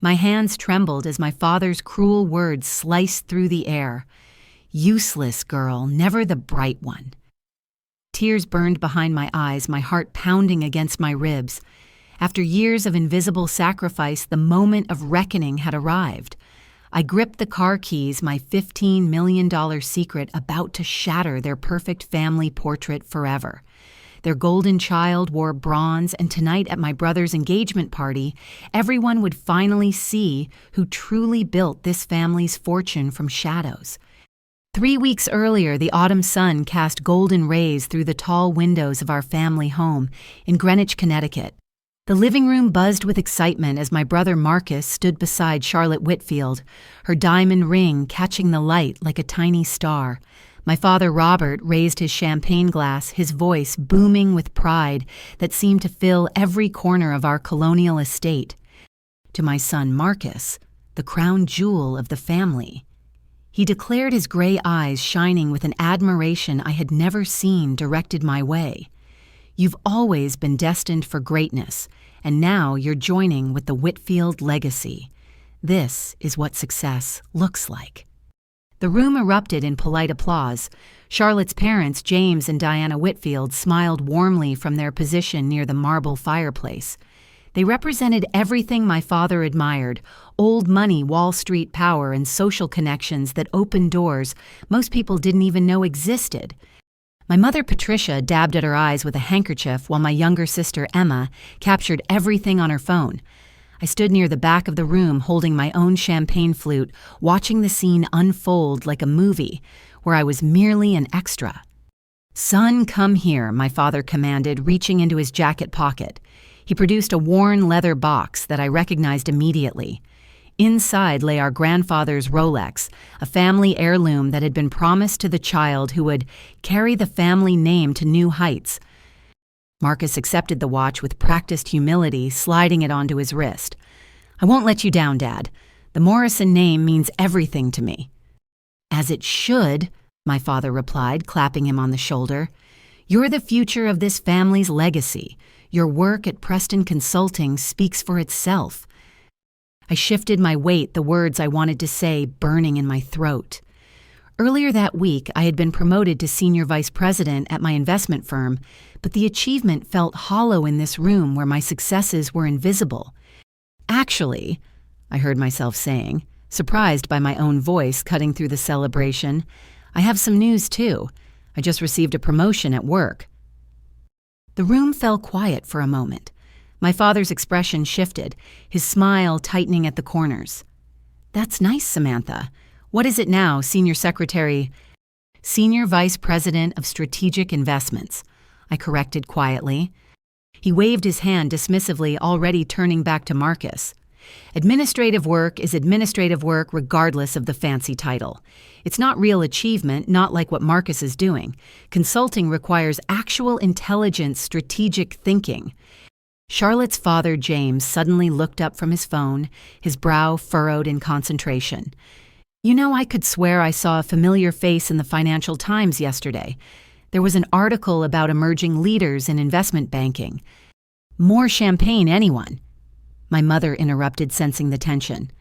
My hands trembled as my father's cruel words sliced through the air. Useless girl, never the bright one. Tears burned behind my eyes, my heart pounding against my ribs. After years of invisible sacrifice, the moment of reckoning had arrived. I gripped the car keys, my $15 million secret about to shatter their perfect family portrait forever. Their golden child wore bronze, and tonight at my brother's engagement party, everyone would finally see who truly built this family's fortune from shadows. 3 weeks earlier, the autumn sun cast golden rays through the tall windows of our family home in Greenwich, Connecticut. The living room buzzed with excitement as my brother Marcus stood beside Charlotte Whitfield, her diamond ring catching the light like a tiny star. My father Robert raised his champagne glass, his voice booming with pride that seemed to fill every corner of our colonial estate. To my son Marcus, the crown jewel of the family, he declared, his gray eyes shining with an admiration I had never seen directed my way. You've always been destined for greatness, and now you're joining with the Whitfield legacy. This is what success looks like. The room erupted in polite applause. Charlotte's parents, James and Diana Whitfield, smiled warmly from their position near the marble fireplace. They represented everything my father admired: old money, Wall Street power, and social connections that opened doors most people didn't even know existed. My mother Patricia dabbed at her eyes with a handkerchief while my younger sister Emma captured everything on her phone. I stood near the back of the room holding my own champagne flute, watching the scene unfold like a movie where I was merely an extra. "Son, come here," my father commanded, reaching into his jacket pocket. He produced a worn leather box that I recognized immediately. Inside lay our grandfather's Rolex, a family heirloom that had been promised to the child who would carry the family name to new heights. Marcus accepted the watch with practiced humility, sliding it onto his wrist. "I won't let you down, Dad. The Morrison name means everything to me." "As it should," my father replied, clapping him on the shoulder. "You're the future of this family's legacy. Your work at Preston Consulting speaks for itself." I shifted my weight, the words I wanted to say burning in my throat. Earlier that week, I had been promoted to senior vice president at my investment firm, but the achievement felt hollow in this room where my successes were invisible. "Actually," I heard myself saying, surprised by my own voice cutting through the celebration, "I have some news too. I just received a promotion at work." The room fell quiet for a moment. My father's expression shifted, his smile tightening at the corners. "That's nice, Samantha. What is it now, Senior Secretary?" "Senior Vice President of Strategic Investments," I corrected quietly. He waved his hand dismissively, already turning back to Marcus. "Administrative work is administrative work regardless of the fancy title. It's not real achievement, not like what Marcus is doing. Consulting requires actual intelligent, strategic thinking." Charlotte's father, James, suddenly looked up from his phone, his brow furrowed in concentration. "You know, I could swear I saw a familiar face in the Financial Times yesterday. There was an article about emerging leaders in investment banking." "More champagne, anyone?" My mother interrupted, sensing the tension.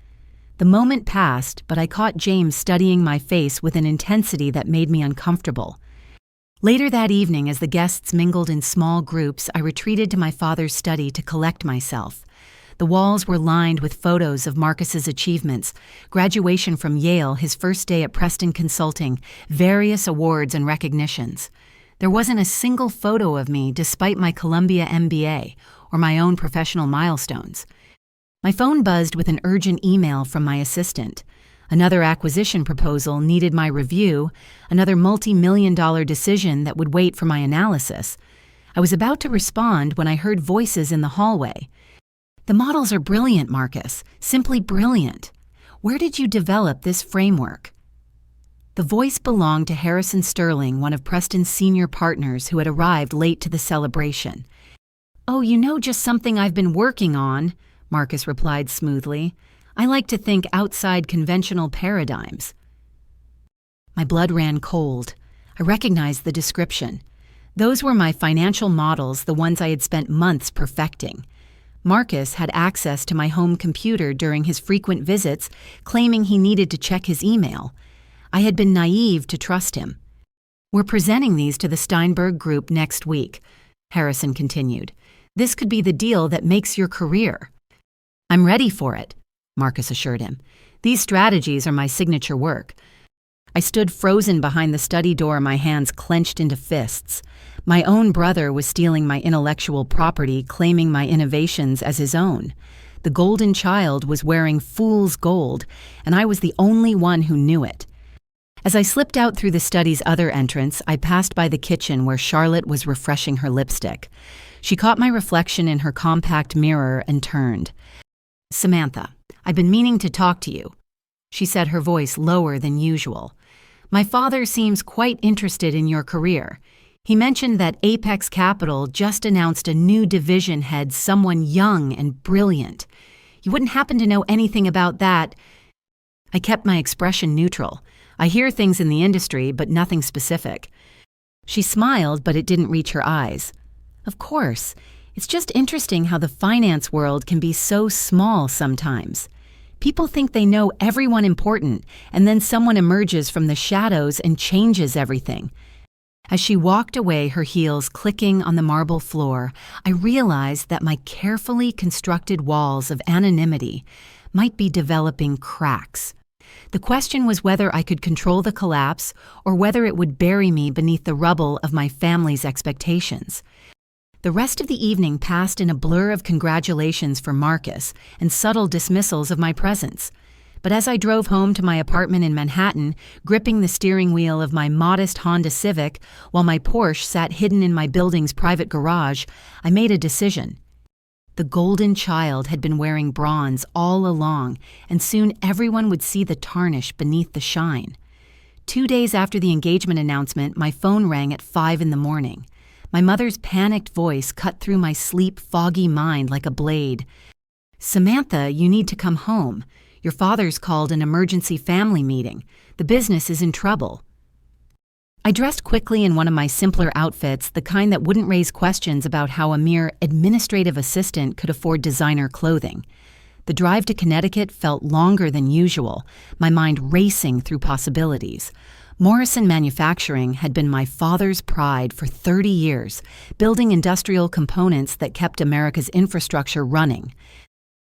The moment passed, but I caught James studying my face with an intensity that made me uncomfortable. Later that evening, as the guests mingled in small groups, I retreated to my father's study to collect myself. The walls were lined with photos of Marcus's achievements: graduation from Yale, his first day at Preston Consulting, various awards and recognitions. There wasn't a single photo of me despite my Columbia MBA or my own professional milestones. My phone buzzed with an urgent email from my assistant. Another acquisition proposal needed my review, another multi-million-dollar decision that would wait for my analysis. I was about to respond when I heard voices in the hallway. "The models are brilliant, Marcus, simply brilliant. Where did you develop this framework?" The voice belonged to Harrison Sterling, one of Preston's senior partners who had arrived late to the celebration. "Oh, you know, just something I've been working on," Marcus replied smoothly. "I like to think outside conventional paradigms." My blood ran cold. I recognized the description. Those were my financial models, the ones I had spent months perfecting. Marcus had access to my home computer during his frequent visits, claiming he needed to check his email. I had been naive to trust him. "We're presenting these to the Steinberg Group next week," Harrison continued. "This could be the deal that makes your career." "I'm ready for it," Marcus assured him. "These strategies are my signature work." I stood frozen behind the study door, my hands clenched into fists. My own brother was stealing my intellectual property, claiming my innovations as his own. The golden child was wearing fool's gold, and I was the only one who knew it. As I slipped out through the study's other entrance, I passed by the kitchen where Charlotte was refreshing her lipstick. She caught my reflection in her compact mirror and turned. "Samantha, I've been meaning to talk to you," she said, her voice lower than usual. "My father seems quite interested in your career. He mentioned that Apex Capital just announced a new division head, someone young and brilliant. You wouldn't happen to know anything about that?" I kept my expression neutral. I hear things in the industry, but nothing specific. She smiled, but it didn't reach her eyes. "Of course. It's just interesting how the finance world can be so small sometimes. People think they know everyone important, and then someone emerges from the shadows and changes everything." As she walked away, her heels clicking on the marble floor, I realized that my carefully constructed walls of anonymity might be developing cracks. The question was whether I could control the collapse or whether it would bury me beneath the rubble of my family's expectations. The rest of the evening passed in a blur of congratulations for Marcus and subtle dismissals of my presence. But as I drove home to my apartment in Manhattan, gripping the steering wheel of my modest Honda Civic while my Porsche sat hidden in my building's private garage, I made a decision. The golden child had been wearing bronze all along, and soon everyone would see the tarnish beneath the shine. 2 days after the engagement announcement, my phone rang at 5 in the morning. My mother's panicked voice cut through my sleep-foggy mind like a blade. "Samantha, you need to come home. Your father's called an emergency family meeting. The business is in trouble." I dressed quickly in one of my simpler outfits, the kind that wouldn't raise questions about how a mere administrative assistant could afford designer clothing. The drive to Connecticut felt longer than usual, my mind racing through possibilities. Morrison Manufacturing had been my father's pride for 30 years, building industrial components that kept America's infrastructure running.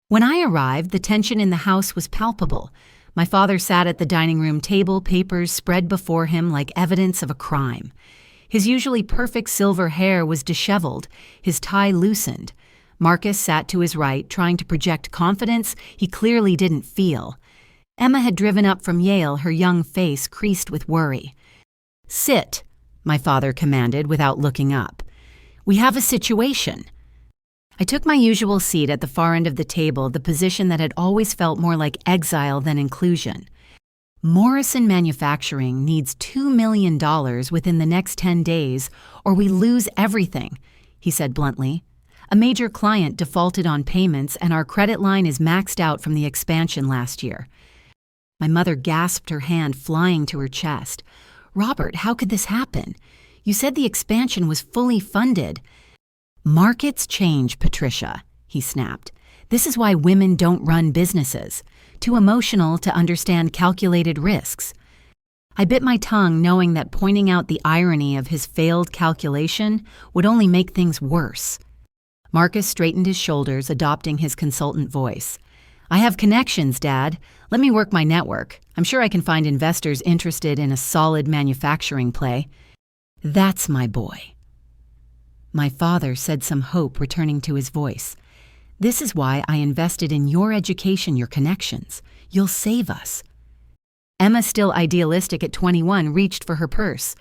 When I arrived, the tension in the house was palpable. My father sat at the dining room table, papers spread before him like evidence of a crime. His usually perfect silver hair was disheveled, his tie loosened. Marcus sat to his right, trying to project confidence he clearly didn't feel. Emma had driven up from Yale, her young face creased with worry. "Sit," my father commanded without looking up. "We have a situation." I took my usual seat at the far end of the table, the position that had always felt more like exile than inclusion. "Morrison Manufacturing needs $2 million within the next 10 days, or we lose everything," he said bluntly. "A major client defaulted on payments, and our credit line is maxed out from the expansion last year." My mother gasped, her hand flying to her chest. "Robert, how could this happen? You said the expansion was fully funded." "Markets change, Patricia," he snapped. "This is why women don't run businesses. Too emotional to understand calculated risks." I bit my tongue, knowing that pointing out the irony of his failed calculation would only make things worse. Marcus straightened his shoulders, adopting his consultant voice. "I have connections, Dad. Let me work my network. I'm sure I can find investors interested in a solid manufacturing play." "That's my boy." My father said, some hope returning to his voice. "This is why I invested in your education, your connections. You'll save us." Emma, still idealistic at 21, reached for her purse.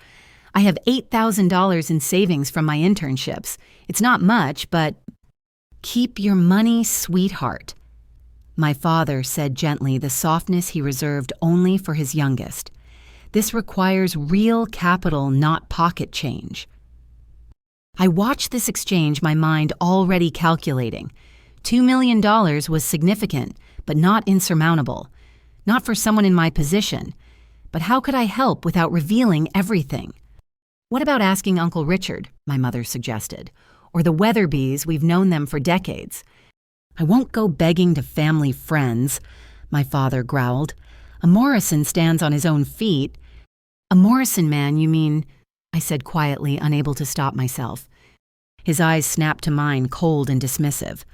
"I have $8,000 in savings from my internships. It's not much, but—" "Keep your money, sweetheart," my father said gently, the softness he reserved only for his youngest. "This requires real capital, not pocket change." I watched this exchange, my mind already calculating. $2 million was significant, but not insurmountable. Not for someone in my position. But how could I help without revealing everything? "What about asking Uncle Richard?" my mother suggested. "Or the Weatherbys, we've known them for decades." "I won't go begging to family friends," my father growled. "A Morrison stands on his own feet." "A Morrison man, you mean?" I said quietly, unable to stop myself. His eyes snapped to mine, cold and dismissive.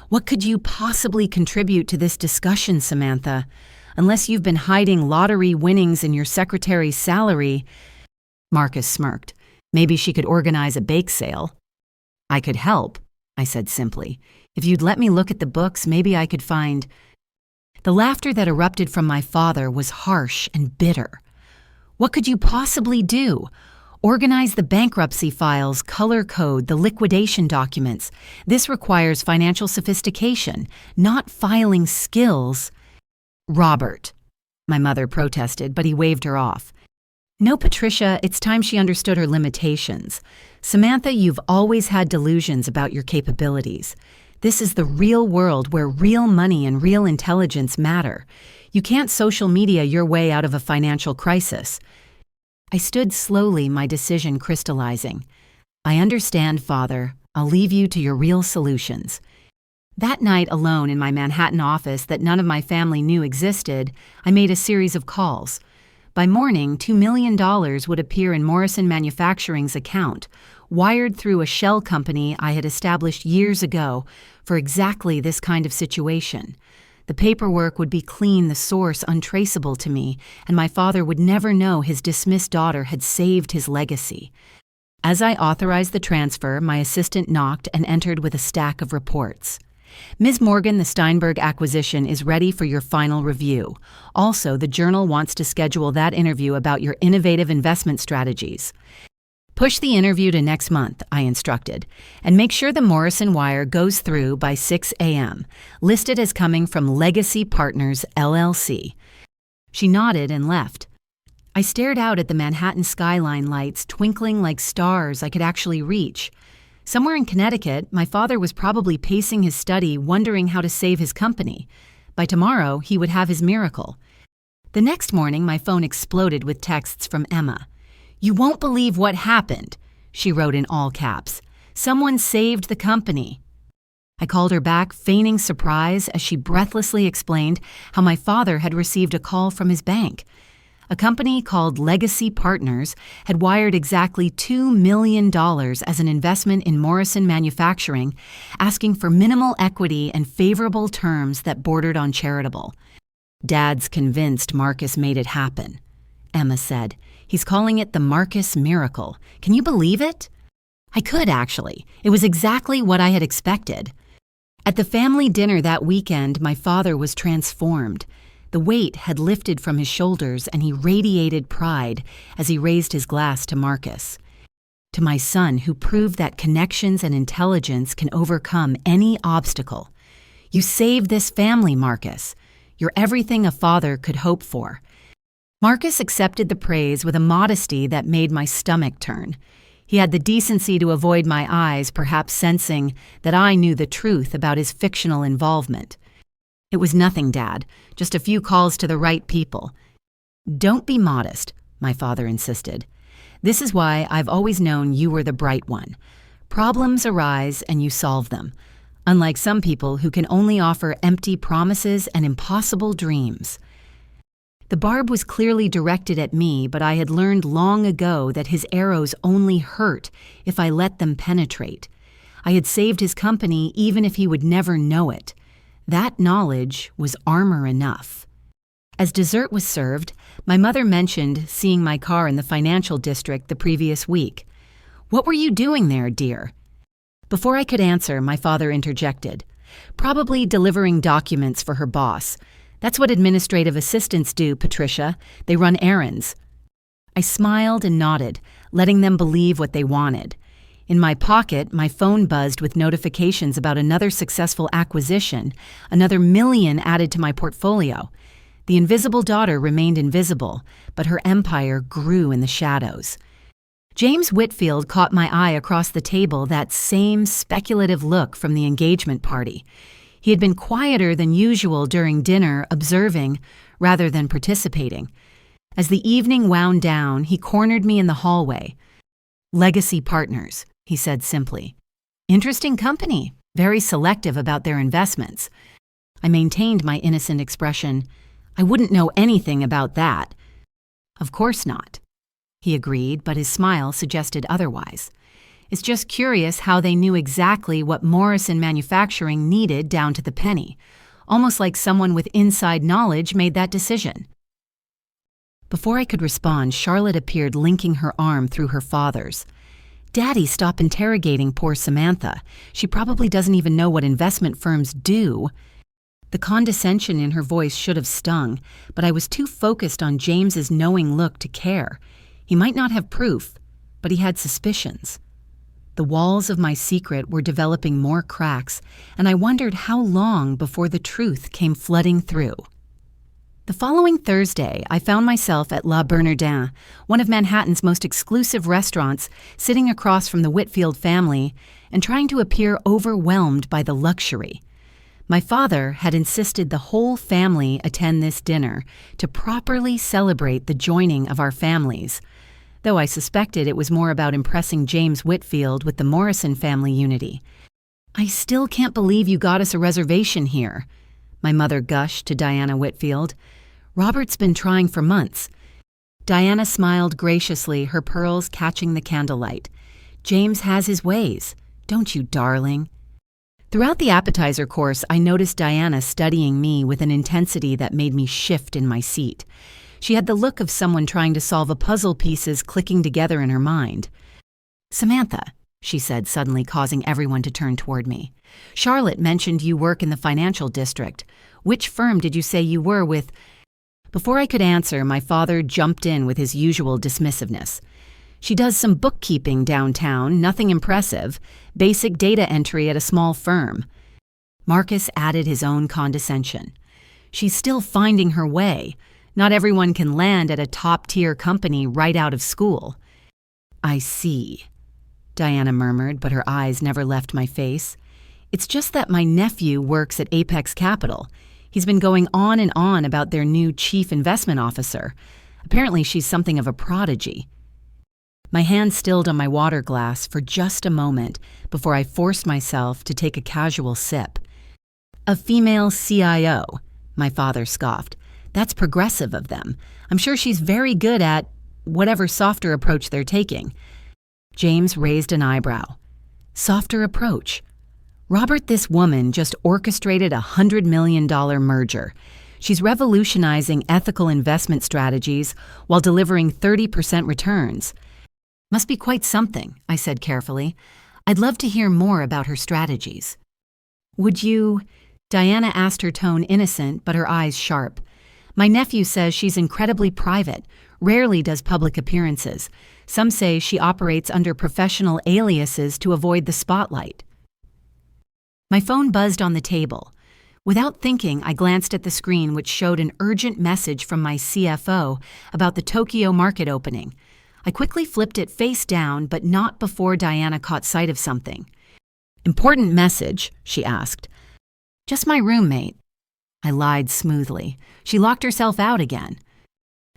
"What could you possibly contribute to this discussion, Samantha? Unless you've been hiding lottery winnings in your secretary's salary." Marcus smirked. "Maybe she could organize a bake sale." "I could help," I said simply. "If you'd let me look at the books, maybe I could find—" The laughter that erupted from my father was harsh and bitter. "What could you possibly do? Organize the bankruptcy files, color code, the liquidation documents. This requires financial sophistication, not filing skills." "Robert," my mother protested, but he waved her off. "No, Patricia, it's time she understood her limitations. Samantha, you've always had delusions about your capabilities. This is the real world where real money and real intelligence matter. You can't social media your way out of a financial crisis." I stood slowly, my decision crystallizing. "I understand, Father. I'll leave you to your real solutions." That night, alone in my Manhattan office that none of my family knew existed, I made a series of calls. By morning, $2 million would appear in Morrison Manufacturing's account, wired through a shell company I had established years ago for exactly this kind of situation. The paperwork would be clean, the source untraceable to me, and my father would never know his dismissed daughter had saved his legacy. As I authorized the transfer, my assistant knocked and entered with a stack of reports. "Ms. Morgan, the Steinberg acquisition is ready for your final review. Also, the Journal wants to schedule that interview about your innovative investment strategies." "Push the interview to next month," I instructed, "and make sure the Morrison wire goes through by 6 a.m., listed as coming from Legacy Partners, LLC. She nodded and left. I stared out at the Manhattan skyline lights twinkling like stars I could actually reach. Somewhere in Connecticut, my father was probably pacing his study, wondering how to save his company. By tomorrow, he would have his miracle. The next morning, my phone exploded with texts from Emma. "You won't believe what happened," she wrote in all caps. "Someone saved the company." I called her back, feigning surprise as she breathlessly explained how my father had received a call from his bank. A company called Legacy Partners had wired exactly $2 million as an investment in Morrison Manufacturing, asking for minimal equity and favorable terms that bordered on charitable. "Dad's convinced Marcus made it happen," Emma said. "He's calling it the Marcus Miracle. Can you believe it?" I could, actually. It was exactly what I had expected. At the family dinner that weekend, my father was transformed. The weight had lifted from his shoulders and he radiated pride as he raised his glass to Marcus. "To my son, who proved that connections and intelligence can overcome any obstacle. You saved this family, Marcus. You're everything a father could hope for." Marcus accepted the praise with a modesty that made my stomach turn. He had the decency to avoid my eyes, perhaps sensing that I knew the truth about his fictional involvement. "It was nothing, Dad. Just a few calls to the right people." "Don't be modest," my father insisted. "This is why I've always known you were the bright one. Problems arise and you solve them, unlike some people who can only offer empty promises and impossible dreams." The barb was clearly directed at me, but I had learned long ago that his arrows only hurt if I let them penetrate. I had saved his company even if he would never know it. That knowledge was armor enough. As dessert was served, my mother mentioned seeing my car in the financial district the previous week. "What were you doing there, dear?" Before I could answer, my father interjected. "Probably delivering documents for her boss. That's what administrative assistants do, Patricia. They run errands." I smiled and nodded, letting them believe what they wanted. In my pocket, my phone buzzed with notifications about another successful acquisition, another million added to my portfolio. The invisible daughter remained invisible, but her empire grew in the shadows. James Whitfield caught my eye across the table, that same speculative look from the engagement party. He had been quieter than usual during dinner, observing rather than participating. As the evening wound down, he cornered me in the hallway. "Legacy Partners," he said simply. "Interesting company. very selective about their investments. I maintained my innocent expression. I wouldn't know anything about that. Of course not. He agreed, but his smile suggested otherwise. It's just curious how they knew exactly what Morrison Manufacturing needed down to the penny, almost like someone with inside knowledge made that decision. Before I could respond, Charlotte appeared, linking her arm through her father's. "Daddy, stop interrogating poor Samantha. She probably doesn't even know what investment firms do." The condescension in her voice should have stung, but I was too focused on James's knowing look to care. He might not have proof, but he had suspicions. The walls of my secret were developing more cracks, and I wondered how long before the truth came flooding through. The following Thursday, I found myself at La Bernardin, one of Manhattan's most exclusive restaurants, sitting across from the Whitfield family and trying to appear overwhelmed by the luxury. My father had insisted the whole family attend this dinner to properly celebrate the joining of our families, though I suspected it was more about impressing James Whitfield with the Morrison family unity. "I still can't believe you got us a reservation here," my mother gushed to Diana Whitfield. "Robert's been trying for months." Diana smiled graciously, her pearls catching the candlelight. "James has his ways, don't you, darling?" Throughout the appetizer course, I noticed Diana studying me with an intensity that made me shift in my seat. She had the look of someone trying to solve a puzzle pieces clicking together in her mind. "Samantha," she said, suddenly causing everyone to turn toward me. "Charlotte mentioned you work in the financial district. Which firm did you say you were with?" Before I could answer, my father jumped in with his usual dismissiveness. "She does some bookkeeping downtown, nothing impressive. Basic data entry at a small firm." Marcus added his own condescension. "She's still finding her way. Not everyone can land at a top-tier company right out of school." "I see," Diana murmured, but her eyes never left my face. "It's just that my nephew works at Apex Capital. He's been going on and on about their new chief investment officer. Apparently she's something of a prodigy." My hand stilled on my water glass for just a moment before I forced myself to take a casual sip. "A female CIO," my father scoffed. "That's progressive of them. I'm sure she's very good at whatever softer approach they're taking." James raised an eyebrow. "Softer approach? Robert, this woman just orchestrated a $100 million merger. She's revolutionizing ethical investment strategies while delivering 30% returns. Must be quite something," I said carefully. "I'd love to hear more about her strategies." "Would you?" Diana asked, her tone innocent, but her eyes sharp. "My nephew says she's incredibly private, rarely does public appearances. Some say she operates under professional aliases to avoid the spotlight." My phone buzzed on the table. Without thinking, I glanced at the screen, which showed an urgent message from my CFO about the Tokyo market opening. I quickly flipped it face down, but not before Diana caught sight of something. "Important message?" she asked. "Just my roommate." I lied smoothly. She locked herself out again.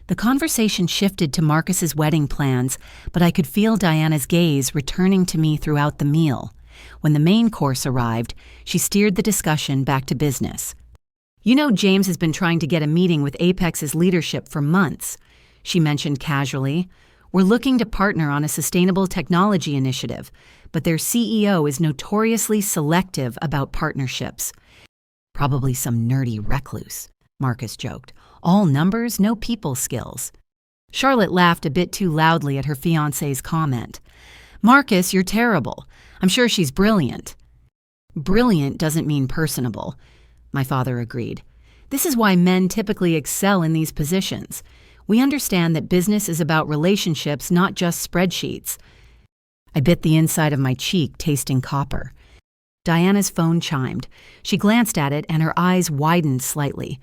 The conversation shifted to Marcus's wedding plans, but I could feel Diana's gaze returning to me throughout the meal. When the main course arrived, she steered the discussion back to business. "You know, James has been trying to get a meeting with Apex's leadership for months," she mentioned casually. "We're looking to partner on a sustainable technology initiative, but their CEO is notoriously selective about partnerships." "Probably some nerdy recluse," Marcus joked. "All numbers, no people skills." Charlotte laughed a bit too loudly at her fiancé's comment. "Marcus, you're terrible. I'm sure she's brilliant." "Brilliant doesn't mean personable," my father agreed. "This is why men typically excel in these positions. We understand that business is about relationships, not just spreadsheets." I bit the inside of my cheek, tasting copper. Diana's phone chimed. She glanced at it and her eyes widened slightly.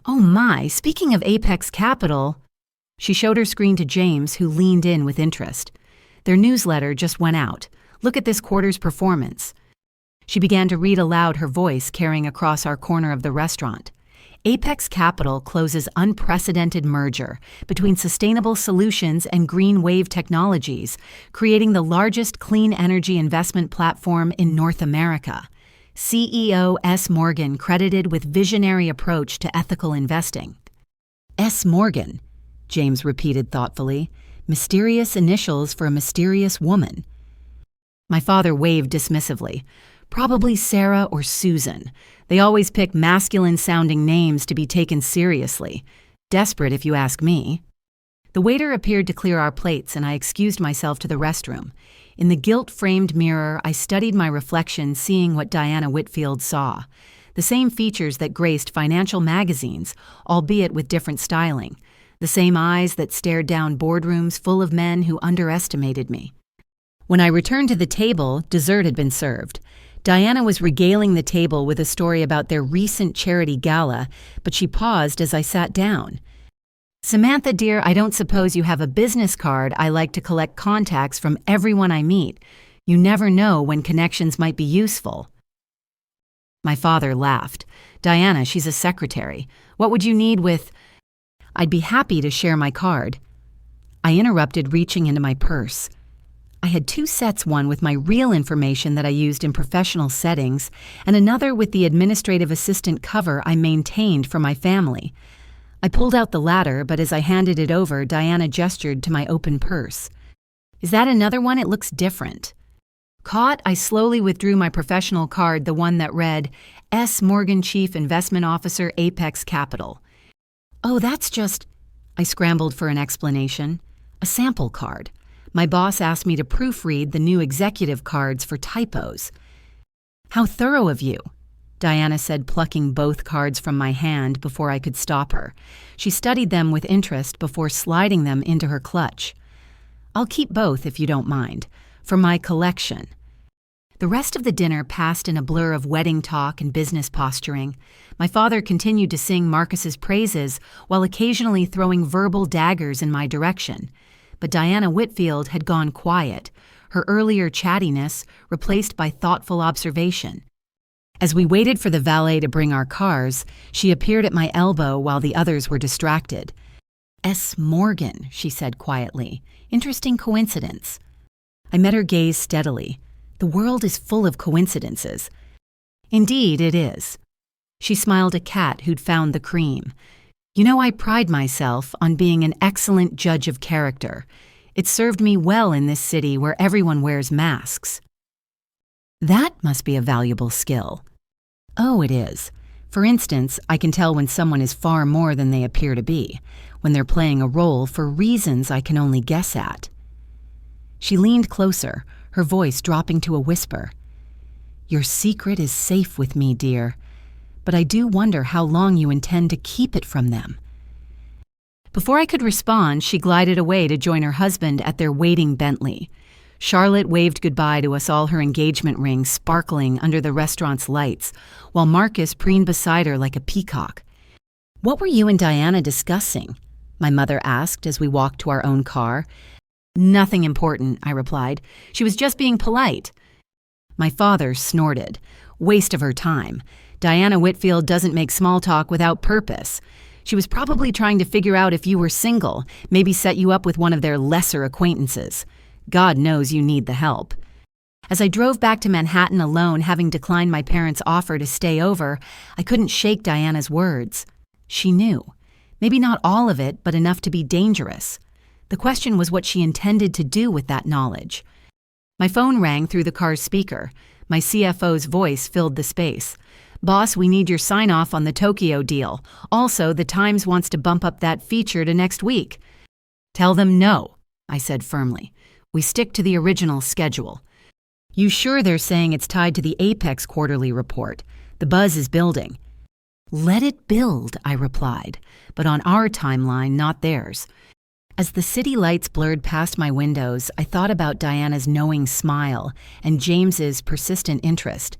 "Oh my, speaking of Apex Capital..." She showed her screen to James, who leaned in with interest. "Their newsletter just went out. Look at this quarter's performance." She began to read aloud, her voice carrying across our corner of the restaurant. "Apex Capital closes unprecedented merger between Sustainable Solutions and Green Wave Technologies, creating the largest clean energy investment platform in North America. CEO S. Morgan, credited with visionary approach to ethical investing. S. Morgan, James repeated thoughtfully. Mysterious initials for a mysterious woman. My father waved dismissively. Probably Sarah or Susan. They always pick masculine-sounding names to be taken seriously. Desperate, if you ask me. The waiter appeared to clear our plates, and I excused myself to the restroom. In the gilt-framed mirror, I studied my reflection, seeing what Diana Whitfield saw. The same features that graced financial magazines, albeit with different styling. The same eyes that stared down boardrooms full of men who underestimated me. When I returned to the table, dessert had been served. Diana was regaling the table with a story about their recent charity gala, but she paused as I sat down. Samantha, dear, I don't suppose you have a business card. I like to collect contacts from everyone I meet. You never know when connections might be useful. My father laughed. Diana, she's a secretary. What would you need with... I'd be happy to share my card. I interrupted, reaching into my purse. I had 2 sets, one with my real information that I used in professional settings, and another with the administrative assistant cover I maintained for my family. I pulled out the latter, but as I handed it over, Diana gestured to my open purse. Is that another one? It looks different. Caught, I slowly withdrew my professional card, the one that read, S. Morgan, Chief Investment Officer, Apex Capital. Oh, that's just... I scrambled for an explanation. A sample card. My boss asked me to proofread the new executive cards for typos. How thorough of you, Diana said, plucking both cards from my hand before I could stop her. She studied them with interest before sliding them into her clutch. I'll keep both if you don't mind, for my collection. The rest of the dinner passed in a blur of wedding talk and business posturing. My father continued to sing Marcus's praises while occasionally throwing verbal daggers in my direction. But Diana Whitfield had gone quiet, her earlier chattiness replaced by thoughtful observation. As we waited for the valet to bring our cars, she appeared at my elbow while the others were distracted. S. Morgan, she said quietly. Interesting coincidence. I met her gaze steadily. The world is full of coincidences. Indeed, it is. She smiled a cat who'd found the cream. You know, I pride myself on being an excellent judge of character. It served me well in this city where everyone wears masks. That must be a valuable skill. Oh, it is. For instance, I can tell when someone is far more than they appear to be, when they're playing a role for reasons I can only guess at. She leaned closer, her voice dropping to a whisper. Your secret is safe with me, dear. But I do wonder how long you intend to keep it from them. Before I could respond, she glided away to join her husband at their waiting Bentley. Charlotte waved goodbye to us all, her engagement ring sparkling under the restaurant's lights, while Marcus preened beside her like a peacock. What were you and Diana discussing? My mother asked as we walked to our own car. Nothing important, I replied. She was just being polite. My father snorted. Waste of her time. Diana Whitfield doesn't make small talk without purpose. She was probably trying to figure out if you were single, maybe set you up with one of their lesser acquaintances. God knows you need the help. As I drove back to Manhattan alone, having declined my parents' offer to stay over, I couldn't shake Diana's words. She knew. Maybe not all of it, but enough to be dangerous. The question was what she intended to do with that knowledge. My phone rang through the car's speaker. My CFO's voice filled the space. Boss, we need your sign-off on the Tokyo deal. Also, the Times wants to bump up that feature to next week. Tell them no, I said firmly. We stick to the original schedule. You sure they're saying it's tied to the Apex quarterly report? The buzz is building. Let it build, I replied, but on our timeline, not theirs. As the city lights blurred past my windows, I thought about Diana's knowing smile and James's persistent interest.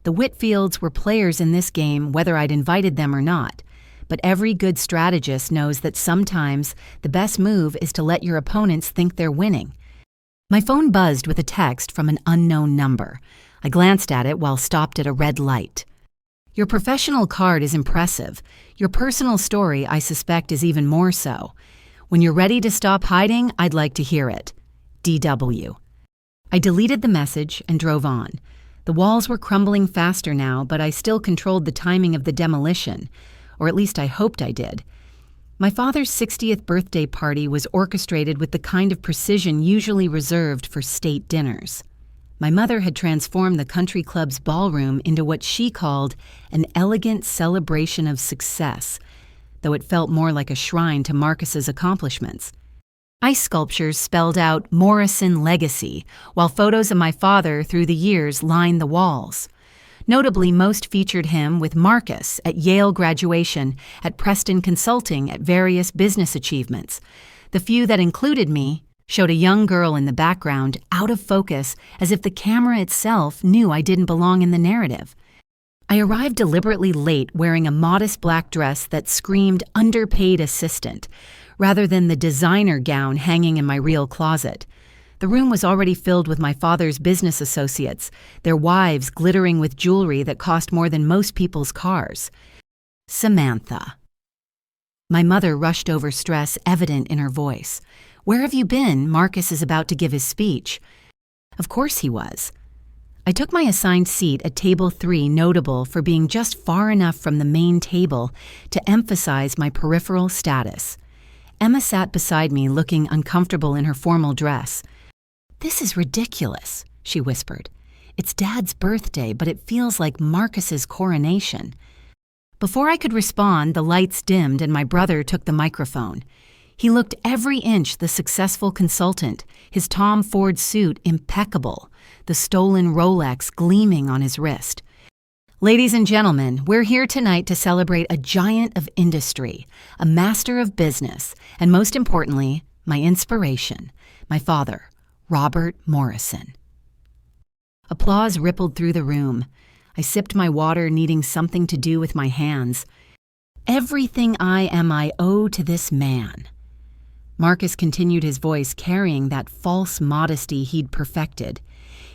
The Whitfields were players in this game, whether I'd invited them or not. But every good strategist knows that sometimes the best move is to let your opponents think they're winning. My phone buzzed with a text from an unknown number. I glanced at it while stopped at a red light. Your professional card is impressive. Your personal story, I suspect, is even more so. When you're ready to stop hiding, I'd like to hear it. DW. I deleted the message and drove on. The walls were crumbling faster now, but I still controlled the timing of the demolition, or at least I hoped I did. My father's 60th birthday party was orchestrated with the kind of precision usually reserved for state dinners. My mother had transformed the country club's ballroom into what she called an elegant celebration of success, though it felt more like a shrine to Marcus's accomplishments. Ice sculptures spelled out Morrison Legacy, while photos of my father through the years lined the walls. Notably, most featured him with Marcus at Yale graduation, at Preston Consulting, at various business achievements. The few that included me showed a young girl in the background, out of focus, as if the camera itself knew I didn't belong in the narrative. I arrived deliberately late wearing a modest black dress that screamed underpaid assistant, rather than the designer gown hanging in my real closet. The room was already filled with my father's business associates, their wives glittering with jewelry that cost more than most people's cars. Samantha. My mother rushed over, stress evident in her voice. "Where have you been? Marcus is about to give his speech." Of course he was. I took my assigned seat at table 3, notable for being just far enough from the main table to emphasize my peripheral status. Emma sat beside me, looking uncomfortable in her formal dress. "This is ridiculous," she whispered. "It's Dad's birthday, but it feels like Marcus's coronation." Before I could respond, the lights dimmed and my brother took the microphone. He looked every inch the successful consultant, his Tom Ford suit impeccable, the stolen Rolex gleaming on his wrist. "Ladies and gentlemen, we're here tonight to celebrate a giant of industry, a master of business, and most importantly, my inspiration, my father, Robert Morrison." Applause rippled through the room. I sipped my water, needing something to do with my hands. "Everything I am I owe to this man." Marcus continued, his voice carrying that false modesty he'd perfected.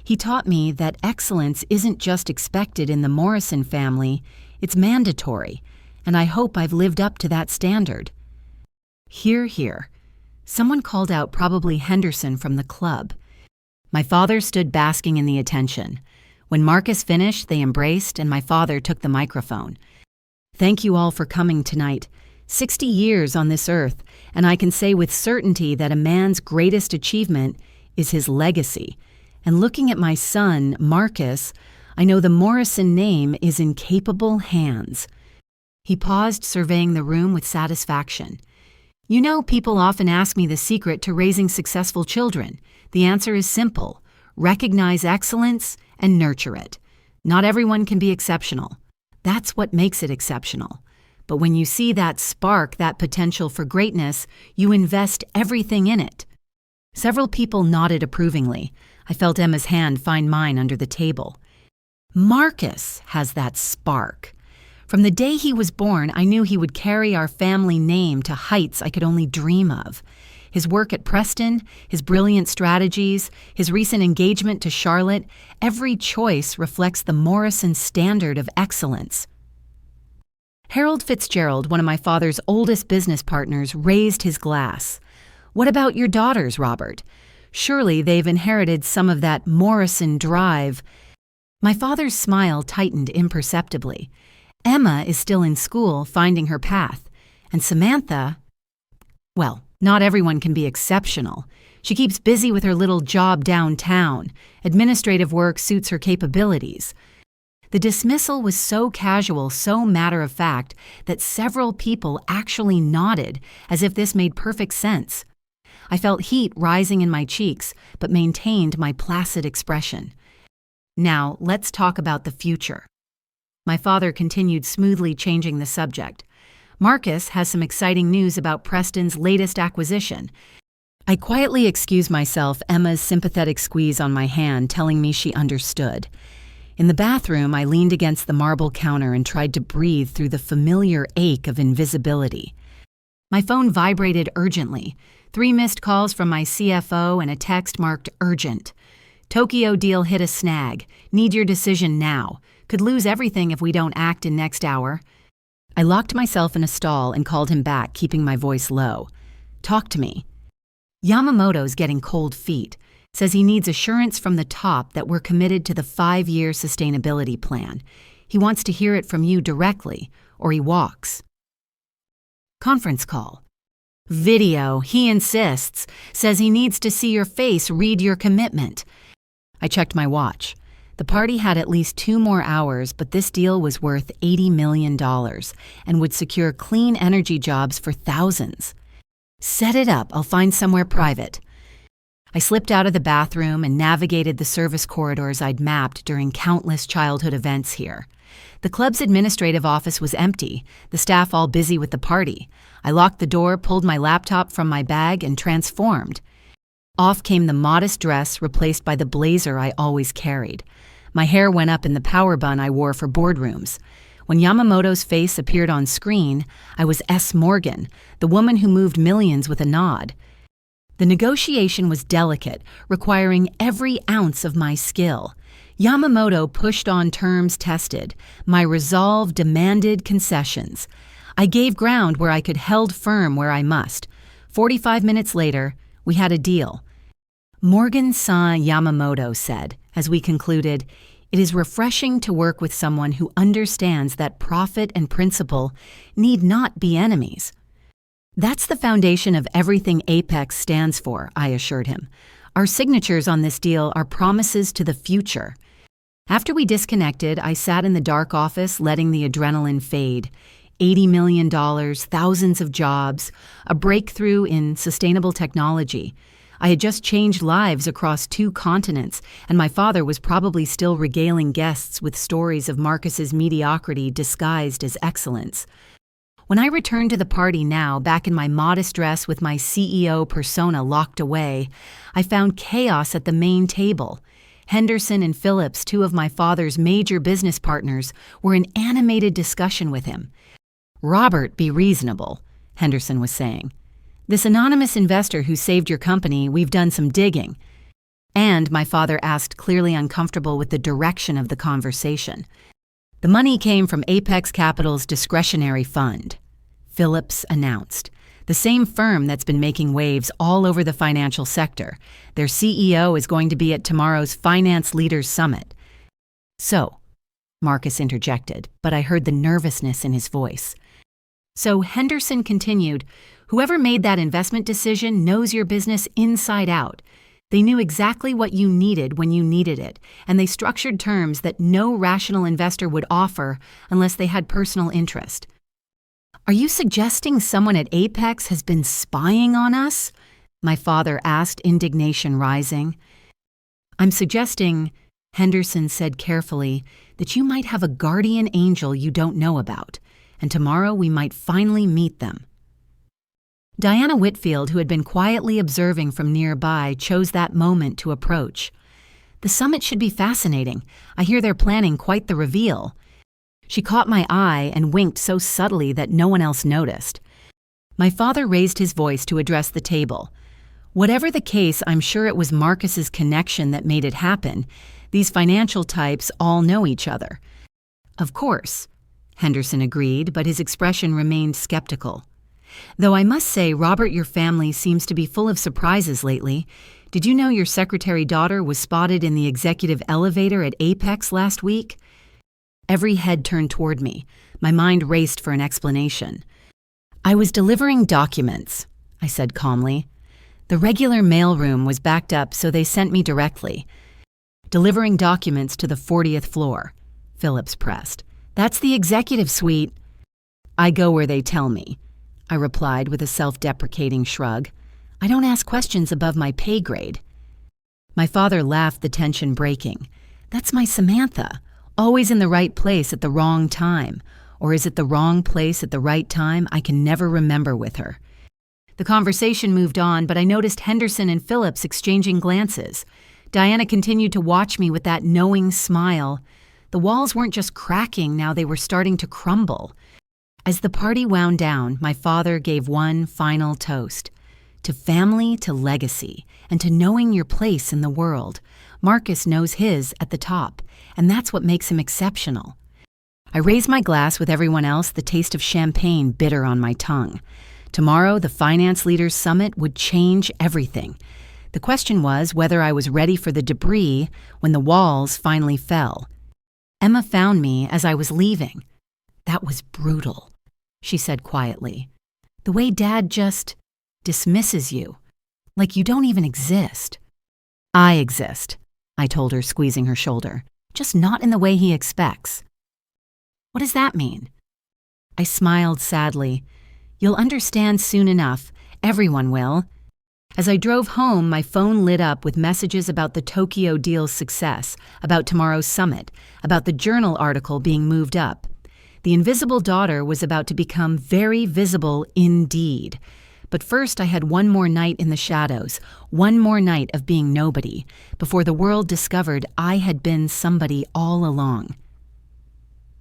He taught me that excellence isn't just expected in the Morrison family, it's mandatory, and I hope I've lived up to that standard. "Hear, hear." Someone called out, probably Henderson from the club. My father stood basking in the attention. When Marcus finished, they embraced, and my father took the microphone. "Thank you all for coming tonight. 60 years on this earth, and I can say with certainty that a man's greatest achievement is his legacy. And looking at my son, Marcus, I know the Morrison name is in capable hands." He paused, surveying the room with satisfaction. "You know, people often ask me the secret to raising successful children. The answer is simple: recognize excellence and nurture it. Not everyone can be exceptional. That's what makes it exceptional. But when you see that spark, that potential for greatness, you invest everything in it." Several people nodded approvingly. I felt Emma's hand find mine under the table. "Marcus has that spark. From the day he was born, I knew he would carry our family name to heights I could only dream of. His work at Preston, his brilliant strategies, his recent engagement to Charlotte, every choice reflects the Morrison standard of excellence." Harold Fitzgerald, one of my father's oldest business partners, raised his glass. "What about your daughters, Robert? Surely they've inherited some of that Morrison drive." My father's smile tightened imperceptibly. "Emma is still in school, finding her path. And Samantha, well, not everyone can be exceptional. She keeps busy with her little job downtown. Administrative work suits her capabilities." The dismissal was so casual, so matter-of-fact, that several people actually nodded, as if this made perfect sense. I felt heat rising in my cheeks, but maintained my placid expression. "Now, let's talk about the future." My father continued, smoothly changing the subject. "Marcus has some exciting news about Preston's latest acquisition." I quietly excused myself, Emma's sympathetic squeeze on my hand telling me she understood. In the bathroom, I leaned against the marble counter and tried to breathe through the familiar ache of invisibility. My phone vibrated urgently. 3 missed calls from my CFO and a text marked urgent. "Tokyo deal hit a snag. Need your decision now. Could lose everything if we don't act in next hour." I locked myself in a stall and called him back, keeping my voice low. "Talk to me." "Yamamoto's getting cold feet. Says he needs assurance from the top that we're committed to the 5-year sustainability plan. He wants to hear it from you directly, or he walks. Conference call. Video, he insists. Says he needs to see your face read your commitment. I checked my watch. The party had at least 2 more hours, but this deal was worth $80 million and would secure clean energy jobs for thousands. Set it up, I'll find somewhere private. I slipped out of the bathroom and navigated the service corridors I'd mapped during countless childhood events here. The club's administrative office was empty, the staff all busy with the party. I locked the door, pulled my laptop from my bag, and transformed. Off came the modest dress replaced by the blazer I always carried. My hair went up in the power bun I wore for boardrooms. When Yamamoto's face appeared on screen, I was S. Morgan, the woman who moved millions with a nod. The negotiation was delicate, requiring every ounce of my skill. Yamamoto pushed on terms tested. My resolve demanded concessions. I gave ground where I could, held firm where I must. 45 minutes later, we had a deal. Morgan-san Yamamoto said, as we concluded, "It is refreshing to work with someone who understands that profit and principle need not be enemies." "That's the foundation of everything Apex stands for," I assured him. "Our signatures on this deal are promises to the future." After we disconnected, I sat in the dark office letting the adrenaline fade. $80 million, thousands of jobs, a breakthrough in sustainable technology. I had just changed lives across 2 continents, and my father was probably still regaling guests with stories of Marcus's mediocrity disguised as excellence. When I returned to the party now, back in my modest dress with my CEO persona locked away, I found chaos at the main table. Henderson and Phillips, 2 of my father's major business partners, were in animated discussion with him. "Robert, be reasonable," Henderson was saying. "This anonymous investor who saved your company, we've done some digging." And, my father asked, clearly uncomfortable with the direction of the conversation. "The money came from Apex Capital's discretionary fund," Phillips announced. "The same firm that's been making waves all over the financial sector. Their CEO is going to be at tomorrow's Finance Leaders Summit." "So," Marcus interjected, but I heard the nervousness in his voice. So Henderson continued, "Whoever made that investment decision knows your business inside out. They knew exactly what you needed when you needed it, and they structured terms that no rational investor would offer unless they had personal interest." "Are you suggesting someone at Apex has been spying on us?" my father asked, indignation rising. "I'm suggesting," Henderson said carefully, "that you might have a guardian angel you don't know about, and tomorrow we might finally meet them." Diana Whitfield, who had been quietly observing from nearby, chose that moment to approach. "The summit should be fascinating. I hear they're planning quite the reveal." She caught my eye and winked so subtly that no one else noticed. My father raised his voice to address the table. "Whatever the case, I'm sure it was Marcus's connection that made it happen. These financial types all know each other." "Of course," Henderson agreed, but his expression remained skeptical. "Though I must say, Robert, your family seems to be full of surprises lately. Did you know your secretary daughter was spotted in the executive elevator at Apex last week?" Every head turned toward me. My mind raced for an explanation. "I was delivering documents," I said calmly. "The regular mailroom was backed up, so they sent me directly." "Delivering documents to the 40th floor," Phillips pressed. "That's the executive suite." "I go where they tell me," I replied with a self-deprecating shrug. "I don't ask questions above my pay grade." My father laughed, the tension breaking. "That's my Samantha, always in the right place at the wrong time. Or is it the wrong place at the right time? I can never remember with her." The conversation moved on, but I noticed Henderson and Phillips exchanging glances. Diana continued to watch me with that knowing smile. The walls weren't just cracking now, they were starting to crumble. As the party wound down, my father gave one final toast. To family, to legacy, and to knowing your place in the world. Marcus knows his at the top, and that's what makes him exceptional. I raised my glass with everyone else, the taste of champagne bitter on my tongue. Tomorrow, the Finance Leaders Summit would change everything. The question was whether I was ready for the debris when the walls finally fell. Emma found me as I was leaving. "That was brutal," she said quietly. "The way Dad just dismisses you, like you don't even exist." "I exist," I told her, squeezing her shoulder, "just not in the way he expects." "What does that mean?" I smiled sadly. "You'll understand soon enough. Everyone will." As I drove home, my phone lit up with messages about the Tokyo deal's success, about tomorrow's summit, about the journal article being moved up. The invisible daughter was about to become very visible indeed. But first I had one more night in the shadows, one more night of being nobody, before the world discovered I had been somebody all along.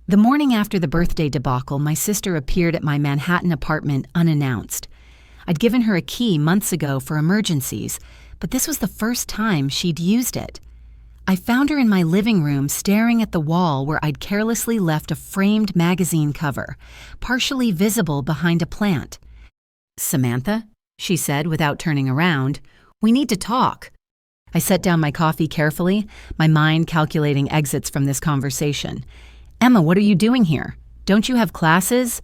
The morning after the birthday debacle, my sister appeared at my Manhattan apartment unannounced. I'd given her a key months ago for emergencies, but this was the first time she'd used it. I found her in my living room staring at the wall where I'd carelessly left a framed magazine cover, partially visible behind a plant. "Samantha," she said without turning around, "we need to talk." I set down my coffee carefully, my mind calculating exits from this conversation. "Emma, what are you doing here? Don't you have classes?"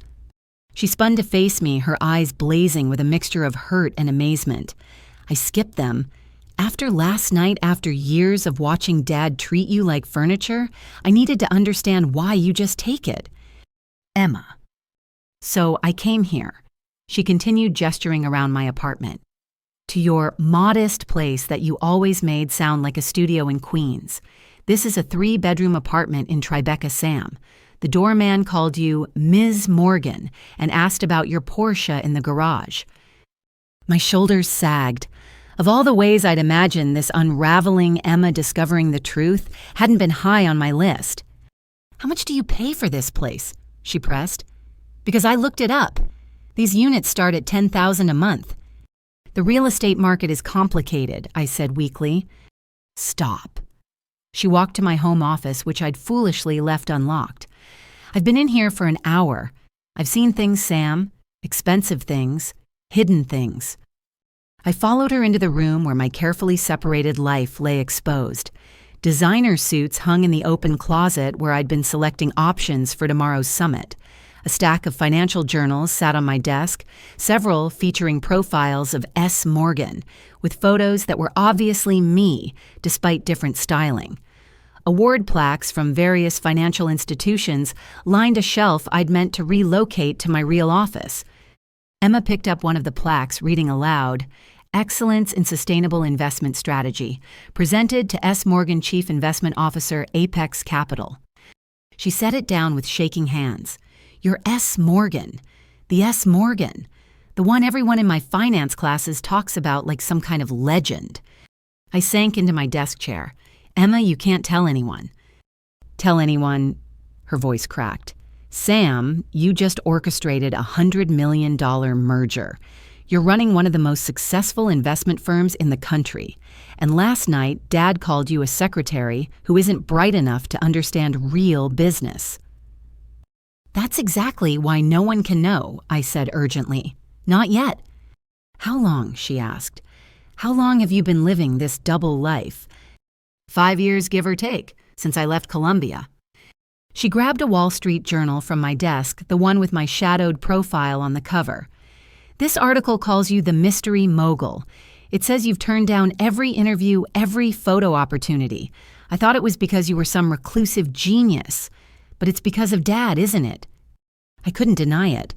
She spun to face me, her eyes blazing with a mixture of hurt and amazement. I skipped them. "After last night, after years of watching Dad treat you like furniture, I needed to understand why you just take it." "Emma." "So I came here." She continued gesturing around my apartment. "To your modest place that you always made sound like a studio in Queens. This is a 3-bedroom apartment in Tribeca, Sam. The doorman called you Ms. Morgan and asked about your Porsche in the garage." My shoulders sagged. Of all the ways I'd imagined this unraveling Emma discovering the truth hadn't been high on my list. "How much do you pay for this place?" she pressed. "Because I looked it up. These units start at $10,000 a month." "The real estate market is complicated," I said weakly. "Stop." She walked to my home office, which I'd foolishly left unlocked. "I've been in here for an hour. I've seen things, Sam. Expensive things. Hidden things." I followed her into the room where my carefully separated life lay exposed. Designer suits hung in the open closet where I'd been selecting options for tomorrow's summit. A stack of financial journals sat on my desk, several featuring profiles of S. Morgan, with photos that were obviously me, despite different styling. Award plaques from various financial institutions lined a shelf I'd meant to relocate to my real office. Emma picked up one of the plaques, reading aloud, "Excellence in Sustainable Investment Strategy, presented to S. Morgan Chief Investment Officer, Apex Capital." She set it down with shaking hands. "You're S. Morgan. The S. Morgan. The one everyone in my finance classes talks about like some kind of legend." I sank into my desk chair. "Emma, you can't tell anyone." "Tell anyone," her voice cracked. "Sam, you just orchestrated a $100 million merger. You're running one of the most successful investment firms in the country. And last night, Dad called you a secretary who isn't bright enough to understand real business." "That's exactly why no one can know," I said urgently. "Not yet." "How long?" she asked. "How long have you been living this double life?" 5 years, give or take, since I left Columbia." She grabbed a Wall Street journal from my desk, the one with my shadowed profile on the cover. "This article calls you the mystery mogul. It says you've turned down every interview, every photo opportunity. I thought it was because you were some reclusive genius. But it's because of Dad, isn't it?" I couldn't deny it.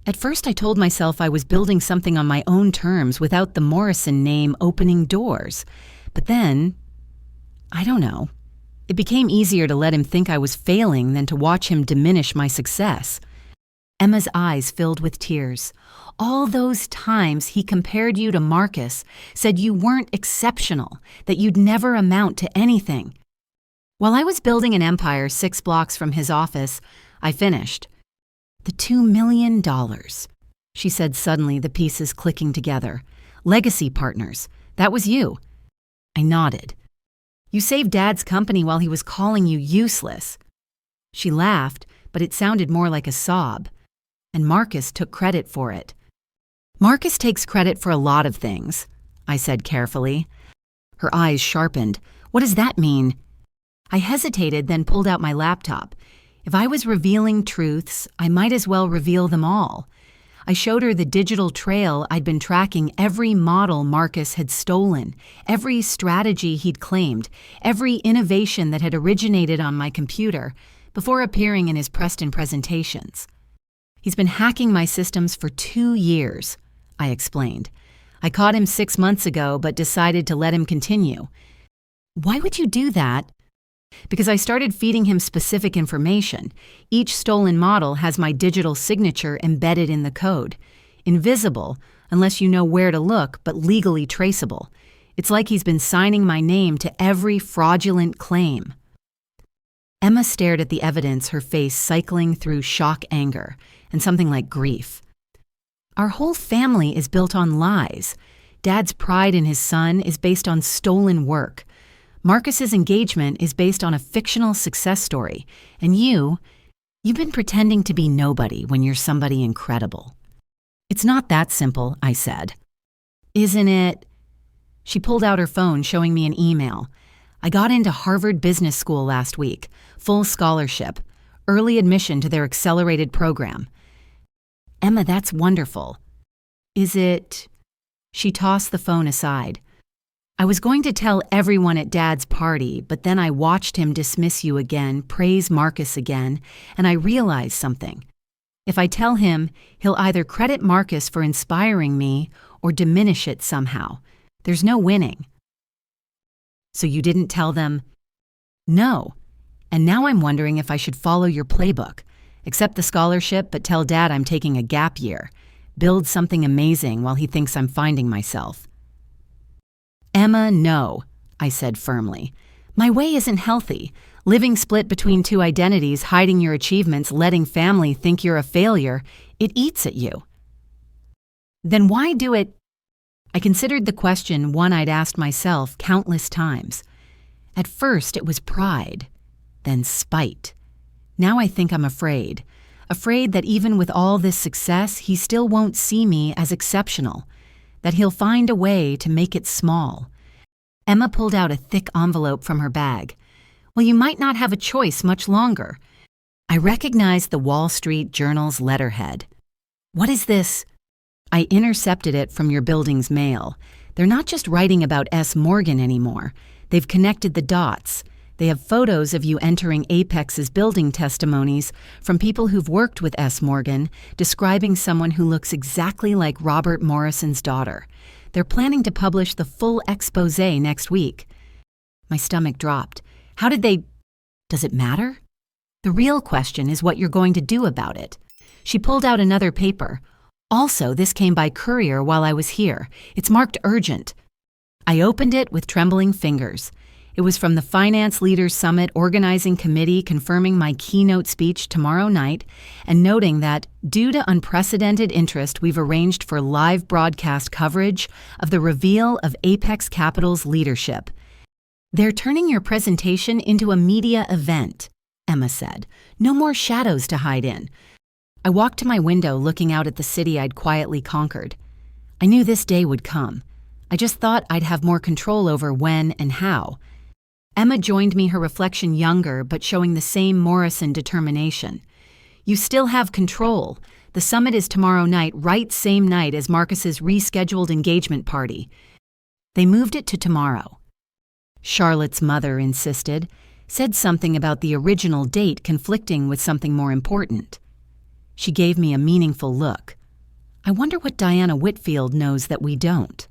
At first I told myself I was building something on my own terms without the Morrison name opening doors. But then, I don't know. It became easier to let him think I was failing than to watch him diminish my success. Emma's eyes filled with tears. "All those times he compared you to Marcus, said you weren't exceptional, that you'd never amount to anything. While I was building an empire 6 blocks from his office, I finished." "The $2 million, she said suddenly, the pieces clicking together. "Legacy partners. That was you." I nodded. "You saved Dad's company while he was calling you useless." She laughed, but it sounded more like a sob. "And Marcus took credit for it." "Marcus takes credit for a lot of things." I said carefully. Her eyes sharpened. What does that mean? I hesitated, then pulled out my laptop. If I was revealing truths, I might as well reveal them all. I showed her the digital trail I'd been tracking every model Marcus had stolen, every strategy he'd claimed, every innovation that had originated on my computer before appearing in his Preston presentations. He's been hacking my systems for 2 years, I explained. I caught him 6 months ago, but decided to let him continue. Why would you do that? Because I started feeding him specific information. Each stolen model has my digital signature embedded in the code. Invisible, unless you know where to look, but legally traceable. It's like he's been signing my name to every fraudulent claim. Emma stared at the evidence, her face cycling through shock anger and something like grief. Our whole family is built on lies. Dad's pride in his son is based on stolen work. Marcus's engagement is based on a fictional success story, and you've been pretending to be nobody when you're somebody incredible. It's not that simple, I said. Isn't it? She pulled out her phone, showing me an email. I got into Harvard Business School last week, full scholarship, early admission to their accelerated program. Emma, that's wonderful. Is it? She tossed the phone aside. I was going to tell everyone at Dad's party, but then I watched him dismiss you again, praise Marcus again, and I realized something. If I tell him, he'll either credit Marcus for inspiring me or diminish it somehow. There's no winning. So you didn't tell them? No. And now I'm wondering if I should follow your playbook. Accept the scholarship, but tell Dad I'm taking a gap year. Build something amazing while he thinks I'm finding myself. Emma, no, I said firmly. My way isn't healthy. Living split between 2 identities, hiding your achievements, letting family think you're a failure, it eats at you. Then why do it? I considered the question, one I'd asked myself countless times. At first it was pride, then spite. Now I think I'm afraid that even with all this success, he still won't see me as exceptional, that he'll find a way to make it small. Emma pulled out a thick envelope from her bag. Well, you might not have a choice much longer. I recognized the Wall Street Journal's letterhead. What is this? I intercepted it from your building's mail. They're not just writing about S. Morgan anymore. They've connected the dots. They have photos of you entering Apex's building testimonies from people who've worked with S. Morgan, describing someone who looks exactly like Robert Morrison's daughter. They're planning to publish the full expose next week. My stomach dropped. How did they? Does it matter? The real question is what you're going to do about it. She pulled out another paper. Also, this came by courier while I was here. It's marked urgent. I opened it with trembling fingers. It was from the Finance Leaders Summit Organizing Committee confirming my keynote speech tomorrow night and noting that, due to unprecedented interest, we've arranged for live broadcast coverage of the reveal of Apex Capital's leadership. They're turning your presentation into a media event, Emma said. No more shadows to hide in. I walked to my window looking out at the city I'd quietly conquered. I knew this day would come. I just thought I'd have more control over when and how. Emma joined me, her reflection younger but showing the same Morrison determination. You still have control. The summit is tomorrow night, right same night as Marcus's rescheduled engagement party. They moved it to tomorrow. Charlotte's mother insisted, said something about the original date conflicting with something more important. She gave me a meaningful look. I wonder what Diana Whitfield knows that we don't.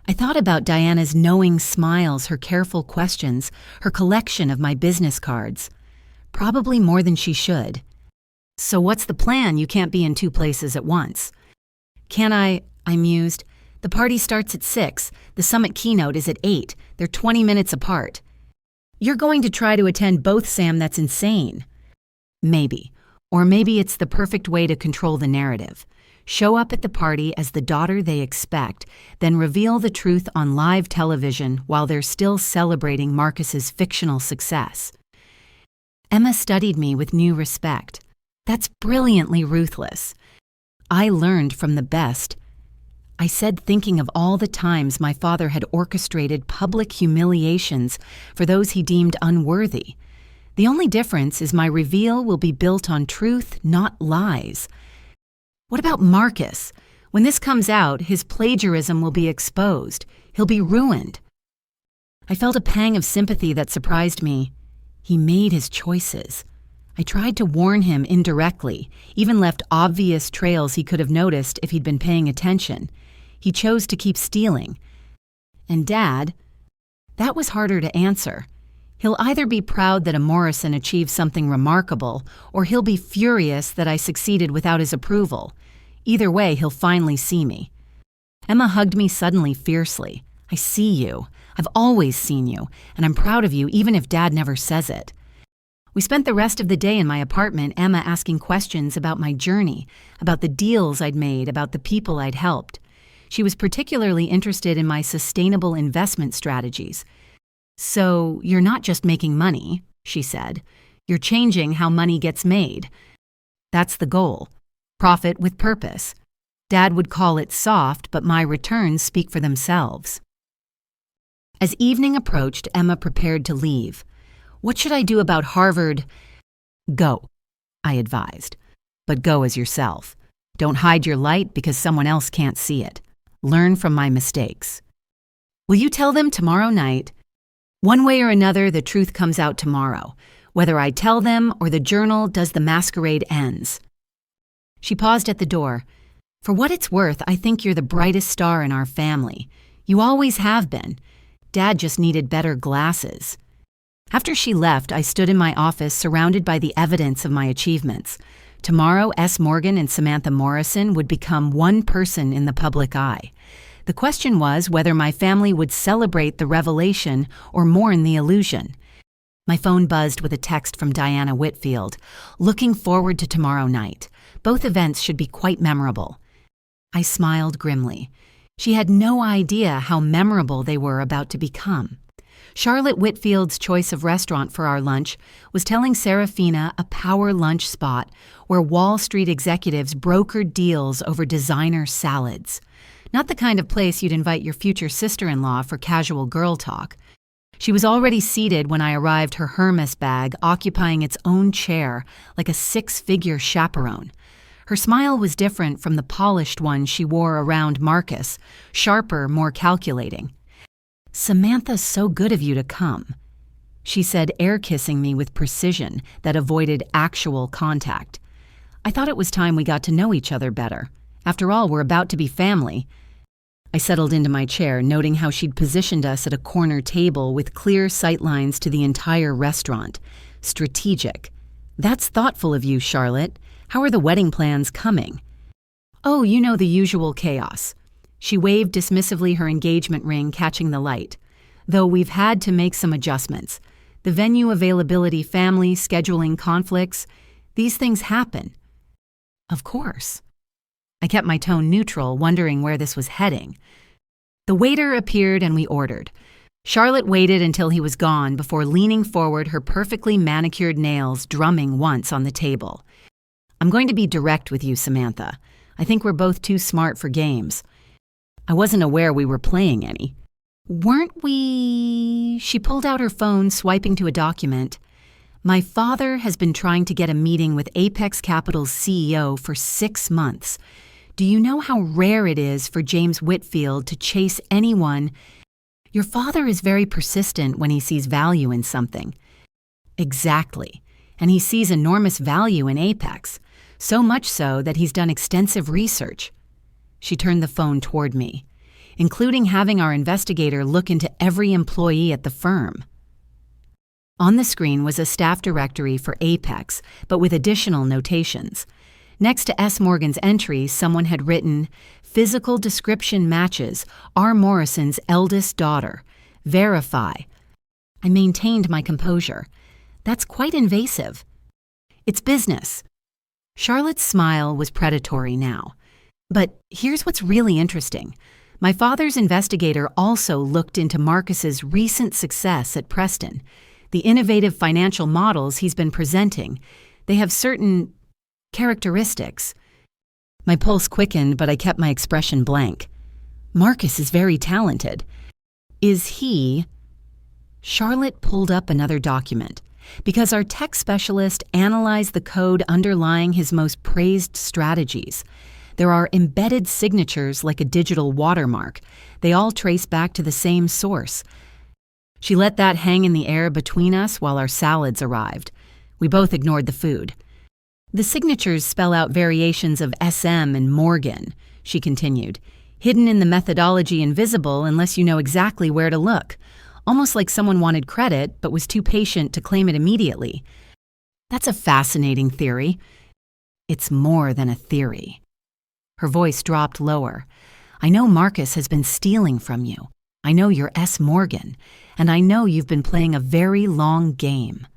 I thought about Diana's knowing smiles, her careful questions, her collection of my business cards. Probably more than she should. So what's the plan? You can't be in 2 places at once. Can I mused. The party starts at 6. The summit keynote is at 8. They're 20 minutes apart. You're going to try to attend both, Sam. That's insane. Maybe. Or maybe it's the perfect way to control the narrative. Show up at the party as the daughter they expect, then reveal the truth on live television while they're still celebrating Marcus's fictional success. Emma studied me with new respect. That's brilliantly ruthless. I learned from the best. I said, thinking of all the times my father had orchestrated public humiliations for those he deemed unworthy. The only difference is my reveal will be built on truth, not lies. What about Marcus? When this comes out, his plagiarism will be exposed. He'll be ruined. I felt a pang of sympathy that surprised me. He made his choices. I tried to warn him indirectly, even left obvious trails he could have noticed if he'd been paying attention. He chose to keep stealing. And Dad, that was harder to answer. He'll either be proud that a Morrison achieved something remarkable, or he'll be furious that I succeeded without his approval. Either way, he'll finally see me. Emma hugged me suddenly fiercely. I see you. I've always seen you, and I'm proud of you even if Dad never says it. We spent the rest of the day in my apartment, Emma asking questions about my journey, about the deals I'd made, about the people I'd helped. She was particularly interested in my sustainable investment strategies. "So, you're not just making money," she said. "You're changing how money gets made. That's the goal. Profit with purpose. Dad would call it soft, but my returns speak for themselves." As evening approached, Emma prepared to leave. "What should I do about Harvard?" "Go," I advised. "But go as yourself. Don't hide your light because someone else can't see it. Learn from my mistakes." "Will you tell them tomorrow night?" "One way or another, the truth comes out tomorrow. Whether I tell them or the journal does the masquerade ends." She paused at the door. "For what it's worth, I think you're the brightest star in our family. You always have been. Dad just needed better glasses." After she left, I stood in my office surrounded by the evidence of my achievements. Tomorrow, S. Morgan and Samantha Morrison would become one person in the public eye. The question was whether my family would celebrate the revelation or mourn the illusion. My phone buzzed with a text from Diana Whitfield. "Looking forward to tomorrow night. Both events should be quite memorable." I smiled grimly. She had no idea how memorable they were about to become. Charlotte Whitfield's choice of restaurant for our lunch was telling Serafina a power lunch spot where Wall Street executives brokered deals over designer salads. Not the kind of place you'd invite your future sister-in-law for casual girl talk. She was already seated when I arrived, her Hermes bag occupying its own chair like a six-figure chaperone. Her smile was different from the polished one she wore around Marcus, sharper, more calculating. "Samantha's so good of you to come," she said, air-kissing me with precision that avoided actual contact. I thought it was time we got to know each other better. After all, we're about to be family. I settled into my chair, noting how she'd positioned us at a corner table with clear sightlines to the entire restaurant. Strategic. "That's thoughtful of you, Charlotte. How are the wedding plans coming?" "Oh, you know the usual chaos." She waved dismissively, her engagement ring catching the light. "Though we've had to make some adjustments. The venue availability, family, scheduling conflicts. These things happen." "Of course." I kept my tone neutral, wondering where this was heading. The waiter appeared and we ordered. Charlotte waited until he was gone before leaning forward, her perfectly manicured nails drumming once on the table. "I'm going to be direct with you, Samantha. I think we're both too smart for games. I wasn't aware we were playing any." "Weren't we?" She pulled out her phone, swiping to a document. "My father has been trying to get a meeting with Apex Capital's CEO for 6 months. Do you know how rare it is for James Whitfield to chase anyone? Your father is very persistent when he sees value in something." "Exactly. And he sees enormous value in Apex. So much so that he's done extensive research." She turned the phone toward me, "including having our investigator look into every employee at the firm." On the screen was a staff directory for Apex, but with additional notations. Next to S. Morgan's entry, someone had written, "Physical description matches R. Morrison's eldest daughter. Verify." I maintained my composure. "That's quite invasive." "It's business." Charlotte's smile was predatory now. "But here's what's really interesting. My father's investigator also looked into Marcus's recent success at Preston. The innovative financial models he's been presenting, they have certain characteristics." My pulse quickened, but I kept my expression blank. Marcus is very talented. Is he... Charlotte pulled up another document. Because our tech specialist analyzed the code underlying his most praised strategies. There are embedded signatures like a digital watermark. They all trace back to the same source. She let that hang in the air between us while our salads arrived. We both ignored the food. The signatures spell out variations of SM and Morgan, she continued, hidden in the methodology invisible unless you know exactly where to look. Almost like someone wanted credit but was too patient to claim it immediately. That's a fascinating theory. It's more than a theory. Her voice dropped lower. I know Marcus has been stealing from you. I know you're S. Morgan, and I know you've been playing a very long game.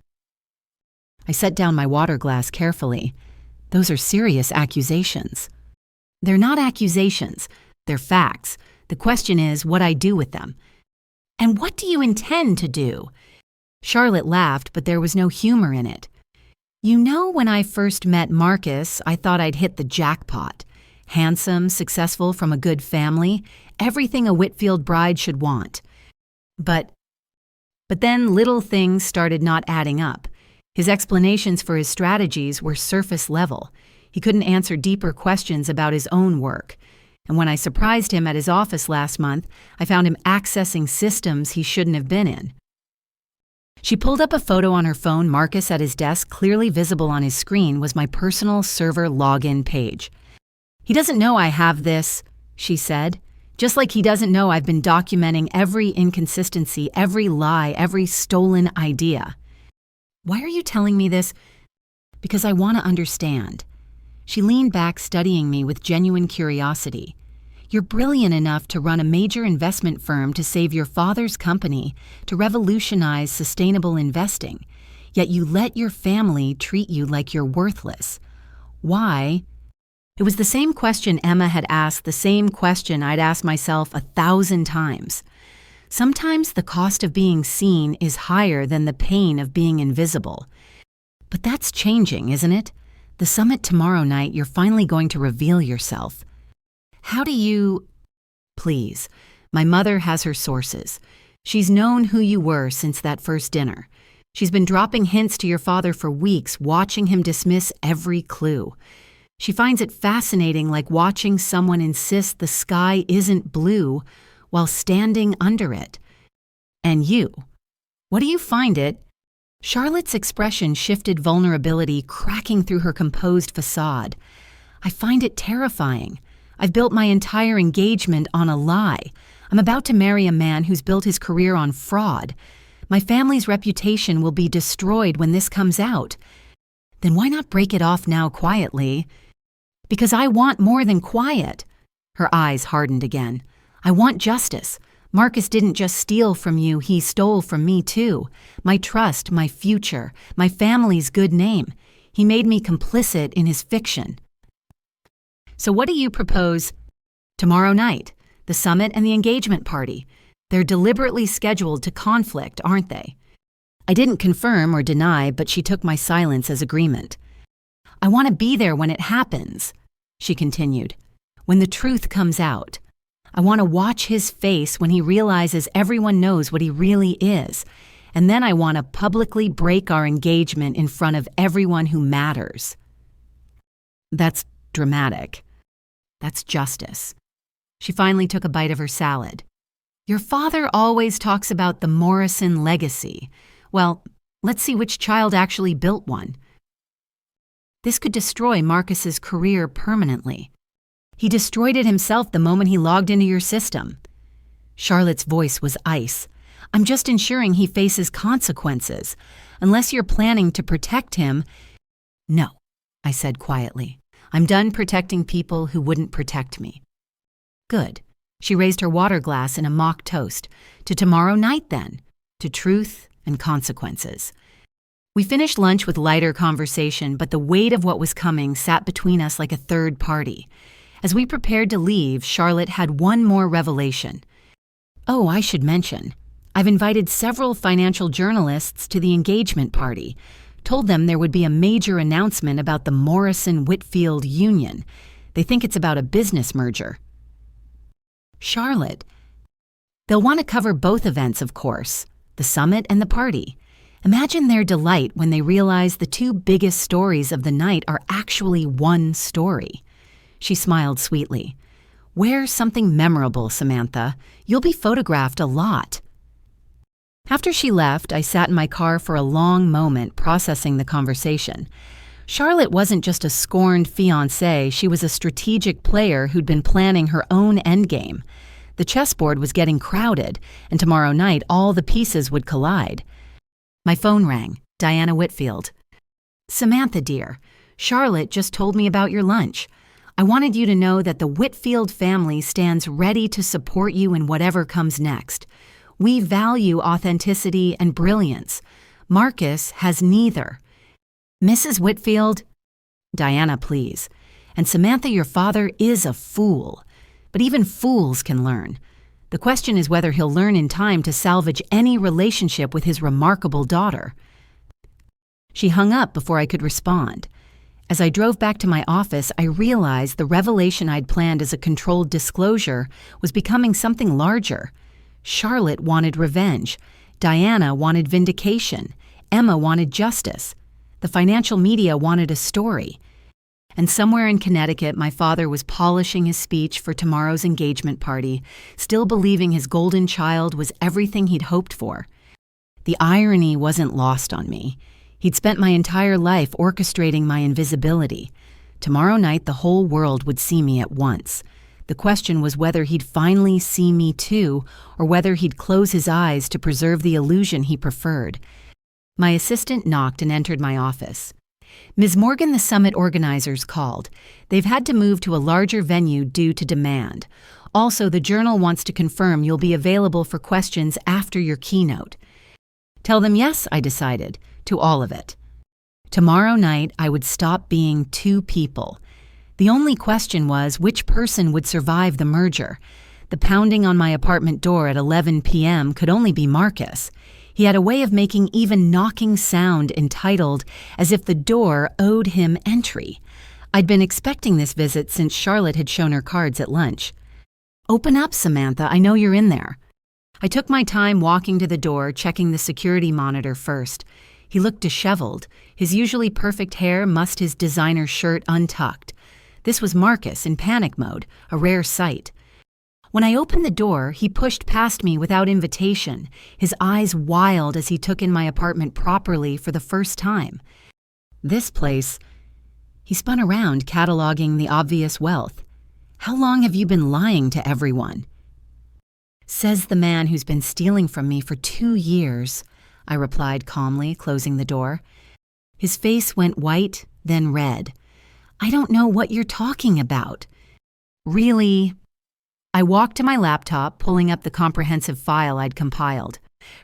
I set down my water glass carefully. Those are serious accusations. They're not accusations. They're facts. The question is what I do with them. And what do you intend to do? Charlotte laughed, but there was no humor in it. You know, when I first met Marcus, I thought I'd hit the jackpot. Handsome, successful, from a good family, everything a Whitfield bride should want. But then little things started not adding up. His explanations for his strategies were surface level. He couldn't answer deeper questions about his own work. And when I surprised him at his office last month, I found him accessing systems he shouldn't have been in. She pulled up a photo on her phone. Marcus at his desk, clearly visible on his screen, was my personal server login page. He doesn't know I have this, she said, just like he doesn't know I've been documenting every inconsistency, every lie, every stolen idea. Why are you telling me this? Because I want to understand. She leaned back, studying me with genuine curiosity. You're brilliant enough to run a major investment firm to save your father's company, to revolutionize sustainable investing, yet you let your family treat you like you're worthless. Why? It was the same question Emma had asked, the same question I'd asked myself 1,000 times. Sometimes the cost of being seen is higher than the pain of being invisible. But that's changing, isn't it? The summit tomorrow night, you're finally going to reveal yourself. How do you... Please, my mother has her sources. She's known who you were since that first dinner. She's been dropping hints to your father for weeks, watching him dismiss every clue. She finds it fascinating, like watching someone insist the sky isn't blue while standing under it. And you, what do you find it? Charlotte's expression shifted, vulnerability cracking through her composed facade. I find it terrifying. I've built my entire engagement on a lie. I'm about to marry a man who's built his career on fraud. My family's reputation will be destroyed when this comes out. Then why not break it off now quietly? Because I want more than quiet. Her eyes hardened again. I want justice. Marcus didn't just steal from you, he stole from me too. My trust, my future, my family's good name. He made me complicit in his fiction. So what do you propose? Tomorrow night, the summit and the engagement party. They're deliberately scheduled to conflict, aren't they? I didn't confirm or deny, but she took my silence as agreement. I want to be there when it happens, she continued. When the truth comes out. I want to watch his face when he realizes everyone knows what he really is. And then I want to publicly break our engagement in front of everyone who matters. That's dramatic. That's justice. She finally took a bite of her salad. Your father always talks about the Morrison legacy. Well, let's see which child actually built one. This could destroy Marcus's career permanently. He destroyed it himself the moment he logged into your system. Charlotte's voice was ice. I'm just ensuring he faces consequences. Unless you're planning to protect him... No, I said quietly. I'm done protecting people who wouldn't protect me. Good. She raised her water glass in a mock toast. To tomorrow night, then. To truth and consequences. We finished lunch with lighter conversation, but the weight of what was coming sat between us like a third party. As we prepared to leave, Charlotte had one more revelation. Oh, I should mention, I've invited several financial journalists to the engagement party, told them there would be a major announcement about the Morrison-Whitfield union. They think it's about a business merger. Charlotte. They'll want to cover both events, of course, the summit and the party. Imagine their delight when they realize the two biggest stories of the night are actually one story. She smiled sweetly. Wear something memorable, Samantha. You'll be photographed a lot. After she left, I sat in my car for a long moment processing the conversation. Charlotte wasn't just a scorned fiancée, she was a strategic player who'd been planning her own endgame. The chessboard was getting crowded, and tomorrow night all the pieces would collide. My phone rang. Diana Whitfield. Samantha, dear, Charlotte just told me about your lunch. I wanted you to know that the Whitfield family stands ready to support you in whatever comes next. We value authenticity and brilliance. Marcus has neither. Mrs. Whitfield? Diana, please. And Samantha, your father is a fool. But even fools can learn. The question is whether he'll learn in time to salvage any relationship with his remarkable daughter. She hung up before I could respond. As I drove back to my office, I realized the revelation I'd planned as a controlled disclosure was becoming something larger. Charlotte wanted revenge. Diana wanted vindication. Emma wanted justice. The financial media wanted a story. And somewhere in Connecticut, my father was polishing his speech for tomorrow's engagement party, still believing his golden child was everything he'd hoped for. The irony wasn't lost on me. He'd spent my entire life orchestrating my invisibility. Tomorrow night, the whole world would see me at once. The question was whether he'd finally see me too, or whether he'd close his eyes to preserve the illusion he preferred. My assistant knocked and entered my office. Ms. Morgan, the summit organizers called. They've had to move to a larger venue due to demand. Also, the Journal wants to confirm you'll be available for questions after your keynote. Tell them yes, I decided, to all of it. Tomorrow night, I would stop being two people. The only question was which person would survive the merger. The pounding on my apartment door at 11 p.m. could only be Marcus. He had a way of making even knocking sound entitled, as if the door owed him entry. I'd been expecting this visit since Charlotte had shown her cards at lunch. Open up, Samantha, I know you're in there. I took my time walking to the door, checking the security monitor first. He looked disheveled. His usually perfect hair mussed his designer shirt untucked. This was Marcus in panic mode, a rare sight. When I opened the door, he pushed past me without invitation, his eyes wild as he took in my apartment properly for the first time. This place... He spun around, cataloging the obvious wealth. How long have you been lying to everyone? Says the man who's been stealing from me for 2 years, I replied calmly, closing the door. His face went white, then red. I don't know what you're talking about. Really? I walked to my laptop, pulling up the comprehensive file I'd compiled.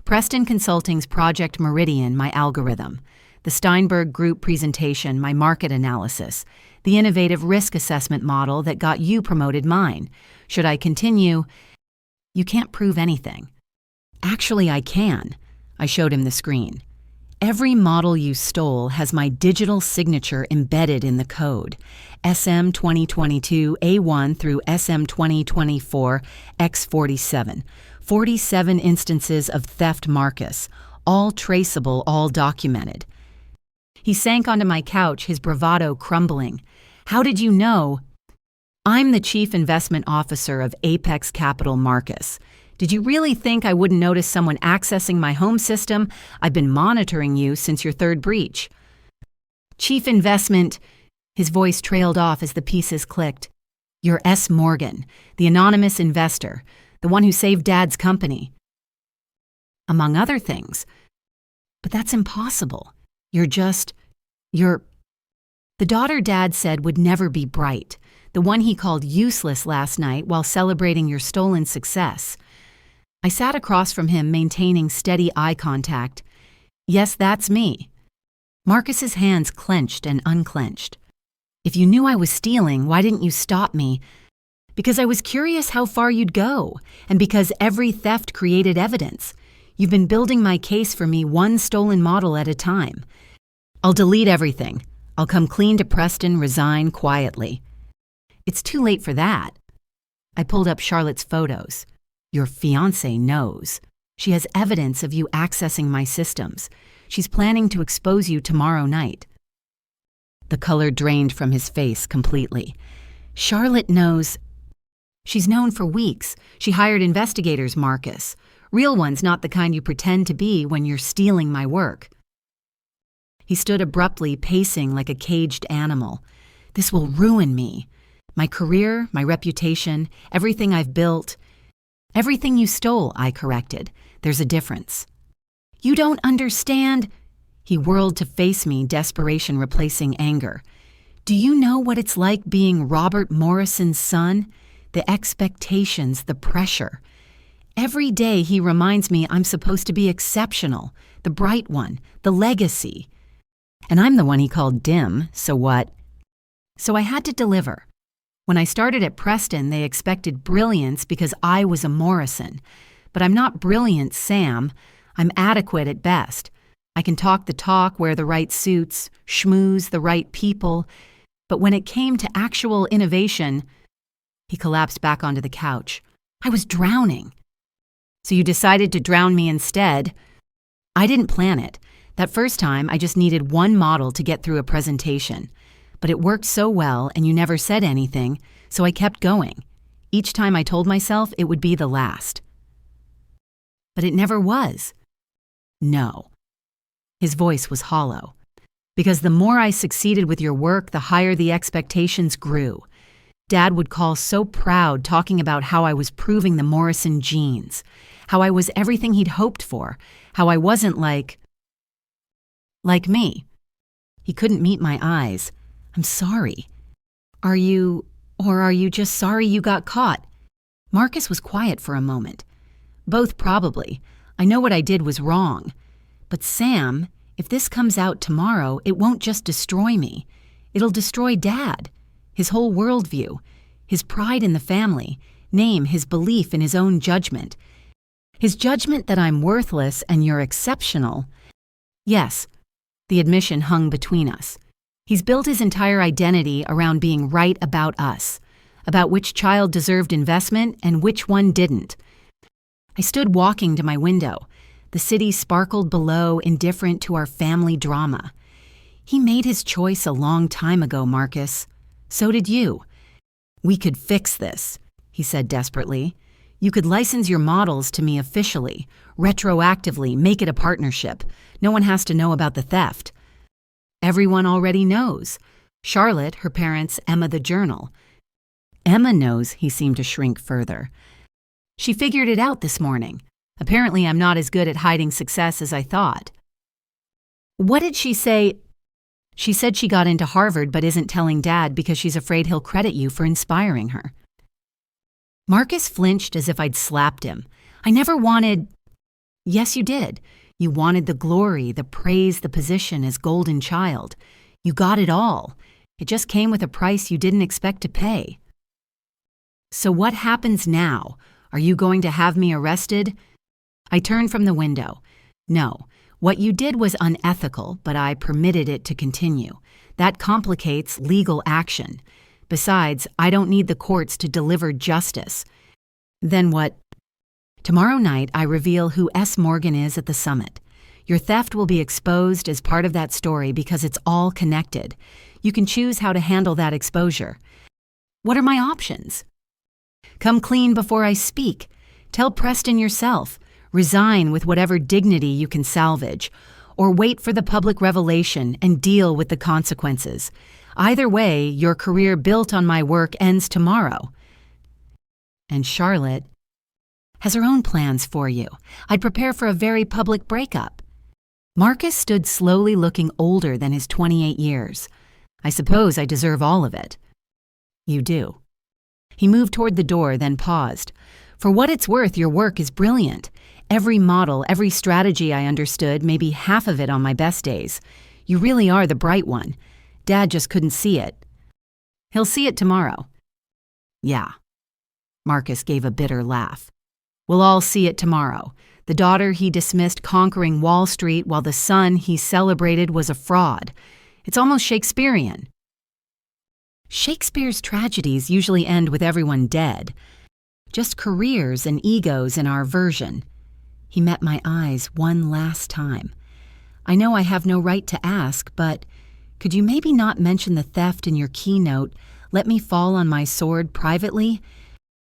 Preston Consulting's Project Meridian, my algorithm. The Steinberg Group presentation, my market analysis. The innovative risk assessment model that got you promoted mine. Should I continue? You can't prove anything. Actually, I can. I showed him the screen. Every model you stole has my digital signature embedded in the code. SM 2022 A1 through SM 2024 X47. 47 instances of theft Marcus. All traceable, all documented. He sank onto my couch, his bravado crumbling. How did you know? I'm the chief investment officer of Apex Capital Marcus. Did you really think I wouldn't notice someone accessing my home system? I've been monitoring you since your third breach. Chief investment... His voice trailed off as the pieces clicked. You're S. Morgan, the anonymous investor, the one who saved Dad's company. Among other things. But that's impossible. You're... The daughter Dad said would never be bright, the one he called useless last night while celebrating your stolen success. I sat across from him, maintaining steady eye contact. Yes, that's me. Marcus's hands clenched and unclenched. If you knew I was stealing, why didn't you stop me? Because I was curious how far you'd go, and because every theft created evidence. You've been building my case for me one stolen model at a time. I'll delete everything. I'll come clean to Preston, resign quietly. It's too late for that. I pulled up Charlotte's photos. Your fiancé knows. She has evidence of you accessing my systems. She's planning to expose you tomorrow night. The color drained from his face completely. Charlotte knows. She's known for weeks. She hired investigators, Marcus. Real ones, not the kind you pretend to be when you're stealing my work. He stood abruptly, pacing like a caged animal. This will ruin me. My career, my reputation, everything I've built. Everything you stole, I corrected. There's a difference. You don't understand. He whirled to face me, desperation replacing anger. Do you know what it's like being Robert Morrison's son? The expectations, the pressure. Every day he reminds me I'm supposed to be exceptional, the bright one, the legacy. And I'm the one he called dim, so what? So I had to deliver. When I started at Preston, they expected brilliance because I was a Morrison. But I'm not brilliant, Sam. I'm adequate at best. I can talk the talk, wear the right suits, schmooze the right people. But when it came to actual innovation, he collapsed back onto the couch. I was drowning. So you decided to drown me instead? I didn't plan it. That first time, I just needed one model to get through a presentation. But it worked so well, and you never said anything, so I kept going. Each time I told myself it would be the last. But it never was. No. His voice was hollow. Because the more I succeeded with your work, the higher the expectations grew. Dad would call so proud talking about how I was proving the Morrison genes, how I was everything he'd hoped for, how I wasn't like me. He couldn't meet my eyes. I'm sorry. Are you just sorry you got caught? Marcus was quiet for a moment. Both probably. I know what I did was wrong. But Sam, if this comes out tomorrow, it won't just destroy me. It'll destroy Dad, his whole worldview, his pride in the family, name his belief in his own judgment. His judgment that I'm worthless and you're exceptional. Yes, the admission hung between us. He's built his entire identity around being right about us, about which child deserved investment and which one didn't. I stood walking to my window. The city sparkled below, indifferent to our family drama. He made his choice a long time ago, Marcus. So did you. We could fix this, he said desperately. You could license your models to me officially, retroactively, make it a partnership. No one has to know about the theft. Everyone already knows. Charlotte, her parents, Emma the journal. Emma knows, he seemed to shrink further. She figured it out this morning. Apparently I'm not as good at hiding success as I thought. What did she say? She said she got into Harvard but isn't telling Dad because she's afraid he'll credit you for inspiring her. Marcus flinched as if I'd slapped him. I never wanted... Yes, you did. You wanted the glory, the praise, the position as golden child. You got it all. It just came with a price you didn't expect to pay. So what happens now? Are you going to have me arrested? I turned from the window. No, what you did was unethical, but I permitted it to continue. That complicates legal action. Besides, I don't need the courts to deliver justice. Then what? Tomorrow night, I reveal who S. Morgan is at the summit. Your theft will be exposed as part of that story because it's all connected. You can choose how to handle that exposure. What are my options? Come clean before I speak. Tell Preston yourself. Resign with whatever dignity you can salvage. Or wait for the public revelation and deal with the consequences. Either way, your career built on my work ends tomorrow. And Charlotte has her own plans for you. I'd prepare for a very public breakup. Marcus stood slowly looking older than his 28 years. I suppose I deserve all of it. You do. He moved toward the door, then paused. For what it's worth, your work is brilliant. Every model, every strategy I understood, maybe half of it on my best days. You really are the bright one. Dad just couldn't see it. He'll see it tomorrow. Yeah. Marcus gave a bitter laugh. We'll all see it tomorrow. The daughter he dismissed conquering Wall Street while the son he celebrated was a fraud. It's almost Shakespearean. Shakespeare's tragedies usually end with everyone dead. just careers and egos in our version. He met my eyes one last time. I know I have no right to ask, but could you maybe not mention the theft in your keynote? Let me fall on my sword privately?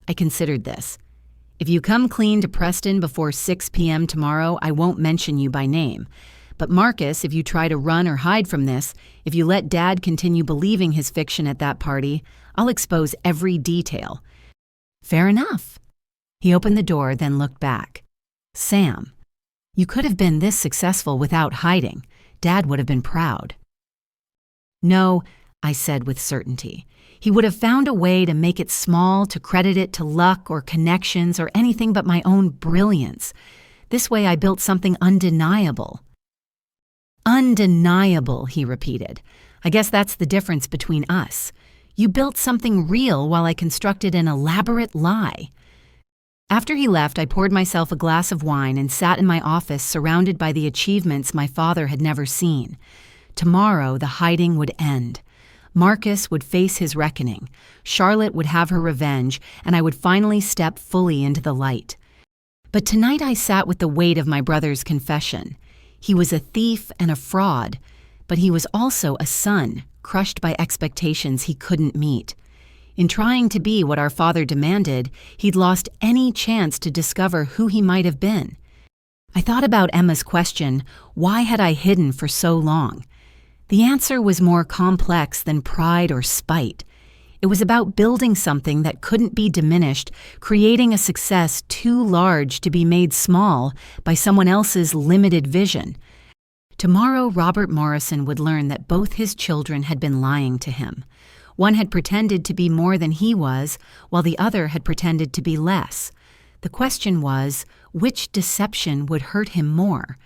I considered this. If you come clean to Preston before 6 p.m. tomorrow, I won't mention you by name. But Marcus, if you try to run or hide from this, if you let Dad continue believing his fiction at that party, I'll expose every detail. Fair enough. He opened the door, then looked back. Sam, you could have been this successful without hiding. Dad would have been proud. No, I said with certainty. He would have found a way to make it small, to credit it to luck or connections or anything but my own brilliance. This way I built something undeniable. Undeniable, he repeated. I guess that's the difference between us. You built something real while I constructed an elaborate lie. After he left, I poured myself a glass of wine and sat in my office surrounded by the achievements my father had never seen. Tomorrow, the hiding would end. Marcus would face his reckoning. Charlotte would have her revenge, and I would finally step fully into the light. But tonight I sat with the weight of my brother's confession. He was a thief and a fraud, but he was also a son, crushed by expectations he couldn't meet. In trying to be what our father demanded, he'd lost any chance to discover who he might have been. I thought about Emma's question, why had I hidden for so long? The answer was more complex than pride or spite. It was about building something that couldn't be diminished, creating a success too large to be made small by someone else's limited vision. Tomorrow, Robert Morrison would learn that both his children had been lying to him. One had pretended to be more than he was, while the other had pretended to be less. The question was, which deception would hurt him more?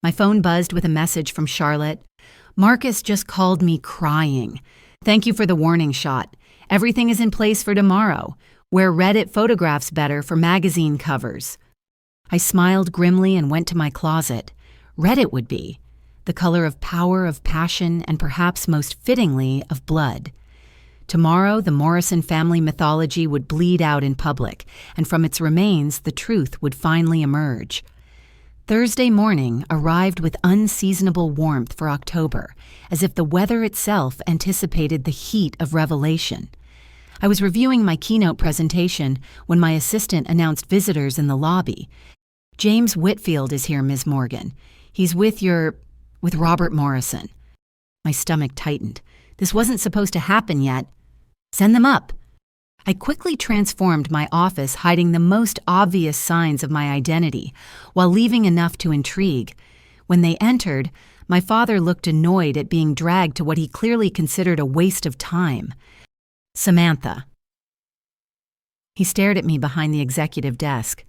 My phone buzzed with a message from Charlotte. Marcus just called me crying. Thank you for the warning shot. Everything is in place for tomorrow. Wear Reddit photographs better for magazine covers. I smiled grimly and went to my closet. Reddit would be. The color of power, of passion, and perhaps most fittingly, of blood. Tomorrow, the Morrison family mythology would bleed out in public, and from its remains, the truth would finally emerge. Thursday morning arrived with unseasonable warmth for October, as if the weather itself anticipated the heat of revelation. I was reviewing my keynote presentation when my assistant announced visitors in the lobby. James Whitfield is here, Ms. Morgan. He's with Robert Morrison. My stomach tightened. This wasn't supposed to happen yet. Send them up. I quickly transformed my office, hiding the most obvious signs of my identity, while leaving enough to intrigue. When they entered, my father looked annoyed at being dragged to what he clearly considered a waste of time. Samantha. He stared at me behind the executive desk.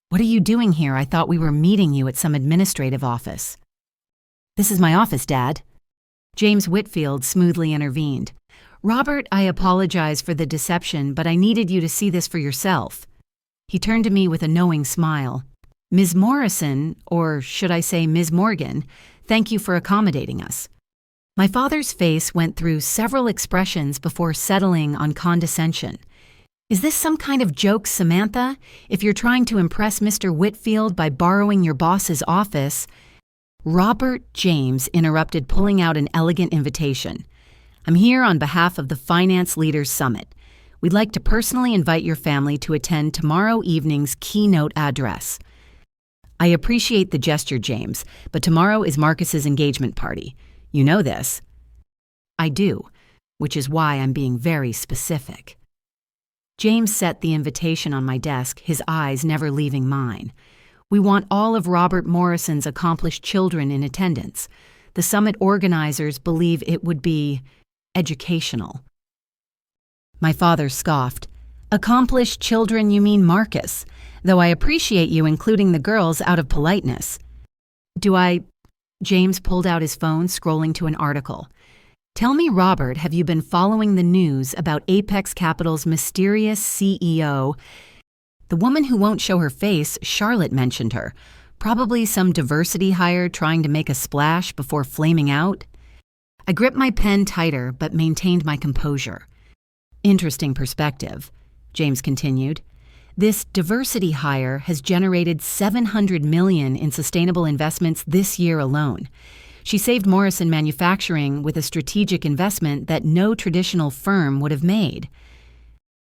What are you doing here? I thought we were meeting you at some administrative office. This is my office, Dad. James Whitfield smoothly intervened. Robert, I apologize for the deception, but I needed you to see this for yourself. He turned to me with a knowing smile. Ms. Morrison, or should I say Ms. Morgan, thank you for accommodating us. My father's face went through several expressions before settling on condescension. Is this some kind of joke, Samantha? If you're trying to impress Mr. Whitfield by borrowing your boss's office... Robert James interrupted, pulling out an elegant invitation. I'm here on behalf of the Finance Leaders Summit. We'd like to personally invite your family to attend tomorrow evening's keynote address. I appreciate the gesture, James, but tomorrow is Marcus's engagement party. You know this. I do, which is why I'm being very specific. James set the invitation on my desk, his eyes never leaving mine. We want all of Robert Morrison's accomplished children in attendance. The summit organizers believe it would be educational. My father scoffed. Accomplished children, you mean Marcus, though I appreciate you including the girls out of politeness. Do I? James pulled out his phone, scrolling to an article. Tell me, Robert, have you been following the news about Apex Capital's mysterious CEO? The woman who won't show her face, Charlotte mentioned her. Probably some diversity hire trying to make a splash before flaming out. I gripped my pen tighter but maintained my composure. Interesting perspective, James continued. This diversity hire has generated $700 million in sustainable investments this year alone. She saved Morrison Manufacturing with a strategic investment that no traditional firm would have made.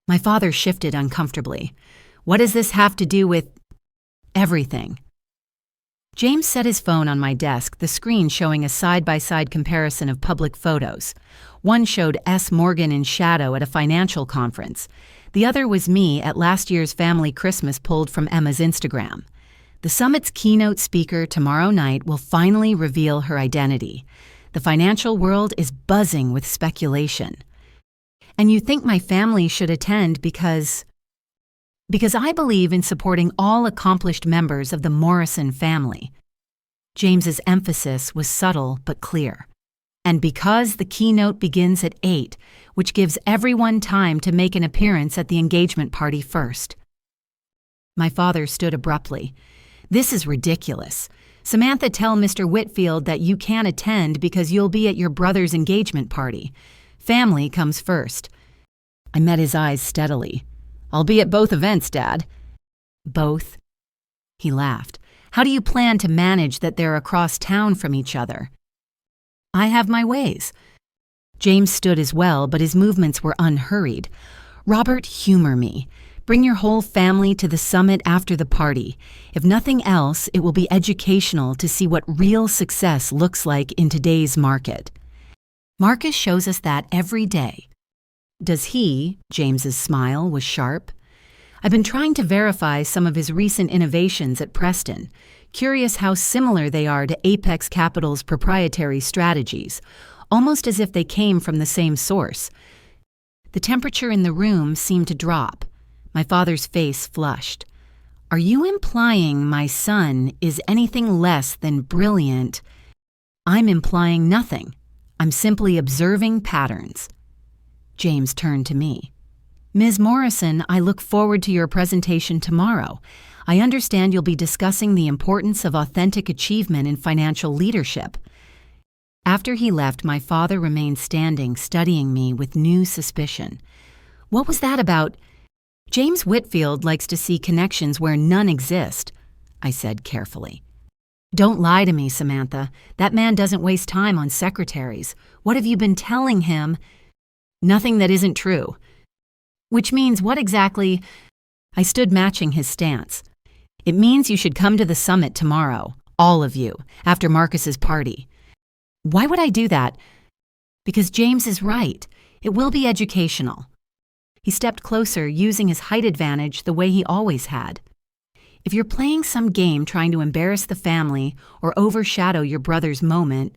My father shifted uncomfortably. What does this have to do with everything? James set his phone on my desk, the screen showing a side-by-side comparison of public photos. One showed S. Morgan in shadow at a financial conference. The other was me at last year's family Christmas pulled from Emma's Instagram. The summit's keynote speaker tomorrow night will finally reveal her identity. The financial world is buzzing with speculation. And you think my family should attend because I believe in supporting all accomplished members of the Morrison family. James's emphasis was subtle but clear. And because the keynote begins at 8, which gives everyone time to make an appearance at the engagement party first. My father stood abruptly. This is ridiculous. Samantha, tell Mr. Whitfield that you can't attend because you'll be at your brother's engagement party. Family comes first. I met his eyes steadily. I'll be at both events, Dad. Both? He laughed. How do you plan to manage that they're across town from each other? I have my ways. James stood as well, but his movements were unhurried. Robert, humor me. Bring your whole family to the summit after the party. If nothing else, it will be educational to see what real success looks like in today's market. Marcus shows us that every day. Does he? James's smile was sharp. I've been trying to verify some of his recent innovations at Preston. Curious how similar they are to Apex Capital's proprietary strategies, almost as if they came from the same source. The temperature in the room seemed to drop. My father's face flushed. Are you implying my son is anything less than brilliant? I'm implying nothing. I'm simply observing patterns. James turned to me. Ms. Morrison, I look forward to your presentation tomorrow. I understand you'll be discussing the importance of authentic achievement in financial leadership. After he left, my father remained standing, studying me with new suspicion. What was that about? James Whitfield likes to see connections where none exist, I said carefully. Don't lie to me, Samantha. That man doesn't waste time on secretaries. What have you been telling him? Nothing that isn't true. Which means what exactly? I stood matching his stance. It means you should come to the summit tomorrow, all of you, after Marcus's party. Why would I do that? Because James is right. It will be educational. He stepped closer, using his height advantage the way he always had. If you're playing some game trying to embarrass the family or overshadow your brother's moment,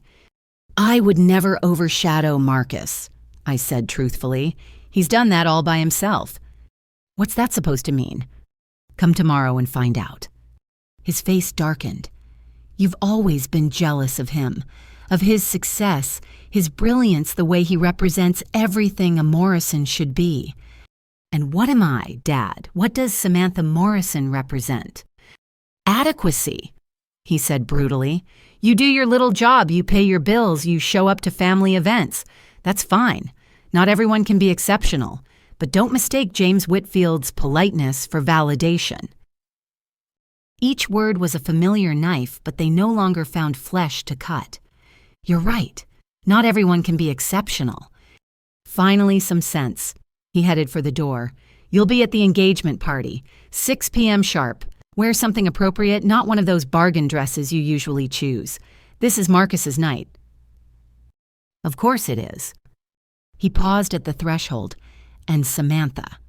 I would never overshadow Marcus, I said truthfully. He's done that all by himself. What's that supposed to mean? Come tomorrow and find out. His face darkened. You've always been jealous of him, of his success, his brilliance, the way he represents everything a Morrison should be. And what am I, Dad? What does Samantha Morrison represent? Adequacy, he said brutally. You do your little job, you pay your bills, you show up to family events. That's fine. Not everyone can be exceptional. But don't mistake James Whitfield's politeness for validation. Each word was a familiar knife, but they no longer found flesh to cut. You're right. Not everyone can be exceptional. Finally, some sense. He headed for the door. You'll be at the engagement party, 6 p.m. sharp. Wear something appropriate, not one of those bargain dresses you usually choose. This is Marcus's night. Of course it is. He paused at the threshold. And Samantha.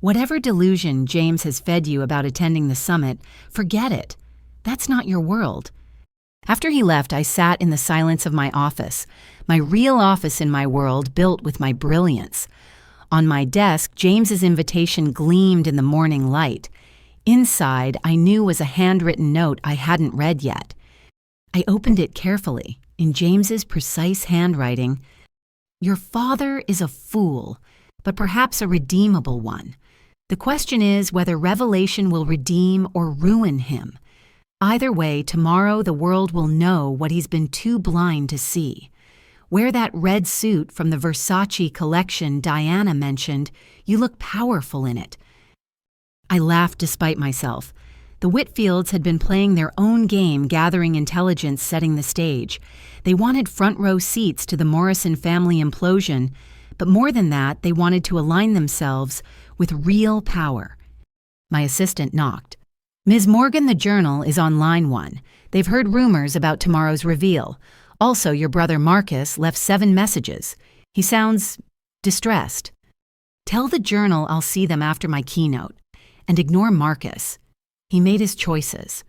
Whatever delusion James has fed you about attending the summit, forget it. That's not your world. After he left, I sat in the silence of my office, my real office in my world built with my brilliance. On my desk, James's invitation gleamed in the morning light. Inside, I knew was a handwritten note I hadn't read yet. I opened it carefully. In James's precise handwriting, your father is a fool, but perhaps a redeemable one. The question is whether revelation will redeem or ruin him. Either way, tomorrow the world will know what he's been too blind to see. Wear that red suit from the Versace collection Diana mentioned. You look powerful in it. I laughed despite myself. The Whitfields had been playing their own game, gathering intelligence, setting the stage. They wanted front-row seats to the Morrison family implosion, but more than that, they wanted to align themselves with real power. My assistant knocked. "Ms. Morgan, the Journal is on line 1. They've heard rumors about tomorrow's reveal. Also, your brother Marcus left 7 messages. He sounds distressed. Tell the Journal I'll see them after my keynote. And ignore Marcus. He made his choices."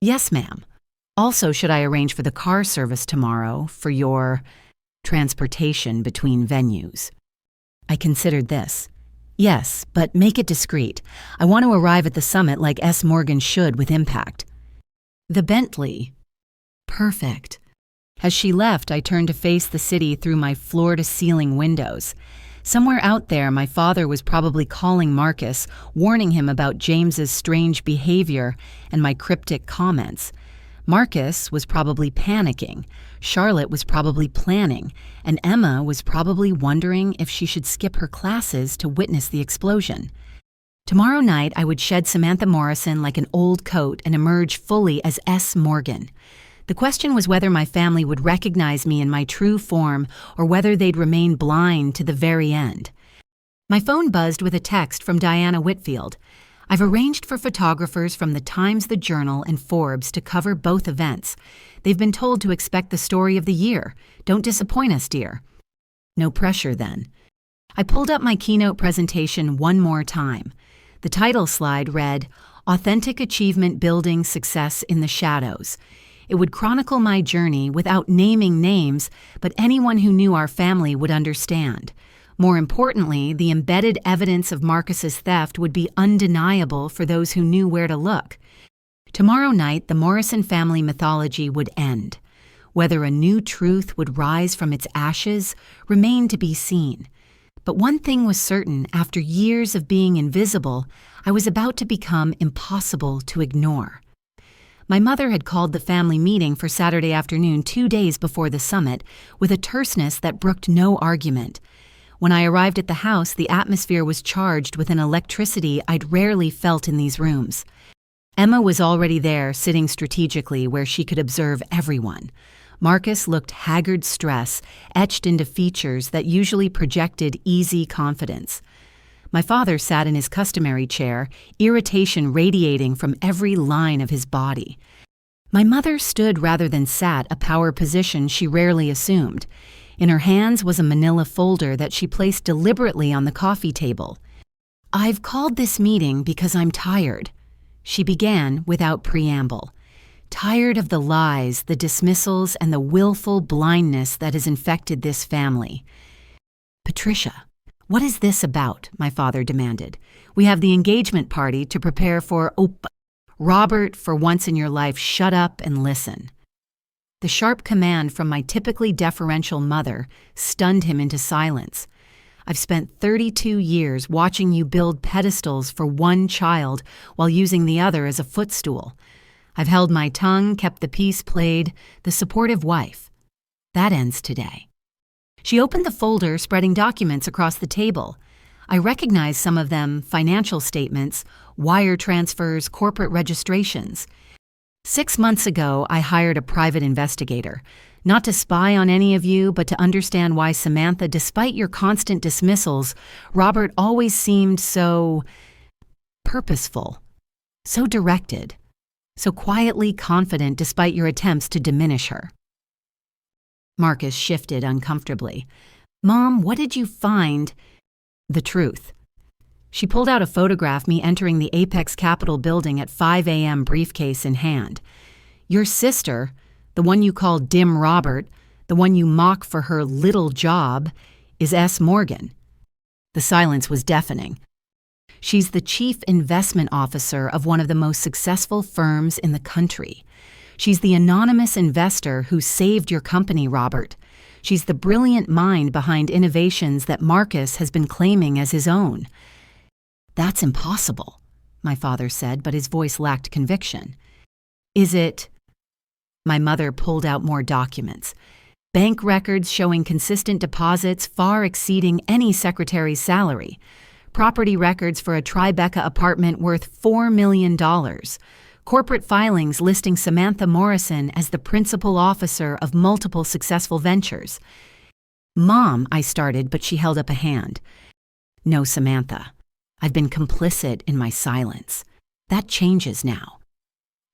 "Yes, ma'am. Also, should I arrange for the car service tomorrow for your transportation between venues?" I considered this. "Yes, but make it discreet. I want to arrive at the summit like S. Morgan should, with impact." "The Bentley." "Perfect." As she left, I turned to face the city through my floor-to-ceiling windows. Somewhere out there, my father was probably calling Marcus, warning him about James's strange behavior and my cryptic comments. Marcus was probably panicking, Charlotte was probably planning, and Emma was probably wondering if she should skip her classes to witness the explosion. Tomorrow night, I would shed Samantha Morrison like an old coat and emerge fully as S. Morgan. The question was whether my family would recognize me in my true form or whether they'd remain blind to the very end. My phone buzzed with a text from Diana Whitfield. "I've arranged for photographers from the Times, the Journal, and Forbes to cover both events. They've been told to expect the story of the year. Don't disappoint us, dear." No pressure, then. I pulled up my keynote presentation one more time. The title slide read, "Authentic Achievement Building Success in the Shadows." It would chronicle my journey without naming names, but anyone who knew our family would understand. More importantly, the embedded evidence of Marcus's theft would be undeniable for those who knew where to look. Tomorrow night, the Morrison family mythology would end. Whether a new truth would rise from its ashes remained to be seen. But one thing was certain: after years of being invisible, I was about to become impossible to ignore. My mother had called the family meeting for Saturday afternoon 2 days before the summit with a terseness that brooked no argument. When I arrived at the house, the atmosphere was charged with an electricity I'd rarely felt in these rooms. Emma was already there, sitting strategically where she could observe everyone. Marcus looked haggard stress, etched into features that usually projected easy confidence. My father sat in his customary chair, irritation radiating from every line of his body. My mother stood rather than sat, a power position she rarely assumed. In her hands was a manila folder that she placed deliberately on the coffee table. "I've called this meeting because I'm tired," she began without preamble. "Tired of the lies, the dismissals, and the willful blindness that has infected this family." "Patricia, what is this about?" my father demanded. "We have the engagement party to prepare for Robert, for once in your life, shut up and listen." The sharp command from my typically deferential mother stunned him into silence. "I've spent 32 years watching you build pedestals for one child while using the other as a footstool. I've held my tongue, kept the peace, played the supportive wife. That ends today." She opened the folder, spreading documents across the table. I recognized some of them: financial statements, wire transfers, corporate registrations. 6 months ago, I hired a private investigator, not to spy on any of you, but to understand why Samantha, despite your constant dismissals, Robert always seemed so purposeful, so directed, so quietly confident despite your attempts to diminish her. Marcus shifted uncomfortably. "Mom, what did you find?" "The truth." She pulled out a photograph, me entering the Apex Capitol building at 5 a.m., briefcase in hand. "Your sister, the one you call Dim Robert, the one you mock for her little job, is S. Morgan." The silence was deafening. "She's the chief investment officer of one of the most successful firms in the country. She's the anonymous investor who saved your company, Robert. She's the brilliant mind behind innovations that Marcus has been claiming as his own." "That's impossible," my father said, but his voice lacked conviction. "Is it?" My mother pulled out more documents. Bank records showing consistent deposits far exceeding any secretary's salary. property records for a Tribeca apartment worth $4 million, corporate filings listing Samantha Morrison as the principal officer of multiple successful ventures. "Mom," I started, but she held up a hand. "No, Samantha. I've been complicit in my silence. That changes now."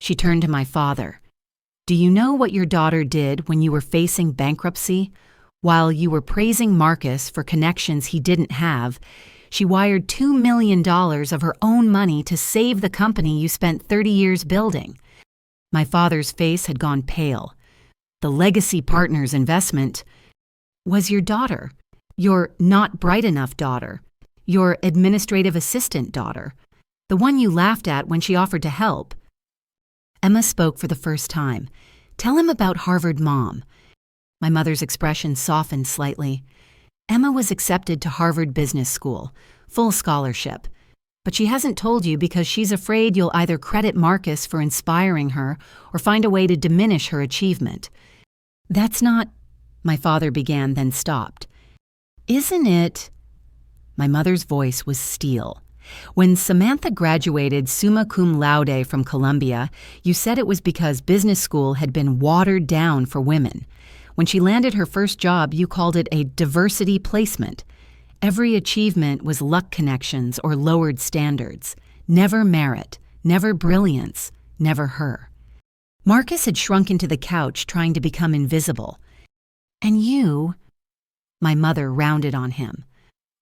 She turned to my father. "Do you know what your daughter did when you were facing bankruptcy? While you were praising Marcus for connections he didn't have, she wired $2 million of her own money to save the company you spent 30 years building." My father's face had gone pale. "The Legacy Partners investment was your daughter, your not bright enough daughter, your administrative assistant daughter, the one you laughed at when she offered to help." Emma spoke for the first time. "Tell him about Harvard, Mom." My mother's expression softened slightly. "Emma was accepted to Harvard Business School, full scholarship. But she hasn't told you because she's afraid you'll either credit Marcus for inspiring her or find a way to diminish her achievement." "That's not—" my father began, then stopped. "Isn't it—" My mother's voice was steel. "When Samantha graduated summa cum laude from Columbia, you said it was because business school had been watered down for women. When she landed her first job, you called it a diversity placement. Every achievement was luck connections or lowered standards. Never merit, never brilliance, never her. Marcus had shrunk into the couch trying to become invisible. And you—" My mother rounded on him.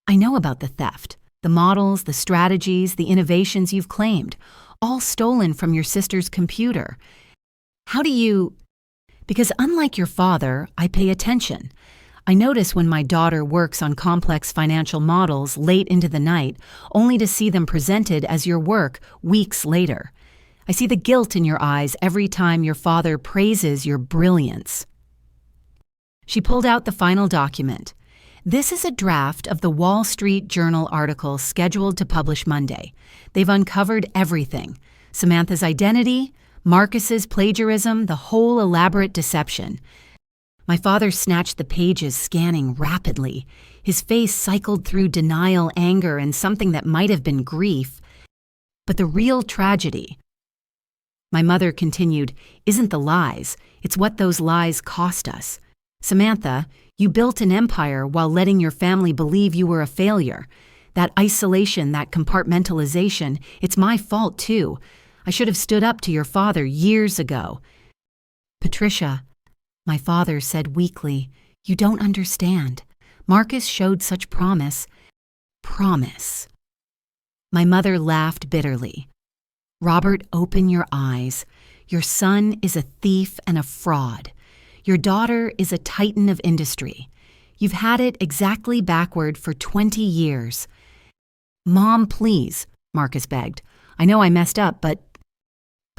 "I know about the theft, the models, the strategies, the innovations you've claimed, all stolen from your sister's computer. How do you—" "Because unlike your father, I pay attention. I notice when my daughter works on complex financial models late into the night, only to see them presented as your work weeks later. I see the guilt in your eyes every time your father praises your brilliance." She pulled out the final document. "This is a draft of the Wall Street Journal article scheduled to publish Monday. They've uncovered everything: Samantha's identity, Marcus's plagiarism, the whole elaborate deception." My father snatched the pages, scanning rapidly. His face cycled through denial, anger, and something that might have been grief. "But the real tragedy," my mother continued, "isn't the lies. It's what those lies cost us. Samantha, you built an empire while letting your family believe you were a failure. That isolation, that compartmentalization, it's my fault too. I should have stood up to your father years ago." "Patricia," my father said weakly, "you don't understand. Marcus showed such promise." "Promise." My mother laughed bitterly. "Robert, open your eyes. Your son is a thief and a fraud. Your daughter is a titan of industry. You've had it exactly backward for 20 years. "Mom, please," Marcus begged. "I know I messed up, but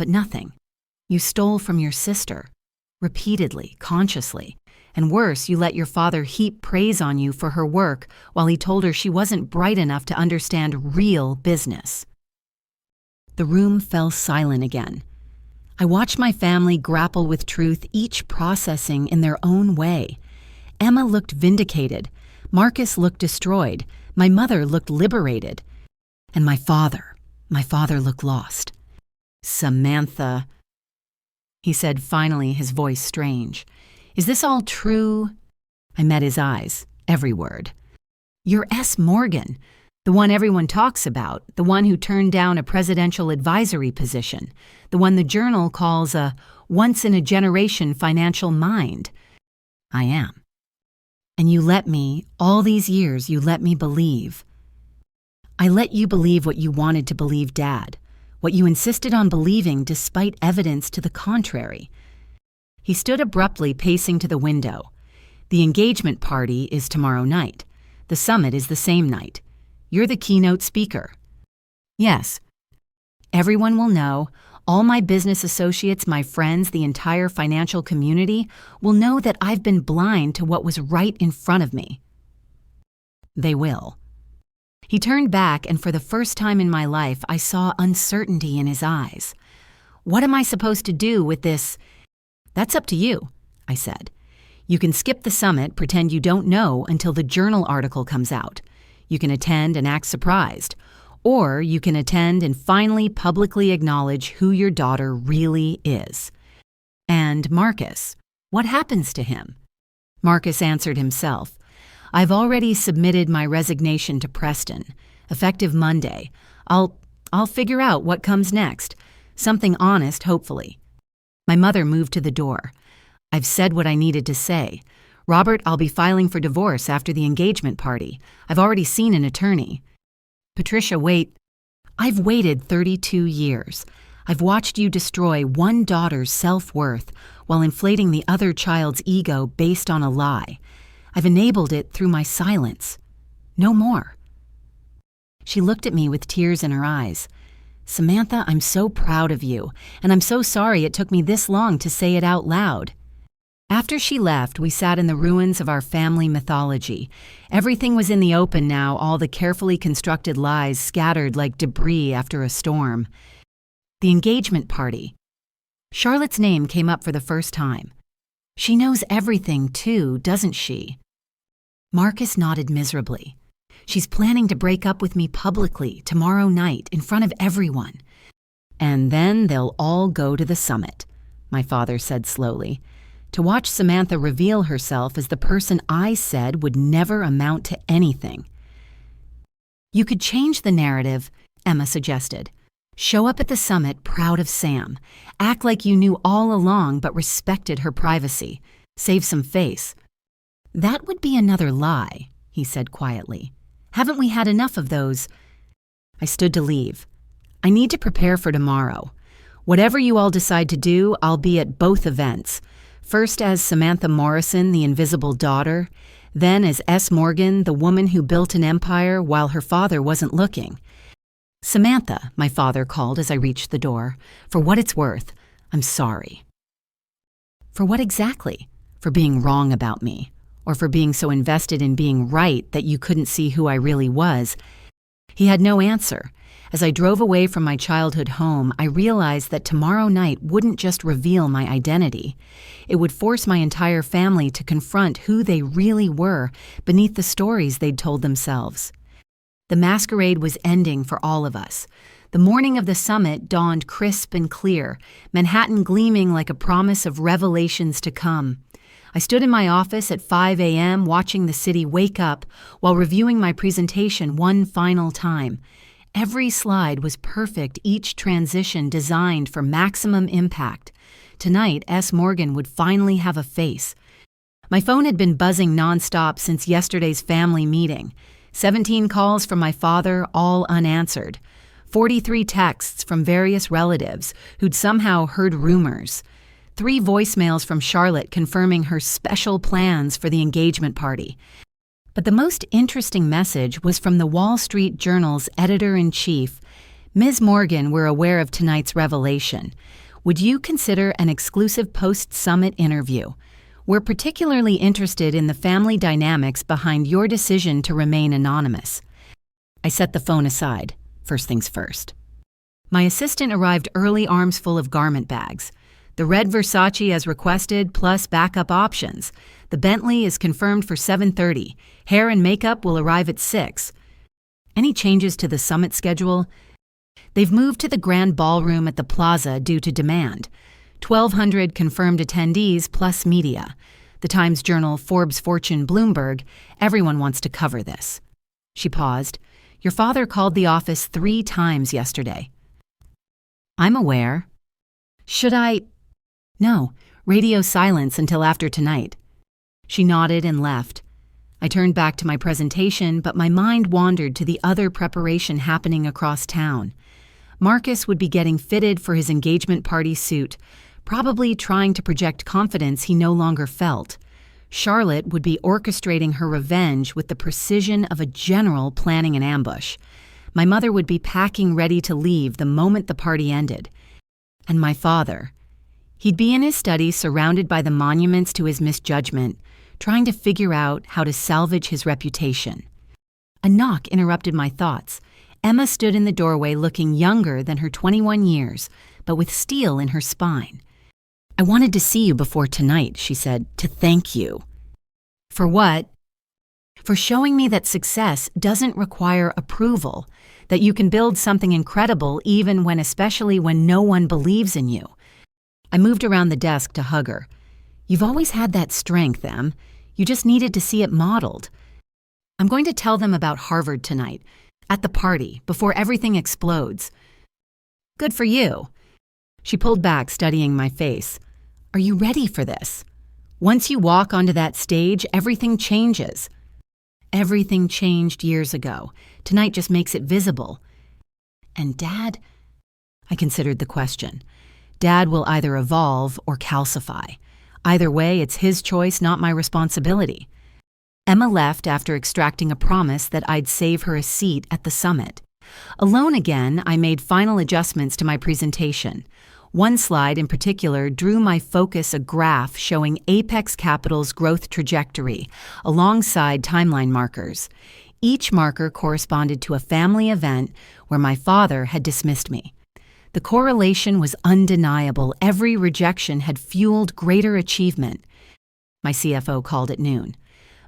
nothing. You stole from your sister. Repeatedly, consciously. And worse, you let your father heap praise on you for her work while he told her she wasn't bright enough to understand real business." The room fell silent again. I watched my family grapple with truth, each processing in their own way. Emma looked vindicated. Marcus looked destroyed. My mother looked liberated. And my father looked lost. "Samantha," he said finally, his voice strange. "Is this all true?" I met his eyes, every word. "You're S. Morgan, the one everyone talks about, the one who turned down a presidential advisory position, the one the Journal calls a once-in-a-generation financial mind." "I am. And you let me, all these years, you let me believe." "I let you believe what you wanted to believe, Dad, what you insisted on believing despite evidence to the contrary." He stood abruptly, pacing to the window. "The engagement party is tomorrow night. The summit is the same night. You're the keynote speaker." "Yes. Everyone will know. All my business associates, my friends, the entire financial community will know that I've been blind to what was right in front of me." "They will." He turned back, and for the first time in my life, I saw uncertainty in his eyes. "What am I supposed to do with this?" "That's up to you," I said. "You can skip the summit, pretend you don't know until the Journal article comes out. You can attend and act surprised, or you can attend and finally publicly acknowledge who your daughter really is. And Marcus, what happens to him? Marcus answered himself. I've already submitted my resignation to Preston, effective Monday. I'll figure out what comes next. Something honest, hopefully. My mother moved to the door. I've said what I needed to say. Robert, I'll be filing for divorce after the engagement party. I've already seen an attorney. Patricia, wait. I've waited 32 years. I've watched you destroy one daughter's self-worth while inflating the other child's ego based on a lie. I've enabled it through my silence. No more. She looked at me with tears in her eyes. Samantha, I'm so proud of you, and I'm so sorry it took me this long to say it out loud. After she left, we sat in the ruins of our family mythology. Everything was in the open now, all the carefully constructed lies scattered like debris after a storm. The engagement party. Charlotte's name came up for the first time. She knows everything, too, doesn't she? Marcus nodded miserably. She's planning to break up with me publicly tomorrow night in front of everyone. And then they'll all go to the summit, my father said slowly, to watch Samantha reveal herself as the person I said would never amount to anything. You could change the narrative, Emma suggested. Show up at the summit proud of Sam. Act like you knew all along but respected her privacy. Save some face. That would be another lie, he said quietly. Haven't we had enough of those? I stood to leave. I need to prepare for tomorrow. Whatever you all decide to do, I'll be at both events. First as Samantha Morrison, the invisible daughter, then as S. Morgan, the woman who built an empire while her father wasn't looking. Samantha, my father called as I reached the door. For what it's worth, I'm sorry. For what exactly? For being wrong about me, or for being so invested in being right that you couldn't see who I really was? He had no answer. As I drove away from my childhood home, I realized that tomorrow night wouldn't just reveal my identity. It would force my entire family to confront who they really were beneath the stories they'd told themselves. The masquerade was ending for all of us. The morning of the summit dawned crisp and clear, Manhattan gleaming like a promise of revelations to come. I stood in my office at 5 a.m. watching the city wake up while reviewing my presentation one final time. Every slide was perfect, each transition designed for maximum impact. Tonight, S. Morgan would finally have a face. My phone had been buzzing nonstop since yesterday's family meeting. 17 calls from my father, all unanswered. 43 texts from various relatives who'd somehow heard rumors. 3 voicemails from Charlotte confirming her special plans for the engagement party. But the most interesting message was from the Wall Street Journal's editor-in-chief. Ms. Morgan, we're aware of tonight's revelation. Would you consider an exclusive post-summit interview? We're particularly interested in the family dynamics behind your decision to remain anonymous. I set the phone aside. First things first. My assistant arrived early, arms full of garment bags. The red Versace as requested, plus backup options. The Bentley is confirmed for 7:30. Hair and makeup will arrive at 6. Any changes to the summit schedule? They've moved to the grand ballroom at the plaza due to demand. 1,200 confirmed attendees plus media. The Times Journal, Forbes, Fortune, Bloomberg. Everyone wants to cover this. She paused. Your father called the office 3 times yesterday. I'm aware. Should I? No, radio silence until after tonight. She nodded and left. I turned back to my presentation, but my mind wandered to the other preparation happening across town. Marcus would be getting fitted for his engagement party suit, probably trying to project confidence he no longer felt. Charlotte would be orchestrating her revenge with the precision of a general planning an ambush. My mother would be packing ready to leave the moment the party ended. And my father. He'd be in his study surrounded by the monuments to his misjudgment, trying to figure out how to salvage his reputation. A knock interrupted my thoughts. Emma stood in the doorway looking younger than her 21 years, but with steel in her spine. I wanted to see you before tonight, she said, to thank you. For what? for showing me that success doesn't require approval, that you can build something incredible especially when no one believes in you. I moved around the desk to hug her. You've always had that strength, Em. You just needed to see it modeled. I'm going to tell them about Harvard tonight, at the party, before everything explodes. Good for you. She pulled back, studying my face. Are you ready for this? Once you walk onto that stage, everything changes. Everything changed years ago. Tonight just makes it visible. And Dad? I considered the question. Dad will either evolve or calcify. Either way, it's his choice, not my responsibility. Emma left after extracting a promise that I'd save her a seat at the summit. Alone again, I made final adjustments to my presentation. One slide in particular drew my focus a graph showing Apex Capital's growth trajectory, alongside timeline markers. Each marker corresponded to a family event where my father had dismissed me. The correlation was undeniable. Every rejection had fueled greater achievement. My CFO called at noon.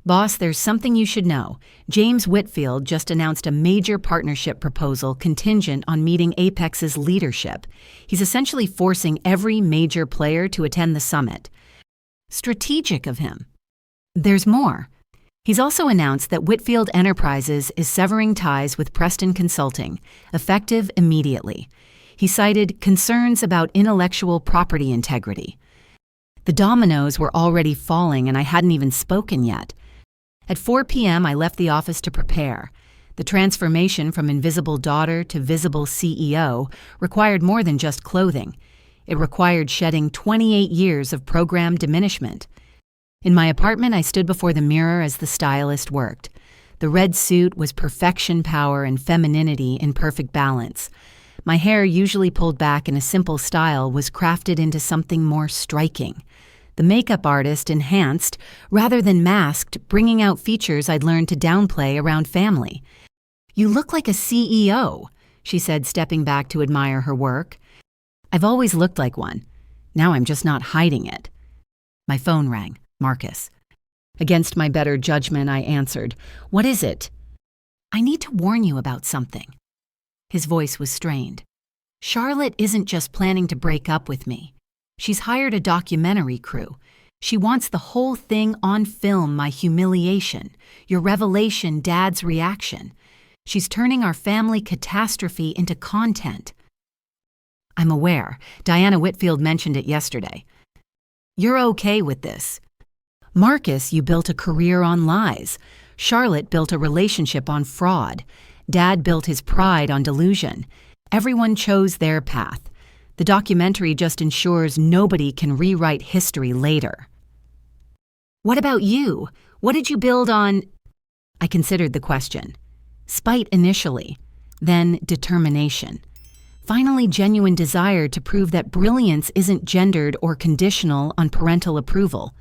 Boss, there's something you should know. James Whitfield just announced a major partnership proposal contingent on meeting Apex's leadership. He's essentially forcing every major player to attend the summit. Strategic of him. There's more. He's also announced that Whitfield Enterprises is severing ties with Preston Consulting, effective immediately. He cited concerns about intellectual property integrity. The dominoes were already falling and I hadn't even spoken yet. At 4 p.m., I left the office to prepare. The transformation from invisible daughter to visible CEO required more than just clothing. It required shedding 28 years of program diminishment. In my apartment, I stood before the mirror as the stylist worked. The red suit was perfection, power, and femininity in perfect balance. My hair, usually pulled back in a simple style, was crafted into something more striking. The makeup artist enhanced, rather than masked, bringing out features I'd learned to downplay around family. You look like a CEO, she said, stepping back to admire her work. I've always looked like one. Now I'm just not hiding it. My phone rang. Marcus. Against my better judgment, I answered. What is it? I need to warn you about something. His voice was strained. Charlotte isn't just planning to break up with me. She's hired a documentary crew. She wants the whole thing on film, my humiliation, your revelation, Dad's reaction. She's turning our family catastrophe into content. I'm aware. Diana Whitfield mentioned it yesterday. You're okay with this. Marcus, you built a career on lies. Charlotte built a relationship on fraud. Dad built his pride on delusion. Everyone chose their path. The documentary just ensures nobody can rewrite history later. What about you? What did you build on? I considered the question. Spite initially, then determination. Finally, genuine desire to prove that brilliance isn't gendered or conditional on parental approval.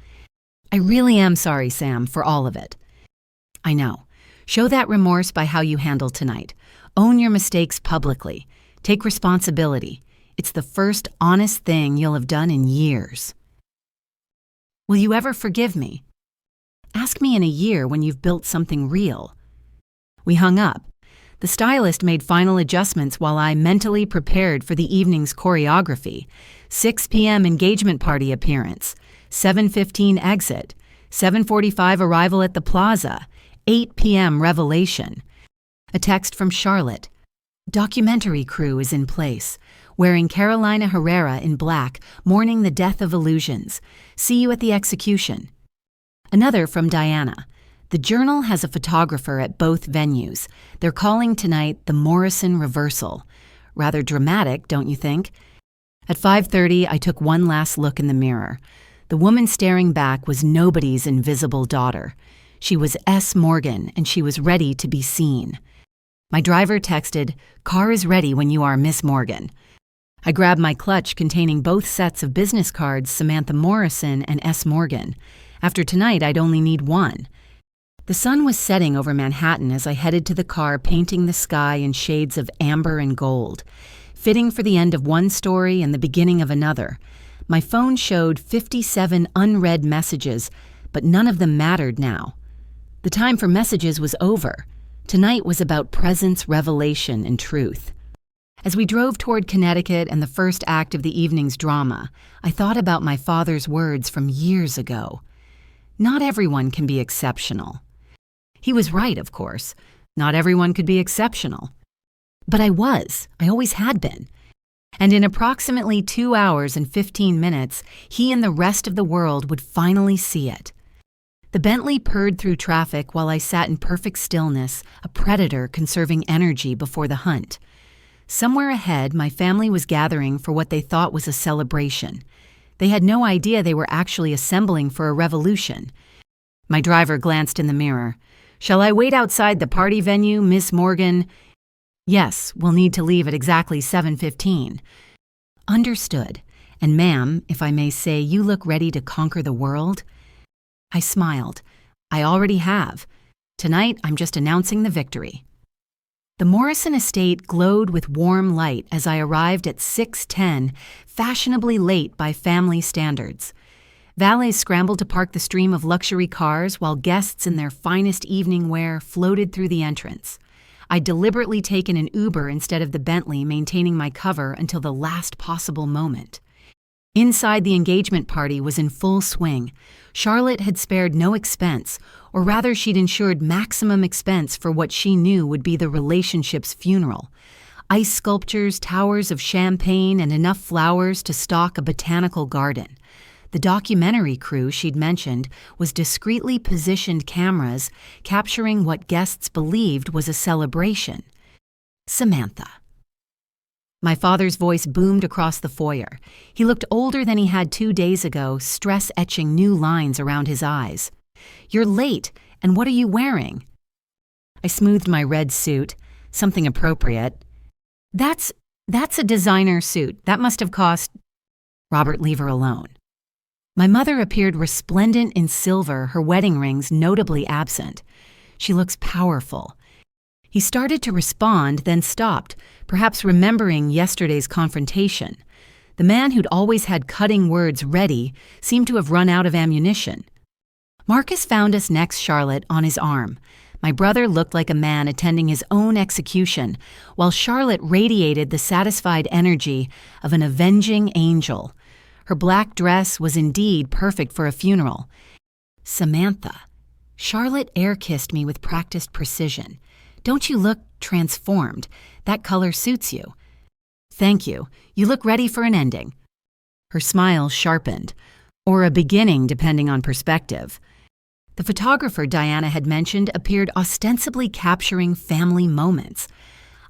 I really am sorry, Sam, for all of it. I know. Show that remorse by how you handle tonight. Own your mistakes publicly. Take responsibility. It's the first honest thing you'll have done in years. Will you ever forgive me? Ask me in a year when you've built something real. We hung up. The stylist made final adjustments while I mentally prepared for the evening's choreography. 6 p.m. engagement party appearance, 7:15 exit, 7:45 arrival at the plaza, 8 p.m. revelation. A text from Charlotte. Documentary crew is in place, wearing Carolina Herrera in black, mourning the death of illusions. See you at the execution. Another from Diana. The Journal has a photographer at both venues. They're calling tonight the Morrison reversal. Rather dramatic, don't you think? At 5:30, I took one last look in the mirror. The woman staring back was nobody's invisible daughter. She was S. Morgan, and she was ready to be seen. My driver texted, "Car is ready when you are Miss Morgan." I grabbed my clutch containing both sets of business cards, Samantha Morrison and S. Morgan. After tonight, I'd only need one. The sun was setting over Manhattan as I headed to the car, painting the sky in shades of amber and gold. Fitting for the end of one story and the beginning of another. My phone showed 57 unread messages, but none of them mattered now. The time for messages was over. Tonight was about presence, revelation, and truth. As we drove toward Connecticut and the first act of the evening's drama, I thought about my father's words from years ago. Not everyone can be exceptional. He was right, of course. Not everyone could be exceptional. But I was. I always had been. And in approximately 2 hours and 15 minutes, he and the rest of the world would finally see it. The Bentley purred through traffic while I sat in perfect stillness, a predator conserving energy before the hunt. Somewhere ahead, my family was gathering for what they thought was a celebration. They had no idea they were actually assembling for a revolution. My driver glanced in the mirror. "Shall I wait outside the party venue, Miss Morgan?" "Yes, we'll need to leave at exactly 7:15. "Understood. And ma'am, if I may say, you look ready to conquer the world?" I smiled. "I already have. Tonight, I'm just announcing the victory." The Morrison estate glowed with warm light as I arrived at 6:10, fashionably late by family standards. Valets scrambled to park the stream of luxury cars while guests in their finest evening wear floated through the entrance. I'd deliberately taken an Uber instead of the Bentley, maintaining my cover until the last possible moment. Inside, the engagement party was in full swing. Charlotte had spared no expense, or rather she'd ensured maximum expense for what she knew would be the relationship's funeral. Ice sculptures, towers of champagne, and enough flowers to stock a botanical garden. The documentary crew she'd mentioned was discreetly positioned cameras capturing what guests believed was a celebration. Samantha. My father's voice boomed across the foyer. He looked older than he had 2 days ago, stress etching new lines around his eyes. "You're late, and what are you wearing?" I smoothed my red suit, something appropriate. That's a designer suit. That must have cost—" "Robert, leave her alone." My mother appeared resplendent in silver, her wedding rings notably absent. "She looks powerful." He started to respond, then stopped, perhaps remembering yesterday's confrontation. The man who'd always had cutting words ready seemed to have run out of ammunition. Marcus found us next, Charlotte, on his arm. My brother looked like a man attending his own execution, while Charlotte radiated the satisfied energy of an avenging angel. Her black dress was indeed perfect for a funeral. "Samantha." Charlotte air-kissed me with practiced precision. "Don't you look transformed? That color suits you." "Thank you. You look ready for an ending." Her smile sharpened, or a beginning depending on perspective. The photographer Diana had mentioned appeared ostensibly capturing family moments.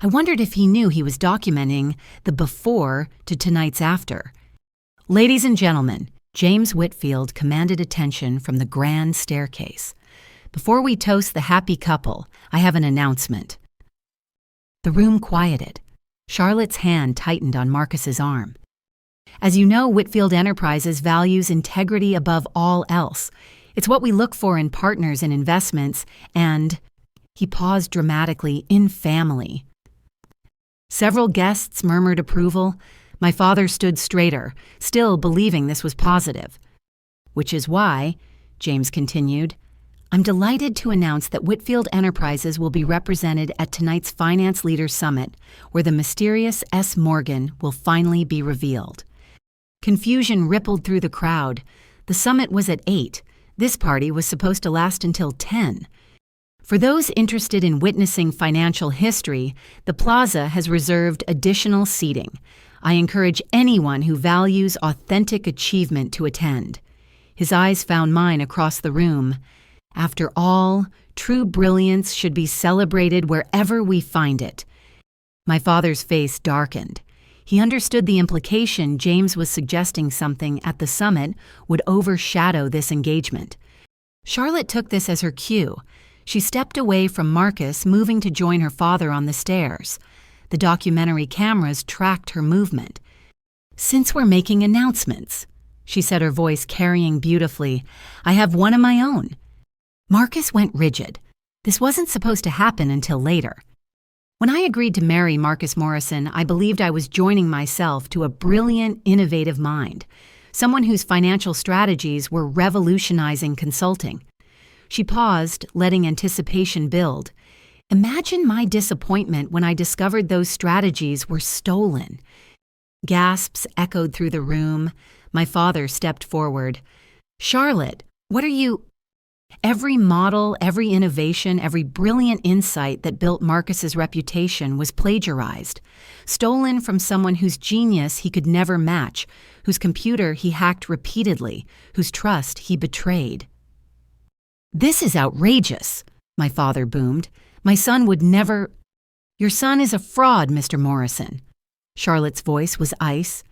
I wondered if he knew he was documenting the before to tonight's after. "Ladies and gentlemen," James Whitfield commanded attention from the grand staircase. "Before we toast the happy couple, I have an announcement." The room quieted. Charlotte's hand tightened on Marcus's arm. "As you know, Whitfield Enterprises values integrity above all else. It's what we look for in partners in investments and," he paused dramatically, "in family." Several guests murmured approval. My father stood straighter, still believing this was positive. "Which is why," James continued, "I'm delighted to announce that Whitfield Enterprises will be represented at tonight's Finance Leaders Summit, where the mysterious S. Morgan will finally be revealed." Confusion rippled through the crowd. The summit was at 8. This party was supposed to last until 10. For those interested in witnessing financial history, the plaza has reserved additional seating. I encourage anyone who values authentic achievement to attend. His eyes found mine across the room. After all, true brilliance should be celebrated wherever we find it. My father's face darkened. He understood the implication James was suggesting something at the summit would overshadow this engagement. Charlotte took this as her cue. She stepped away from Marcus, moving to join her father on the stairs. The documentary cameras tracked her movement. "Since we're making announcements," she said, her voice carrying beautifully, "I have one of my own." Marcus went rigid. This wasn't supposed to happen until later. When I agreed to marry Marcus Morrison, I believed I was joining myself to a brilliant, innovative mind, someone whose financial strategies were revolutionizing consulting. She paused, letting anticipation build. Imagine my disappointment when I discovered those strategies were stolen. Gasps echoed through the room. My father stepped forward. "Charlotte, what are you—" Every model, every innovation, every brilliant insight that built Marcus's reputation was plagiarized, stolen from someone whose genius he could never match, whose computer he hacked repeatedly, whose trust he betrayed. "This is outrageous," my father boomed. "My son would never—" "Your son is a fraud, Mr. Morrison." Charlotte's voice was ice.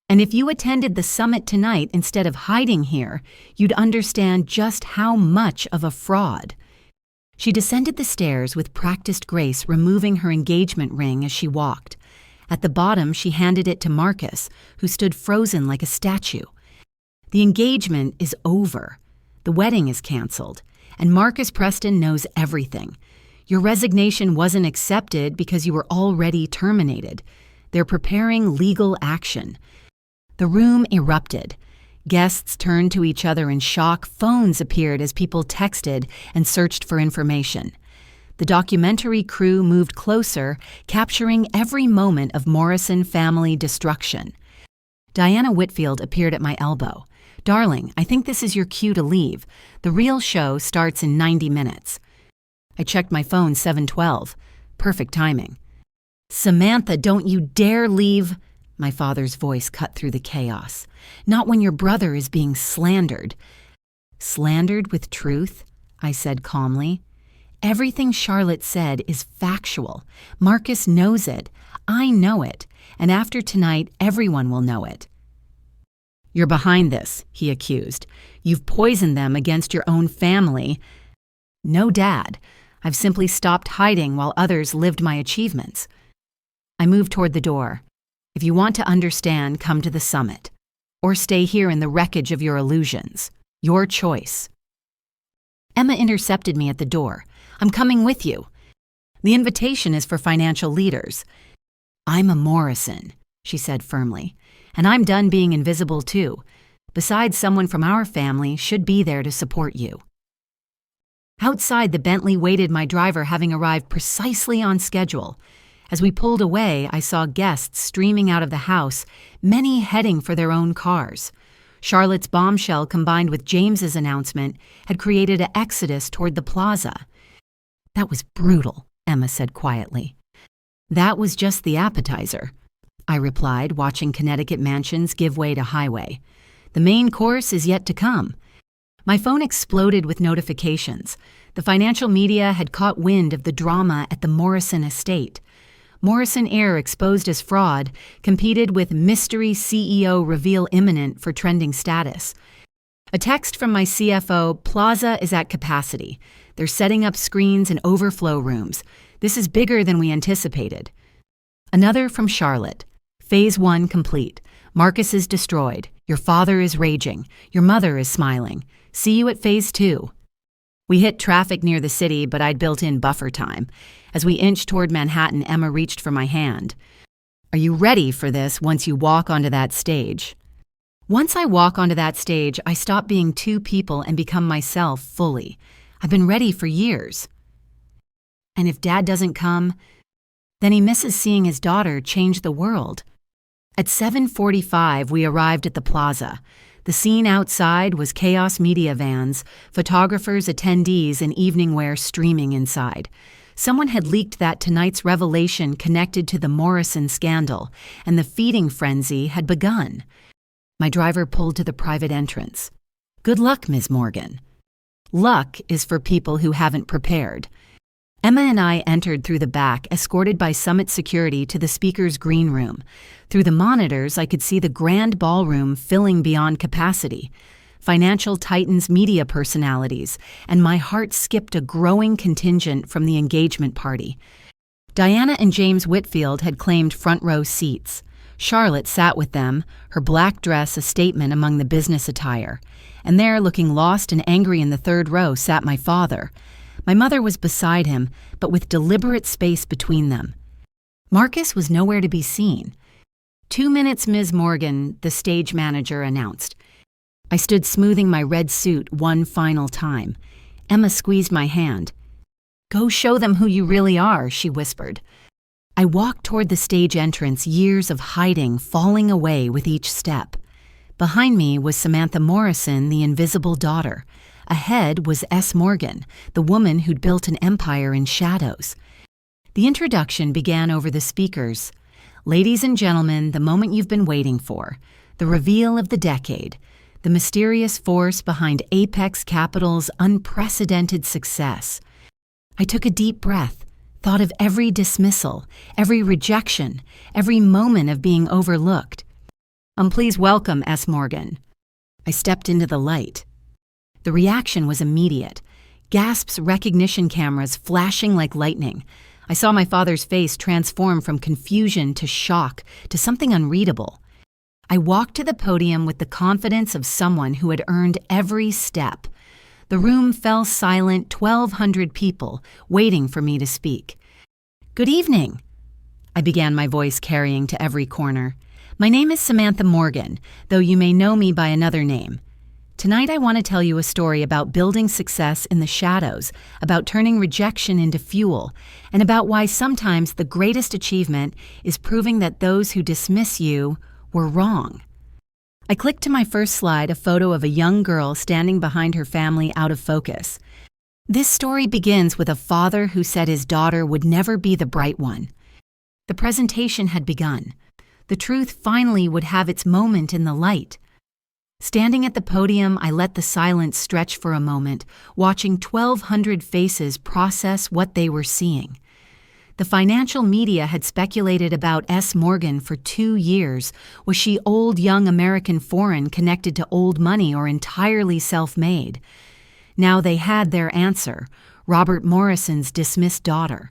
"And if you attended the summit tonight instead of hiding here, you'd understand just how much of a fraud." She descended the stairs with practiced grace, removing her engagement ring as she walked. At the bottom, she handed it to Marcus, who stood frozen like a statue. "The engagement is over. The wedding is canceled, and Marcus Preston knows everything. Your resignation wasn't accepted because you were already terminated. They're preparing legal action." The room erupted. Guests turned to each other in shock. Phones appeared as people texted and searched for information. The documentary crew moved closer, capturing every moment of Morrison family destruction. Diana Whitfield appeared at my elbow. "Darling, I think this is your cue to leave. The real show starts in 90 minutes. I checked my phone 7:12. Perfect timing. "Samantha, don't you dare leave!" My father's voice cut through the chaos. "Not when your brother is being slandered." "Slandered with truth?" I said calmly. "Everything Charlotte said is factual. Marcus knows it. I know it. And after tonight, everyone will know it." "You're behind this," he accused. "You've poisoned them against your own family." "No, Dad. I've simply stopped hiding while others lived my achievements." I moved toward the door. "If you want to understand, come to the summit. Or stay here in the wreckage of your illusions. Your choice." Emma intercepted me at the door. "I'm coming with you." "The invitation is for financial leaders." "I'm a Morrison," she said firmly. "And I'm done being invisible too. Besides, someone from our family should be there to support you." Outside, the Bentley waited, my driver having arrived precisely on schedule. As we pulled away, I saw guests streaming out of the house, many heading for their own cars. Charlotte's bombshell combined with James's announcement had created an exodus toward the plaza. "That was brutal," Emma said quietly. "That was just the appetizer," I replied, watching Connecticut mansions give way to highway. "The main course is yet to come." My phone exploded with notifications. The financial media had caught wind of the drama at the Morrison estate. Morrison Air exposed as fraud competed with mystery CEO reveal imminent for trending status. A text from my CFO, "Plaza is at capacity. They're setting up screens and overflow rooms. This is bigger than we anticipated." Another from Charlotte, "Phase 1 complete. Marcus is destroyed. Your father is raging. Your mother is smiling. See you at Phase 2. We hit traffic near the city, but I'd built in buffer time. As we inched toward Manhattan, Emma reached for my hand. "Are you ready for this once you walk onto that stage?" Once I walk onto that stage, I stop being two people and become myself fully. I've been ready for years. And if Dad doesn't come, then he misses seeing his daughter change the world. At 7:45, we arrived at the plaza. The scene outside was chaos media vans, photographers, attendees, and evening wear streaming inside. Someone had leaked that tonight's revelation connected to the Morrison scandal, and the feeding frenzy had begun. My driver pulled to the private entrance. "Good luck, Ms. Morgan." Luck is for people who haven't prepared. Emma and I entered through the back, escorted by Summit security to the speaker's green room. Through the monitors, I could see the grand ballroom filling beyond capacity. Financial titans, media personalities, and my heart skipped a growing contingent from the engagement party. Diana and James Whitfield had claimed front row seats. Charlotte sat with them, her black dress a statement among the business attire. And there, looking lost and angry in the third row, sat my father. My mother was beside him, but with deliberate space between them. Marcus was nowhere to be seen. 2 minutes, Ms. Morgan, the stage manager announced. I stood smoothing my red suit one final time. Emma squeezed my hand. "Go show them who you really are," she whispered. I walked toward the stage entrance, years of hiding falling away with each step. Behind me was Samantha Morrison, the invisible daughter. Ahead was S. Morgan, the woman who'd built an empire in shadows. The introduction began over the speakers. "Ladies and gentlemen, the moment you've been waiting for. The reveal of the decade. The mysterious force behind Apex Capital's unprecedented success." I took a deep breath, thought of every dismissal, every rejection, every moment of being overlooked. Please welcome S. Morgan." I stepped into the light. The reaction was immediate. Gasps, recognition cameras flashing like lightning. I saw my father's face transform from confusion to shock to something unreadable. I walked to the podium with the confidence of someone who had earned every step. The room fell silent, 1,200 people waiting for me to speak. "Good evening," I began, my voice carrying to every corner. "My name is Samantha Morgan, though you may know me by another name. Tonight I want to tell you a story about building success in the shadows, about turning rejection into fuel, and about why sometimes the greatest achievement is proving that those who dismiss you were wrong." I clicked to my first slide, a photo of a young girl standing behind her family out of focus. This story begins with a father who said his daughter would never be the bright one. The presentation had begun. The truth finally would have its moment in the light. Standing at the podium, I let the silence stretch for a moment, watching 1,200 faces process what they were seeing. The financial media had speculated about S. Morgan for 2 years. Was she old, young American foreign connected to old money or entirely self-made? Now they had their answer, Robert Morrison's dismissed daughter.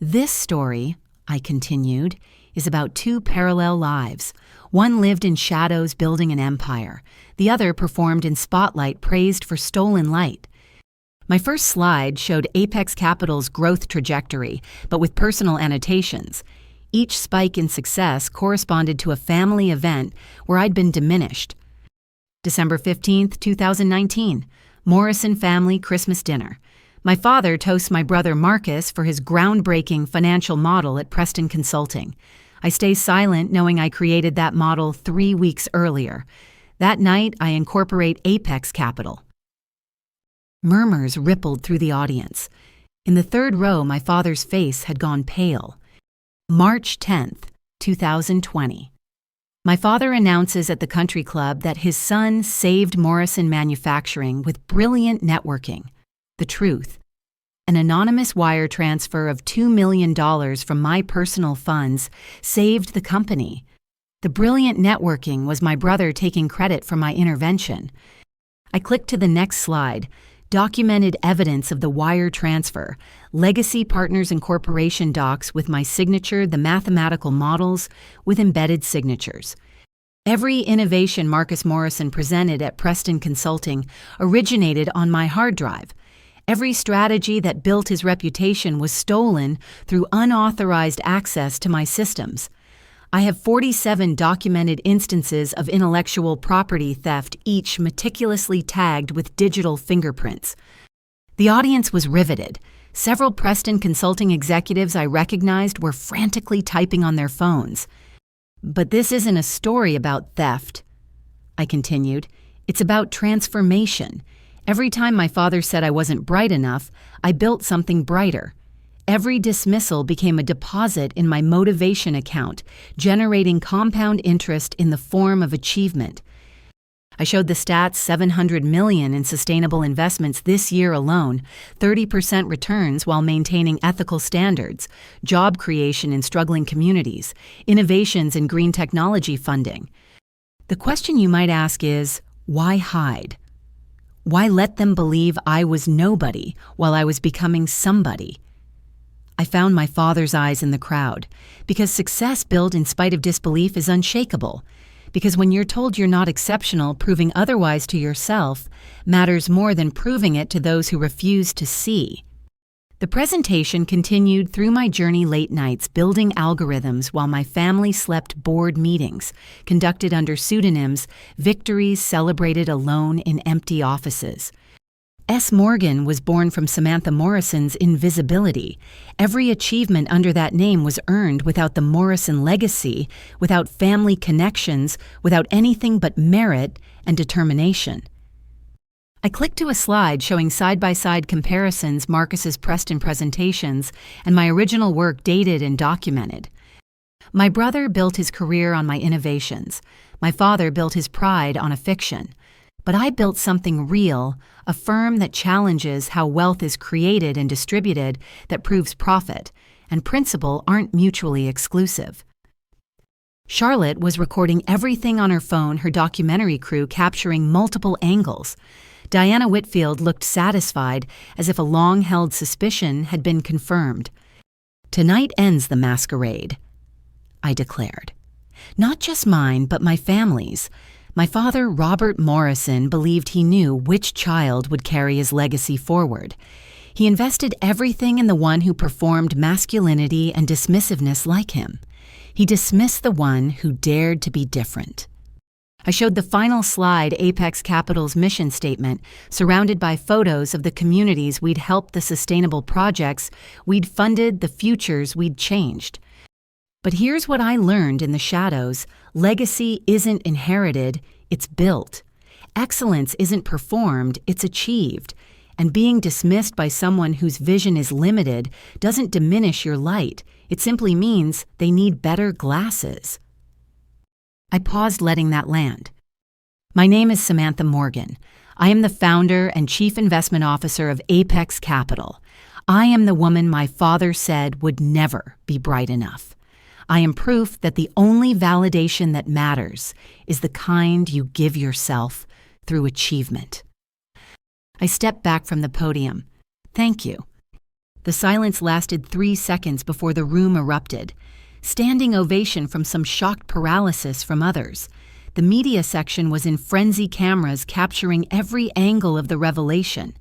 "This story," I continued, "is about 2 parallel lives. One lived in shadows building an empire. The other performed in spotlight praised for stolen light." My first slide showed Apex Capital's growth trajectory, but with personal annotations. Each spike in success corresponded to a family event where I'd been diminished. December 15th, 2019, Morrison family Christmas dinner. My father toasts my brother Marcus for his groundbreaking financial model at Preston Consulting. I stay silent knowing I created that model 3 weeks earlier. That night, I incorporate Apex Capital. Murmurs rippled through the audience. In the third row, my father's face had gone pale. March 10th, 2020. My father announces at the country club that his son saved Morrison Manufacturing with brilliant networking. The truth. An anonymous wire transfer of $2 million from my personal funds saved the company. The brilliant networking was my brother taking credit for my intervention. I clicked to the next slide. Documented evidence of the wire transfer, Legacy Partners Incorporation docs with my signature, the mathematical models with embedded signatures. Every innovation Marcus Morrison presented at Preston Consulting originated on my hard drive. Every strategy that built his reputation was stolen through unauthorized access to my systems. I have 47 documented instances of intellectual property theft, each meticulously tagged with digital fingerprints. The audience was riveted. Several Preston Consulting executives I recognized were frantically typing on their phones. "But this isn't a story about theft," I continued. "It's about transformation. Every time my father said I wasn't bright enough, I built something brighter. Every dismissal became a deposit in my motivation account, generating compound interest in the form of achievement." I showed the stats: $700 million in sustainable investments this year alone, 30% returns while maintaining ethical standards, job creation in struggling communities, innovations in green technology funding. The question you might ask is, why hide? Why let them believe I was nobody while I was becoming somebody? I found my father's eyes in the crowd, because success built in spite of disbelief is unshakable. Because when you're told you're not exceptional, proving otherwise to yourself matters more than proving it to those who refuse to see. The presentation continued through my journey late nights building algorithms while my family slept board meetings, conducted under pseudonyms, victories celebrated alone in empty offices. S. Morgan was born from Samantha Morrison's invisibility. Every achievement under that name was earned without the Morrison legacy, without family connections, without anything but merit and determination. I clicked to a slide showing side-by-side comparisons Marcus's Preston presentations and my original work dated and documented. My brother built his career on my innovations. My father built his pride on a fiction. But I built something real, a firm that challenges how wealth is created and distributed, that proves profit, and principle aren't mutually exclusive. Charlotte was recording everything on her phone, her documentary crew capturing multiple angles. Diana Whitfield looked satisfied, as if a long-held suspicion had been confirmed. "Tonight ends the masquerade," I declared. "Not just mine, but my family's. My father, Robert Morrison, believed he knew which child would carry his legacy forward. He invested everything in the one who performed masculinity and dismissiveness like him. He dismissed the one who dared to be different." I showed the final slide, Apex Capital's mission statement, surrounded by photos of the communities we'd helped, the sustainable projects we'd funded, the futures we'd changed. But here's what I learned in the shadows. Legacy isn't inherited, it's built. Excellence isn't performed, it's achieved. And being dismissed by someone whose vision is limited doesn't diminish your light. It simply means they need better glasses. I paused, letting that land. My name is Samantha Morgan. I am the founder and chief investment officer of Apex Capital. I am the woman my father said would never be bright enough. I am proof that the only validation that matters is the kind you give yourself through achievement. I stepped back from the podium. Thank you. The silence lasted 3 seconds before the room erupted. Standing ovation from some, shocked paralysis from others. The media section was in frenzy, cameras capturing every angle of the revelation.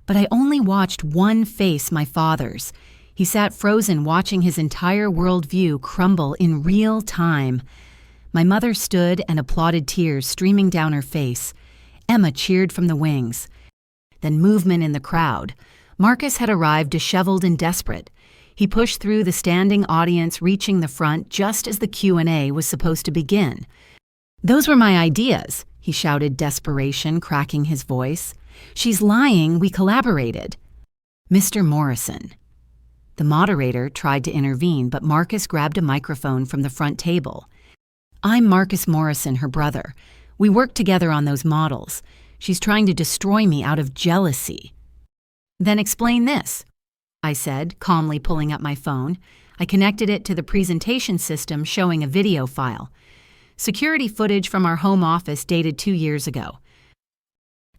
But I only watched one face, my father's. He sat frozen, watching his entire worldview crumble in real time. My mother stood and applauded, tears streaming down her face. Emma cheered from the wings. Then movement in the crowd. Marcus had arrived, disheveled and desperate. He pushed through the standing audience, reaching the front just as the Q&A was supposed to begin. "Those were my ideas," he shouted, desperation cracking his voice. "She's lying, we collaborated." "Mr. Morrison." The moderator tried to intervene, but Marcus grabbed a microphone from the front table. "I'm Marcus Morrison, her brother. We worked together on those models. She's trying to destroy me out of jealousy." "Then explain this," I said, calmly pulling up my phone. I connected it to the presentation system, showing a video file. Security footage from our home office dated 2 years ago.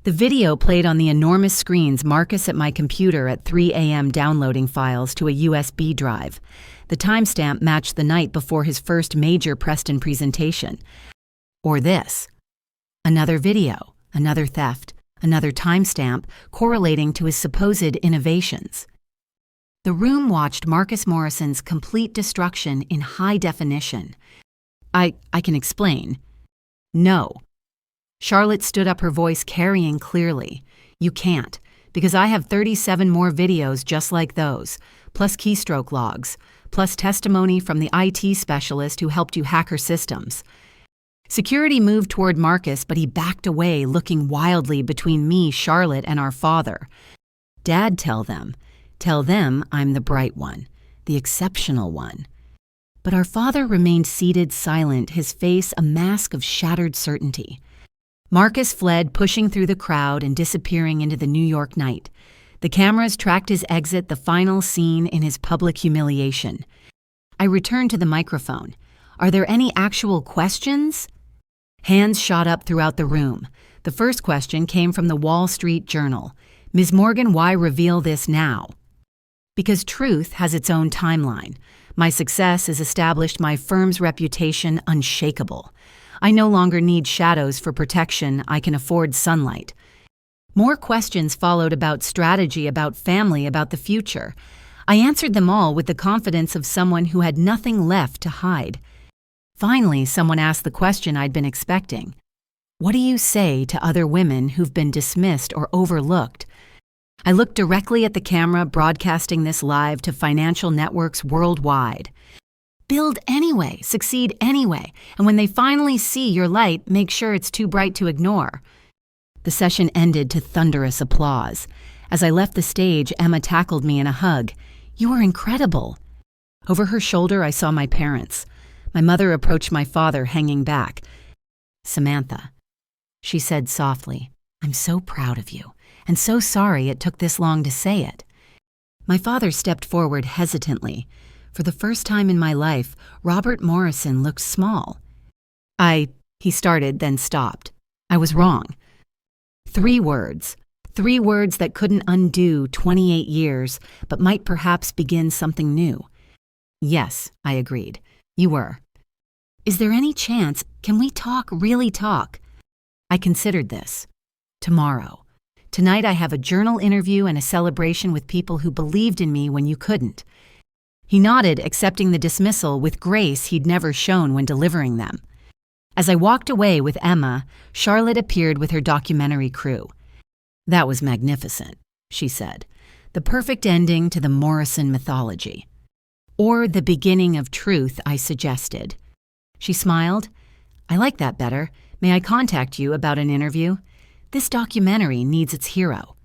The video played on the enormous screens, Marcus at my computer at 3 a.m. downloading files to a USB drive. The timestamp matched the night before his first major Preston presentation. Or this. Another video, another theft, another timestamp correlating to his supposed innovations. The room watched Marcus Morrison's complete destruction in high definition. I can explain. No. Charlotte stood up, her voice carrying clearly. "You can't, because I have 37 more videos just like those, plus keystroke logs, plus testimony from the IT specialist who helped you hack her systems." Security moved toward Marcus, but he backed away, looking wildly between me, Charlotte, and our father. "Dad, tell them I'm the bright one, the exceptional one." But our father remained seated, silent, his face a mask of shattered certainty. Marcus fled, pushing through the crowd and disappearing into the New York night. The cameras tracked his exit, the final scene in his public humiliation. I returned to the microphone. "Are there any actual questions?" Hands shot up throughout the room. The first question came from the Wall Street Journal. "Ms. Morgan, why reveal this now?" "Because truth has its own timeline. My success has established my firm's reputation unshakable. I no longer need shadows for protection, I can afford sunlight." More questions followed, about strategy, about family, about the future. I answered them all with the confidence of someone who had nothing left to hide. Finally, someone asked the question I'd been expecting. What do you say to other women who've been dismissed or overlooked? I looked directly at the camera broadcasting this live to financial networks worldwide. Build anyway, succeed anyway, and when they finally see your light, make sure it's too bright to ignore. The session ended to thunderous applause. As I left the stage, Emma tackled me in a hug. "You were incredible." Over her shoulder, I saw my parents. My mother approached my father, hanging back. "Samantha," she said softly, "I'm so proud of you, and so sorry it took this long to say it." My father stepped forward hesitantly. For the first time in my life, Robert Morrison looked small. He started, then stopped. I was wrong. 3 words. 3 words that couldn't undo 28 years, but might perhaps begin something new. "Yes," I agreed. "You were." "Is there any chance, can we talk, really talk?" I considered this. "Tomorrow. Tonight I have a journal interview and a celebration with people who believed in me when you couldn't." He nodded, accepting the dismissal with grace he'd never shown when delivering them. As I walked away with Emma, Charlotte appeared with her documentary crew. "That was magnificent," she said. "The perfect ending to the Morrison mythology." "Or the beginning of truth," I suggested. She smiled. "I like that better. May I contact you about an interview? This documentary needs its hero."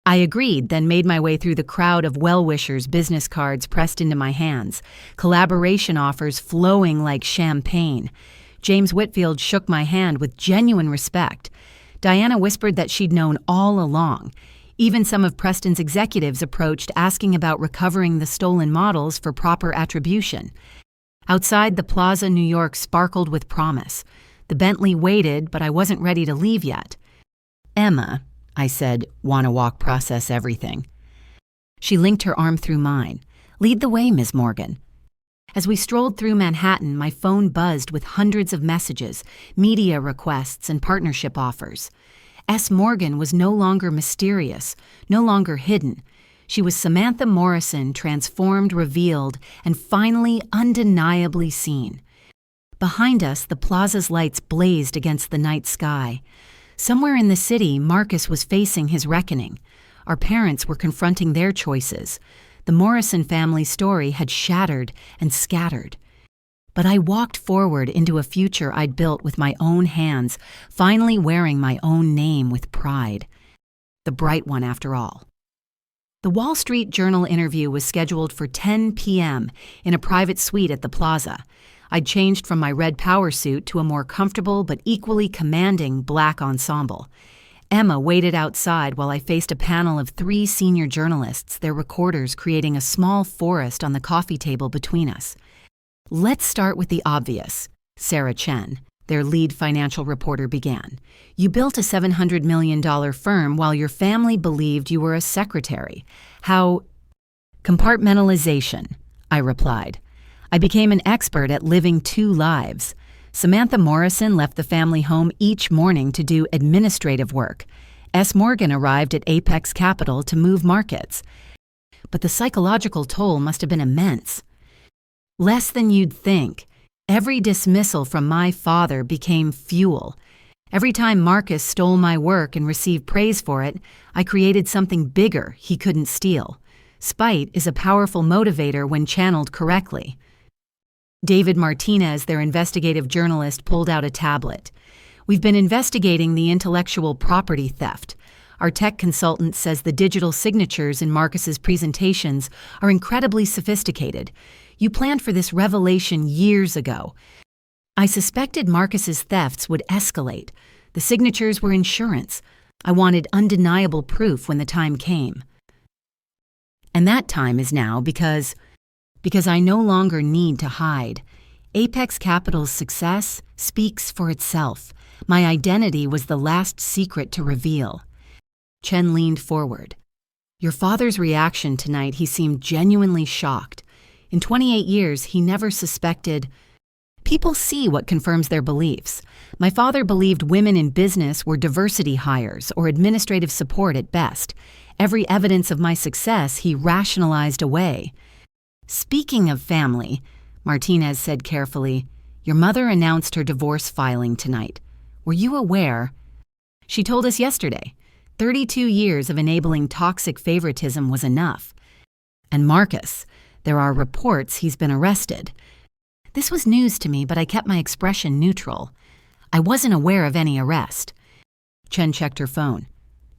I agreed, then made my way through the crowd of well-wishers, business cards pressed into my hands, collaboration offers flowing like champagne. James Whitfield shook my hand with genuine respect. Diana whispered that she'd known all along. Even some of Preston's executives approached, asking about recovering the stolen models for proper attribution. Outside, the Plaza New York sparkled with promise. The Bentley waited, but I wasn't ready to leave yet. "Emma," I said, "wanna walk process everything." She linked her arm through mine. "Lead the way, Ms. Morgan." As we strolled through Manhattan, my phone buzzed with hundreds of messages, media requests, and partnership offers. S. Morgan was no longer mysterious, no longer hidden. She was Samantha Morrison, transformed, revealed, and finally undeniably seen. Behind us, the plaza's lights blazed against the night sky. Somewhere in the city, Marcus was facing his reckoning. Our parents were confronting their choices. The Morrison family story had shattered and scattered. But I walked forward into a future I'd built with my own hands, finally wearing my own name with pride. The bright one, after all. The Wall Street Journal interview was scheduled for 10 p.m. in a private suite at the Plaza. I'd changed from my red power suit to a more comfortable but equally commanding black ensemble. Emma waited outside while I faced a panel of 3 senior journalists, their recorders creating a small forest on the coffee table between us. "Let's start with the obvious," Sarah Chen, their lead financial reporter, began. "You built a $700 million firm while your family believed you were a secretary. How—" "Compartmentalization," I replied. "I became an expert at living 2 lives. Samantha Morrison left the family home each morning to do administrative work. S. Morgan arrived at Apex Capital to move markets. But the psychological toll must have been immense. Less than you'd think. Every dismissal from my father became fuel. Every time Marcus stole my work and received praise for it, I created something bigger he couldn't steal. Spite is a powerful motivator when channeled correctly." David Martinez, their investigative journalist, pulled out a tablet. "We've been investigating the intellectual property theft. Our tech consultant says the digital signatures in Marcus's presentations are incredibly sophisticated. You planned for this revelation years ago. I suspected Marcus's thefts would escalate. The signatures were insurance. I wanted undeniable proof when the time came. And that time is now because I no longer need to hide. Apex Capital's success speaks for itself. My identity was the last secret to reveal." Chen leaned forward. "Your father's reaction tonight, he seemed genuinely shocked. In 28 years, he never suspected—" "People see what confirms their beliefs. My father believed women in business were diversity hires or administrative support at best. Every evidence of my success he rationalized away. Speaking of family," Martinez said carefully, "your mother announced her divorce filing tonight. Were you aware? She told us yesterday, 32 years of enabling toxic favoritism was enough. And Marcus, there are reports he's been arrested. This was news to me, but I kept my expression neutral. I wasn't aware of any arrest. Chen checked her phone.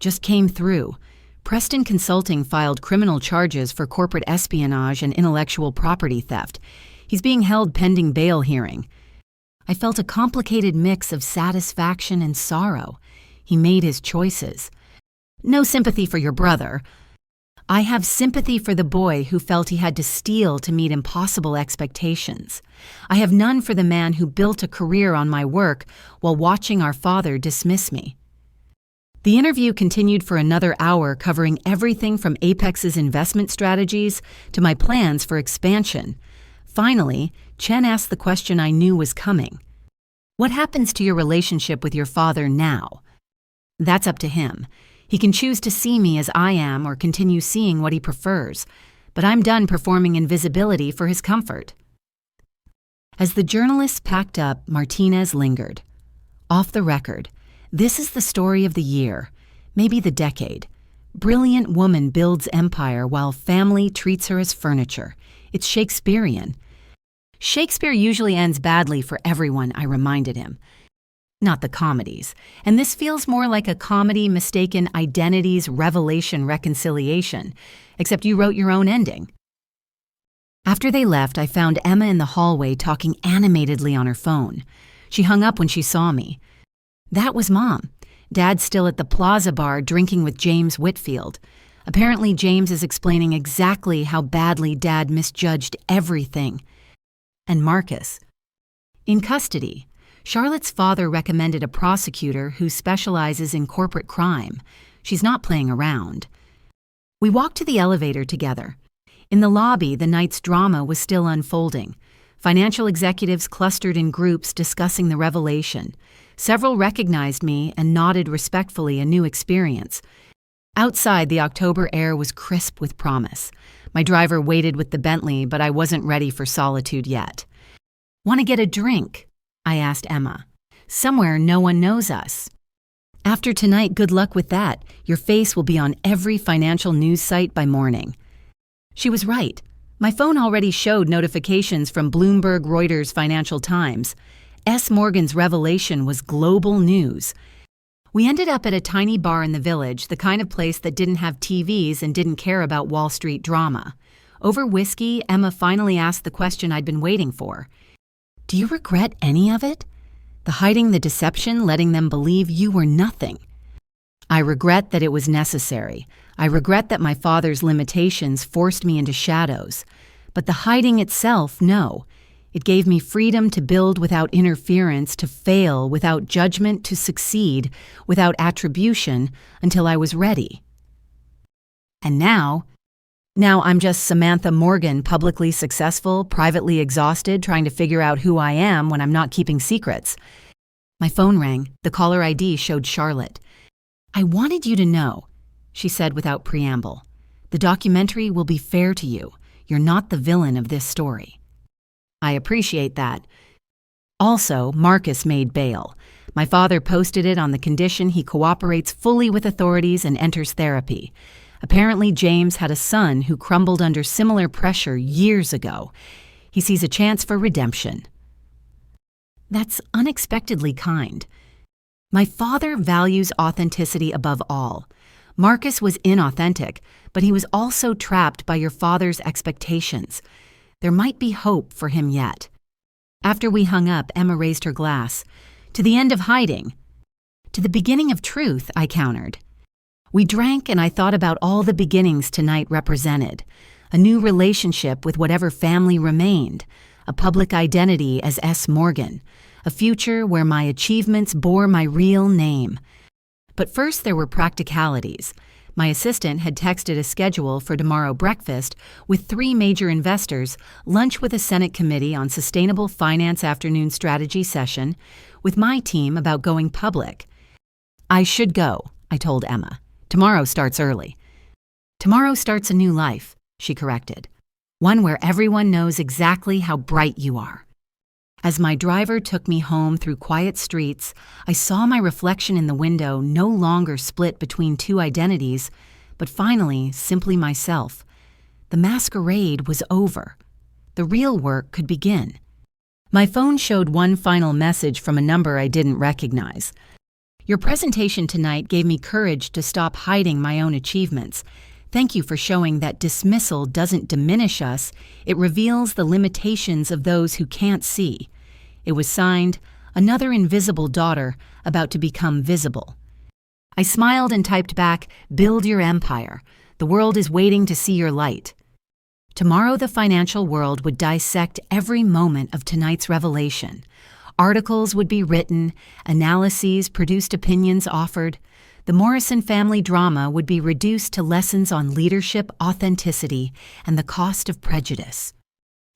Just came through. Preston Consulting filed criminal charges for corporate espionage and intellectual property theft. He's being held pending bail hearing. I felt a complicated mix of satisfaction and sorrow. He made his choices. No sympathy for your brother. I have sympathy for the boy who felt he had to steal to meet impossible expectations. I have none for the man who built a career on my work while watching our father dismiss me. The interview continued for another hour, covering everything from Apex's investment strategies to my plans for expansion. Finally, Chen asked the question I knew was coming. What happens to your relationship with your father now? That's up to him. He can choose to see me as I am or continue seeing what he prefers, but I'm done performing invisibility for his comfort. As the journalists packed up, Martinez lingered. Off the record, this is the story of the year, maybe the decade. Brilliant woman builds empire while family treats her as furniture. It's Shakespearean. Shakespeare usually ends badly for everyone, I reminded him. Not the comedies. And this feels more like a comedy mistaken identities revelation reconciliation, except you wrote your own ending. After they left, I found Emma in the hallway talking animatedly on her phone. She hung up when she saw me. That was Mom. Dad's still at the Plaza Bar drinking with James Whitfield. Apparently James is explaining exactly how badly Dad misjudged everything. And Marcus. In custody. Charlotte's father recommended a prosecutor who specializes in corporate crime. She's not playing around. We walked to the elevator together. In the lobby, the night's drama was still unfolding. Financial executives clustered in groups discussing the revelation. Several recognized me and nodded respectfully, a new experience. Outside, the October air was crisp with promise. My driver waited with the Bentley, but I wasn't ready for solitude yet. Want to get a drink? I asked Emma. Somewhere no one knows us. After tonight, good luck with that. Your face will be on every financial news site by morning. She was right. My phone already showed notifications from Bloomberg, Reuters, Financial Times. S. Morgan's revelation was global news. We ended up at a tiny bar in the village, the kind of place that didn't have TVs and didn't care about Wall Street drama. Over whiskey, Emma finally asked the question I'd been waiting for. Do you regret any of it? The hiding, the deception, letting them believe you were nothing. I regret that it was necessary. I regret that my father's limitations forced me into shadows. But the hiding itself, no. It gave me freedom to build without interference, to fail without judgment, to succeed without attribution until I was ready. And now I'm just Samantha Morgan, publicly successful, privately exhausted, trying to figure out who I am when I'm not keeping secrets. My phone rang. The caller ID showed Charlotte. I wanted you to know, she said without preamble. The documentary will be fair to you. You're not the villain of this story. I appreciate that. Also, Marcus made bail. My father posted it on the condition he cooperates fully with authorities and enters therapy. Apparently, James had a son who crumbled under similar pressure years ago. He sees a chance for redemption. That's unexpectedly kind. My father values authenticity above all. Marcus was inauthentic, but he was also trapped by your father's expectations. There might be hope for him yet. After we hung up, Emma raised her glass. To the end of hiding. To the beginning of truth, I countered. We drank and I thought about all the beginnings tonight represented. A new relationship with whatever family remained. A public identity as S. Morgan. A future where my achievements bore my real name. But first there were practicalities. My assistant had texted a schedule for tomorrow breakfast with 3 major investors, lunch with a Senate committee on sustainable finance afternoon strategy session, with my team about going public. I should go, I told Emma. Tomorrow starts early. Tomorrow starts a new life, she corrected. One where everyone knows exactly how bright you are. As my driver took me home through quiet streets, I saw my reflection in the window no longer split between two identities, but finally simply myself. The masquerade was over. The real work could begin. My phone showed one final message from a number I didn't recognize. Your presentation tonight gave me courage to stop hiding my own achievements. Thank you for showing that dismissal doesn't diminish us, it reveals the limitations of those who can't see. It was signed, Another Invisible Daughter About to Become Visible. I smiled and typed back, Build your empire. The world is waiting to see your light. Tomorrow the financial world would dissect every moment of tonight's revelation. Articles would be written, analyses produced, opinions offered. The Morrison family drama would be reduced to lessons on leadership, authenticity, and the cost of prejudice.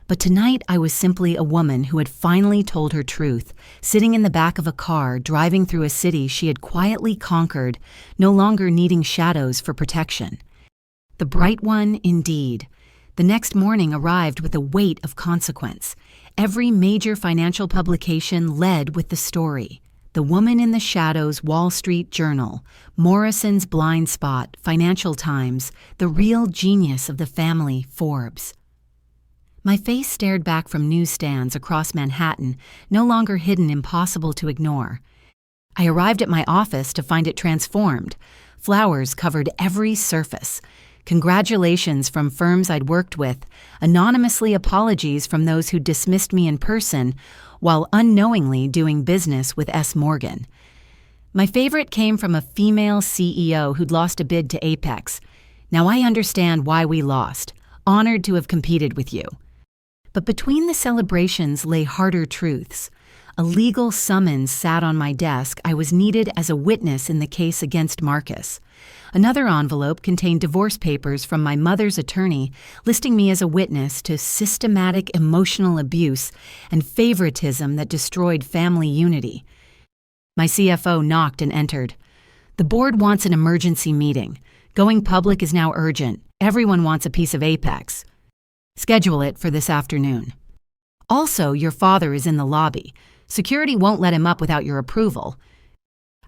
But tonight I was simply a woman who had finally told her truth, sitting in the back of a car, driving through a city she had quietly conquered, no longer needing shadows for protection. The bright one, indeed. The next morning arrived with a weight of consequence. Every major financial publication led with the story. The Woman in the Shadows, Wall Street Journal, Morrison's Blind Spot, Financial Times, the real genius of the family, Forbes. My face stared back from newsstands across Manhattan, no longer hidden, impossible to ignore. I arrived at my office to find it transformed. Flowers covered every surface. Congratulations from firms I'd worked with, anonymously apologies from those who dismissed me in person, while unknowingly doing business with S. Morgan. My favorite came from a female CEO who'd lost a bid to Apex. Now I understand why we lost. Honored to have competed with you. But between the celebrations lay harder truths. A legal summons sat on my desk. I was needed as a witness in the case against Marcus. Another envelope contained divorce papers from my mother's attorney, listing me as a witness to systematic emotional abuse and favoritism that destroyed family unity. My CFO knocked and entered. The board wants an emergency meeting. Going public is now urgent. Everyone wants a piece of Apex. Schedule it for this afternoon. Also, your father is in the lobby. Security won't let him up without your approval.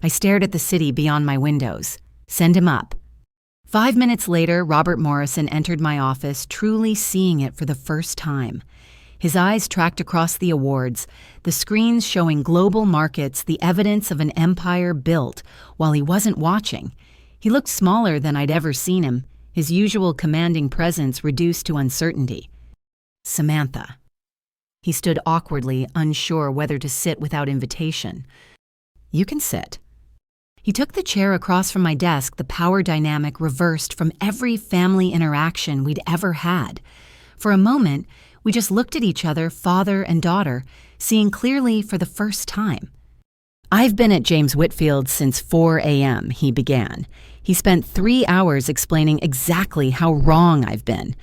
I stared at the city beyond my windows. Send him up. 5 minutes later, Robert Morrison entered my office, truly seeing it for the first time. His eyes tracked across the awards, the screens showing global markets, the evidence of an empire built while he wasn't watching. He looked smaller than I'd ever seen him, his usual commanding presence reduced to uncertainty. Samantha. He stood awkwardly, unsure whether to sit without invitation. You can sit. He took the chair across from my desk, the power dynamic reversed from every family interaction we'd ever had. For a moment, we just looked at each other, father and daughter, seeing clearly for the first time. I've been at James Whitfield since 4 a.m., he began. He spent 3 hours explaining exactly how wrong I've been,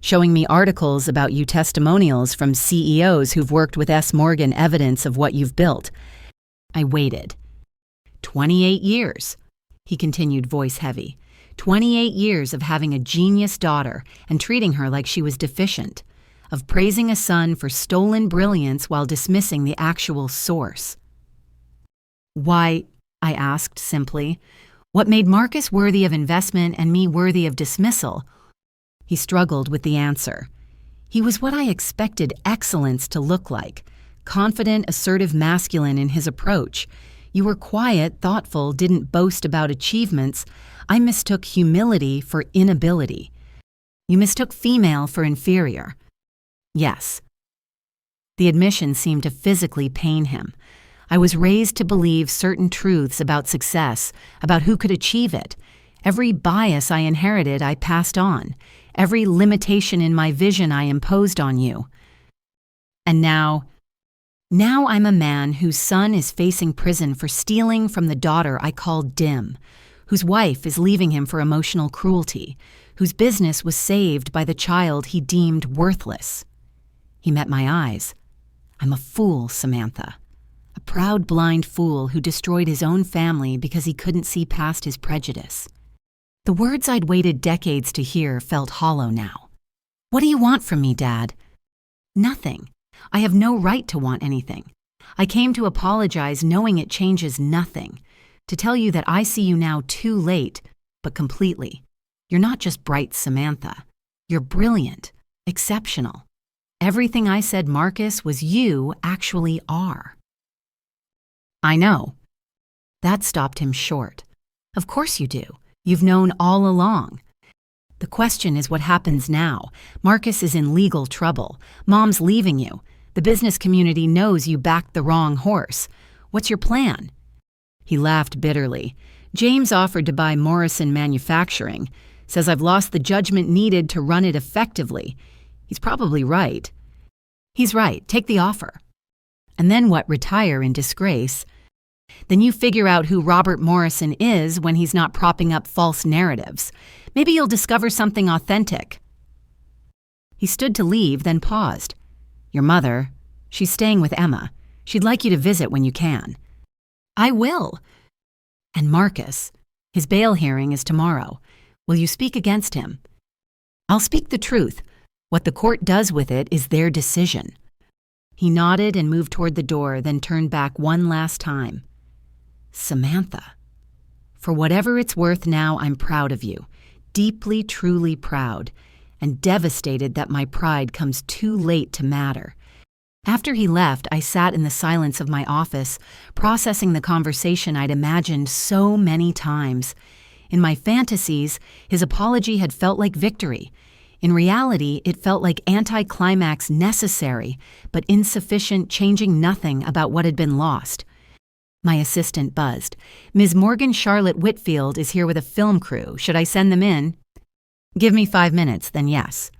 showing me articles about you, testimonials from CEOs who've worked with S. Morgan, evidence of what you've built. I waited. 28 years, he continued, voice heavy. 28 years of having a genius daughter and treating her like she was deficient, of praising a son for stolen brilliance while dismissing the actual source. Why, I asked simply, what made Marcus worthy of investment and me worthy of dismissal? He struggled with the answer. He was what I expected excellence to look like, confident, assertive, masculine in his approach. You were quiet, thoughtful, didn't boast about achievements. I mistook humility for inability. You mistook female for inferior. Yes. The admission seemed to physically pain him. I was raised to believe certain truths about success, about who could achieve it. Every bias I inherited, I passed on. Every limitation in my vision, I imposed on you. And now I'm a man whose son is facing prison for stealing from the daughter I called dim, whose wife is leaving him for emotional cruelty, whose business was saved by the child he deemed worthless. He met my eyes. I'm a fool, Samantha. A proud, blind fool who destroyed his own family because he couldn't see past his prejudice. The words I'd waited decades to hear felt hollow now. What do you want from me, Dad? Nothing. I have no right to want anything. I came to apologize knowing it changes nothing. To tell you that I see you now too late, but completely. You're not just bright Samantha. You're brilliant, exceptional. Everything I said, Marcus, was you actually are. I know. That stopped him short. Of course you do. You've known all along. The question is what happens now. Marcus is in legal trouble. Mom's leaving you. The business community knows you backed the wrong horse. What's your plan? He laughed bitterly. James offered to buy Morrison Manufacturing. Says I've lost the judgment needed to run it effectively. He's probably right. He's right. Take the offer. And then what? Retire in disgrace? Then you figure out who Robert Morrison is when he's not propping up false narratives. Maybe you'll discover something authentic. He stood to leave, then paused. Your mother, she's staying with Emma. She'd like you to visit when you can. I will. And Marcus, his bail hearing is tomorrow. Will you speak against him? I'll speak the truth. What the court does with it is their decision. He nodded and moved toward the door, then turned back one last time. Samantha, for whatever it's worth now, I'm proud of you. Deeply, truly proud, and devastated that my pride comes too late to matter. After he left, I sat in the silence of my office, processing the conversation I'd imagined so many times. In my fantasies, his apology had felt like victory. In reality, it felt like anticlimax necessary, but insufficient, changing nothing about what had been lost. My assistant buzzed. Ms. Morgan Charlotte Whitfield is here with a film crew. Should I send them in? Give me 5 minutes, then yes.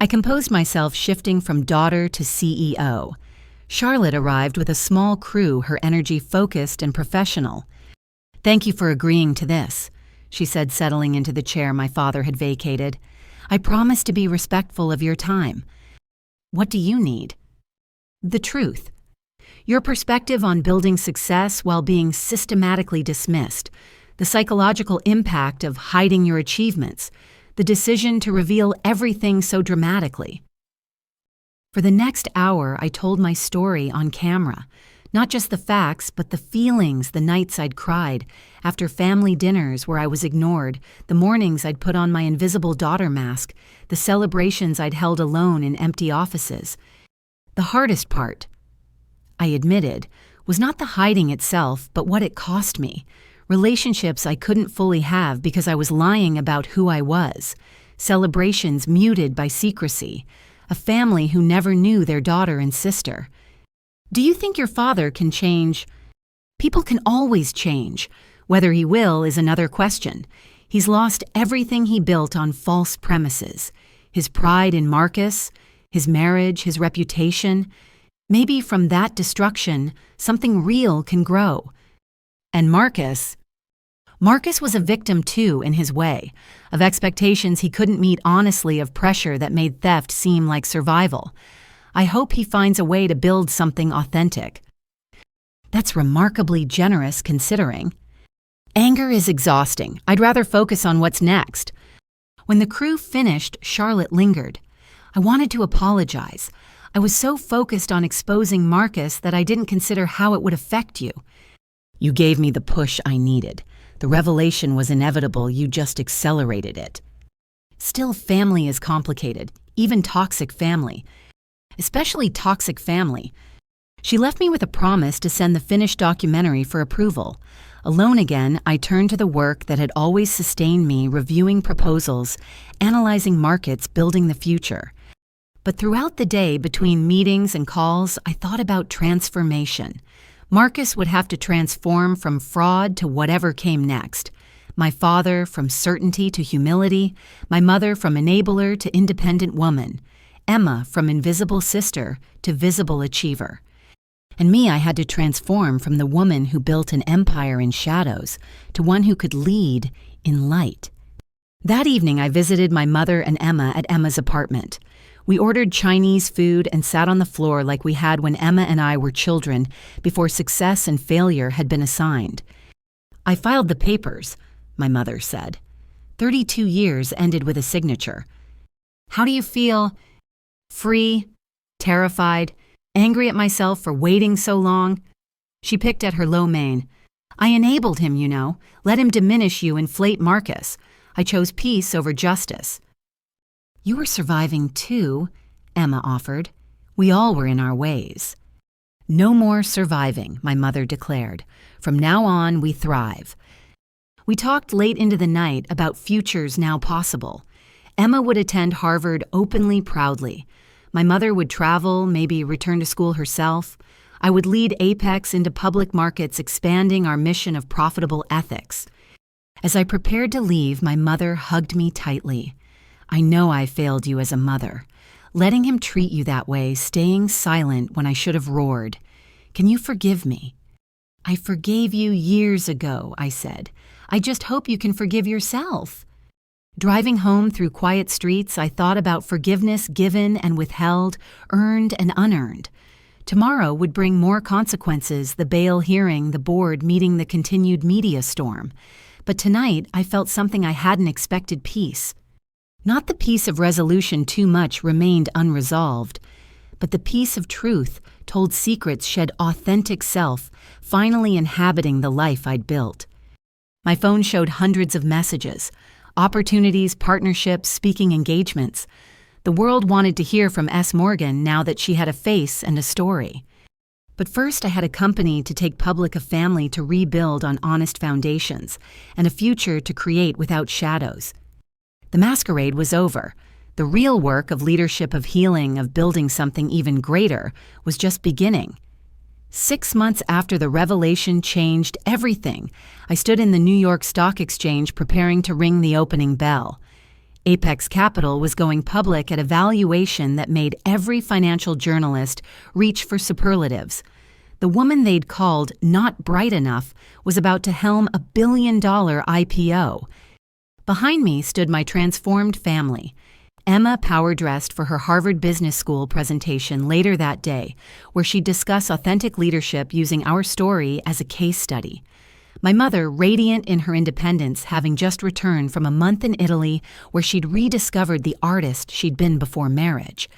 I composed myself, shifting from daughter to CEO. Charlotte arrived with a small crew, her energy focused and professional. Thank you for agreeing to this, she said, settling into the chair my father had vacated. I promise to be respectful of your time. What do you need? The truth. Your perspective on building success while being systematically dismissed, the psychological impact of hiding your achievements, the decision to reveal everything so dramatically. For the next hour, I told my story on camera, not just the facts, but the feelings, the nights I'd cried, after family dinners where I was ignored, the mornings I'd put on my invisible daughter mask, the celebrations I'd held alone in empty offices. The hardest part, I admitted, was not the hiding itself, but what it cost me. Relationships I couldn't fully have because I was lying about who I was. Celebrations muted by secrecy. A family who never knew their daughter and sister. Do you think your father can change? People can always change. Whether he will is another question. He's lost everything he built on false premises. His pride in Marcus, his marriage, his reputation. Maybe from that destruction, something real can grow. And Marcus was a victim too, in his way, of expectations he couldn't meet honestly, of pressure that made theft seem like survival. I hope he finds a way to build something authentic. That's remarkably generous considering. Anger is exhausting. I'd rather focus on what's next. When the crew finished, Charlotte lingered. I wanted to apologize. I was so focused on exposing Marcus that I didn't consider how it would affect you. You gave me the push I needed. The revelation was inevitable, you just accelerated it. Still, family is complicated, even toxic family. Especially toxic family. She left me with a promise to send the finished documentary for approval. Alone again, I turned to the work that had always sustained me, reviewing proposals, analyzing markets, building the future. But throughout the day, between meetings and calls, I thought about transformation. Marcus would have to transform from fraud to whatever came next. My father from certainty to humility, my mother from enabler to independent woman, Emma from invisible sister to visible achiever. And me, I had to transform from the woman who built an empire in shadows to one who could lead in light. That evening, I visited my mother and Emma at Emma's apartment. We ordered Chinese food and sat on the floor like we had when Emma and I were children, before success and failure had been assigned. I filed the papers, my mother said. 32 years ended with a signature. How do you feel? Free? Terrified? Angry at myself for waiting so long? She picked at her low mane. I enabled him, you know. Let him diminish you, inflate Marcus. I chose peace over justice. You were surviving too, Emma offered. We all were in our ways. No more surviving, my mother declared. From now on, we thrive. We talked late into the night about futures now possible. Emma would attend Harvard openly, proudly. My mother would travel, maybe return to school herself. I would lead Apex into public markets, expanding our mission of profitable ethics. As I prepared to leave, my mother hugged me tightly. I know I failed you as a mother. Letting him treat you that way, staying silent when I should have roared. Can you forgive me? I forgave you years ago, I said. I just hope you can forgive yourself. Driving home through quiet streets, I thought about forgiveness given and withheld, earned and unearned. Tomorrow would bring more consequences, the bail hearing, the board meeting the continued media storm. But tonight, I felt something I hadn't expected: peace. Not the peace of resolution too much remained unresolved, but the peace of truth, told secrets, shed authentic self, finally inhabiting the life I'd built. My phone showed hundreds of messages, opportunities, partnerships, speaking engagements. The world wanted to hear from S. Morgan now that she had a face and a story. But first I had a company to take public, a family to rebuild on honest foundations, and a future to create without shadows. The masquerade was over. The real work of leadership, of healing, of building something even greater was just beginning. 6 months after the revelation changed everything, I stood in the New York Stock Exchange preparing to ring the opening bell. Apex Capital was going public at a valuation that made every financial journalist reach for superlatives. The woman they'd called not bright enough was about to helm a billion-dollar IPO. Behind me stood my transformed family. Emma power-dressed for her Harvard Business School presentation later that day, where she'd discuss authentic leadership using our story as a case study. My mother, radiant in her independence, having just returned from a month in Italy where she'd rediscovered the artist she'd been before marriage.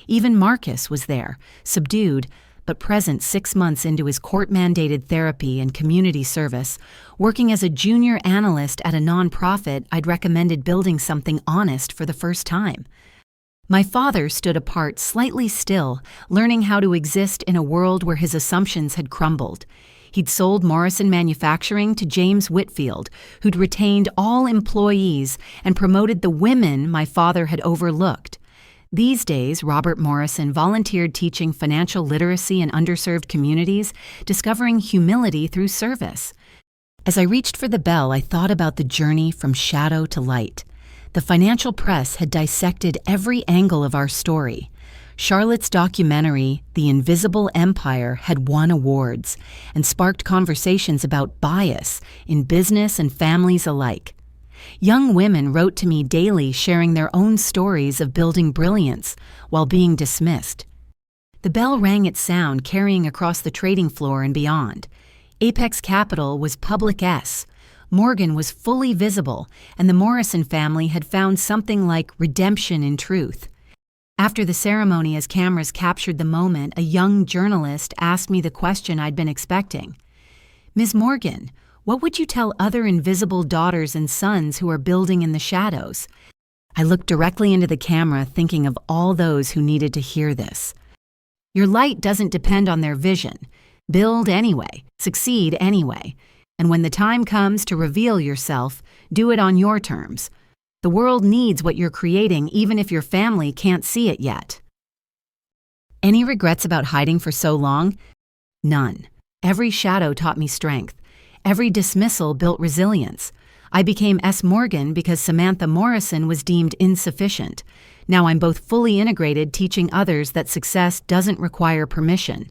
Even Marcus was there, subdued, but present 6 months into his court-mandated therapy and community service, working as a junior analyst at a nonprofit I'd recommended building something honest for the first time. My father stood apart, slightly still, learning how to exist in a world where his assumptions had crumbled. He'd sold Morrison Manufacturing to James Whitfield, who'd retained all employees and promoted the women my father had overlooked. These days, Robert Morrison volunteered teaching financial literacy in underserved communities, discovering humility through service. As I reached for the bell, I thought about the journey from shadow to light. The financial press had dissected every angle of our story. Charlotte's documentary, The Invisible Empire, had won awards and sparked conversations about bias in business and families alike. Young women wrote to me daily sharing their own stories of building brilliance while being dismissed. The bell rang its sound, carrying across the trading floor and beyond. Apex Capital was public S. Morgan was fully visible, and the Morrison family had found something like redemption in truth. After the ceremony, as cameras captured the moment, a young journalist asked me the question I'd been expecting. Ms. Morgan, what would you tell other invisible daughters and sons who are building in the shadows? I looked directly into the camera, thinking of all those who needed to hear this. Your light doesn't depend on their vision. Build anyway, succeed anyway. And when the time comes to reveal yourself, do it on your terms. The world needs what you're creating, even if your family can't see it yet. Any regrets about hiding for so long? None. Every shadow taught me strength. Every dismissal built resilience. I became S. Morgan because Samantha Morrison was deemed insufficient. Now I'm both fully integrated, teaching others that success doesn't require permission.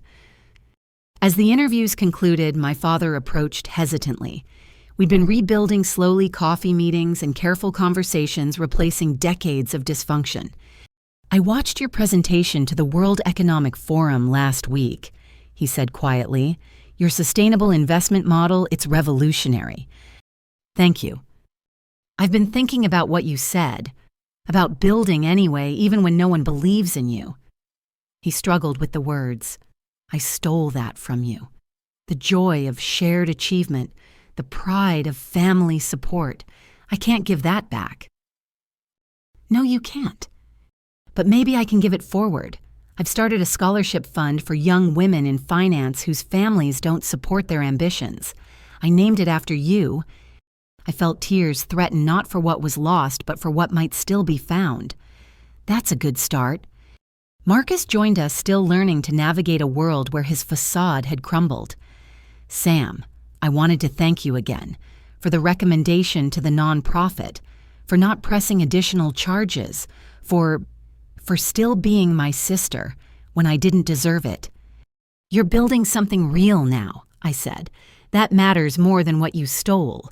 As the interviews concluded, my father approached hesitantly. We'd been rebuilding slowly, coffee meetings and careful conversations replacing decades of dysfunction. I watched your presentation to the World Economic Forum last week, he said quietly. Your sustainable investment model, it's revolutionary. Thank you. I've been thinking about what you said, about building anyway, even when no one believes in you. He struggled with the words. I stole that from you. The joy of shared achievement, the pride of family support. I can't give that back. No, you can't. But maybe I can give it forward. I've started a scholarship fund for young women in finance whose families don't support their ambitions. I named it after you. I felt tears threaten not for what was lost, but for what might still be found. That's a good start. Marcus joined us still learning to navigate a world where his facade had crumbled. Sam, I wanted to thank you again for the recommendation to the nonprofit, for not pressing additional charges, for still being my sister when I didn't deserve it. You're building something real now, I said. That matters more than what you stole.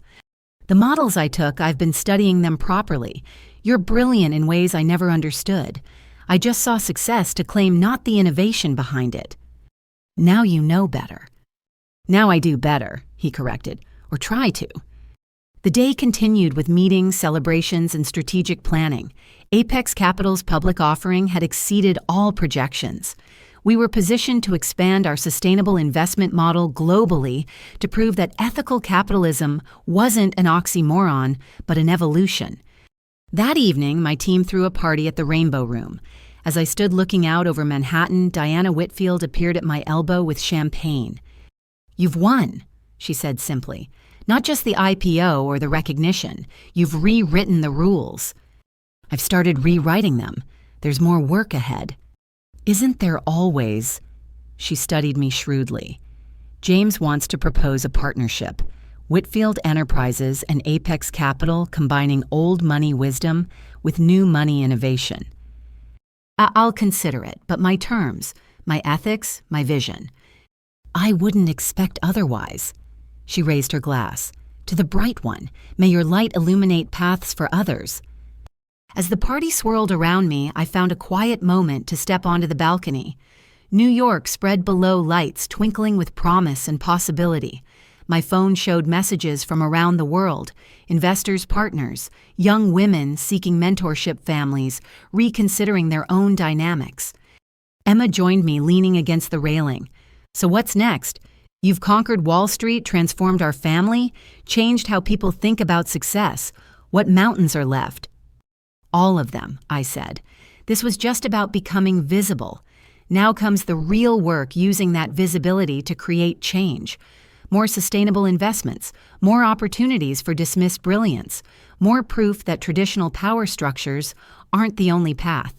The models I took, I've been studying them properly. You're brilliant in ways I never understood. I just saw success to claim not the innovation behind it. Now you know better. Now I do better, he corrected, or try to. The day continued with meetings, celebrations, and strategic planning. Apex Capital's public offering had exceeded all projections. We were positioned to expand our sustainable investment model globally to prove that ethical capitalism wasn't an oxymoron, but an evolution. That evening, my team threw a party at the Rainbow Room. As I stood looking out over Manhattan, Diana Whitfield appeared at my elbow with champagne. You've won, she said simply. Not just the IPO or the recognition. You've rewritten the rules. I've started rewriting them. There's more work ahead. Isn't there always? She studied me shrewdly. James wants to propose a partnership. Whitfield Enterprises and Apex Capital combining old money wisdom with new money innovation. I'll consider it, but my terms, my ethics, my vision. I wouldn't expect otherwise. She raised her glass. To the bright one, may your light illuminate paths for others. As the party swirled around me, I found a quiet moment to step onto the balcony. New York spread below, lights twinkling with promise and possibility. My phone showed messages from around the world, investors' partners, young women seeking mentorship, families reconsidering their own dynamics. Emma joined me, leaning against the railing. So what's next? You've conquered Wall Street, transformed our family, changed how people think about success. What mountains are left? All of them, I said. This was just about becoming visible. Now comes the real work, using that visibility to create change. More sustainable investments, more opportunities for dismissed brilliance, more proof that traditional power structures aren't the only path.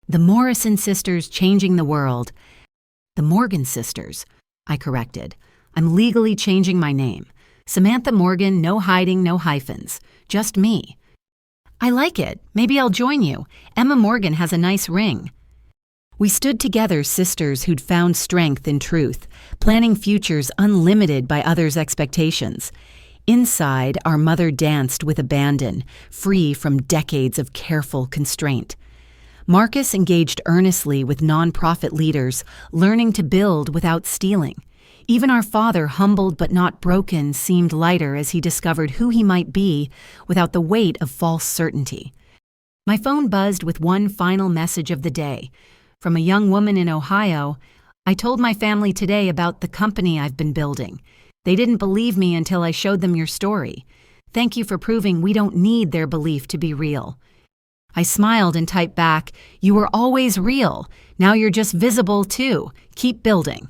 The Morrison sisters changing the world. The Morgan sisters, I corrected. I'm legally changing my name. Samantha Morgan, no hiding, no hyphens. Just me. I like it. Maybe I'll join you. Emma Morgan has a nice ring. We stood together, sisters who'd found strength in truth, planning futures unlimited by others' expectations. Inside, our mother danced with abandon, free from decades of careful constraint. Marcus engaged earnestly with nonprofit leaders, learning to build without stealing. Even our father, humbled but not broken, seemed lighter as he discovered who he might be without the weight of false certainty. My phone buzzed with one final message of the day. From a young woman in Ohio, I told my family today about the company I've been building. They didn't believe me until I showed them your story. Thank you for proving we don't need their belief to be real. I smiled and typed back, you were always real. Now you're just visible too. Keep building.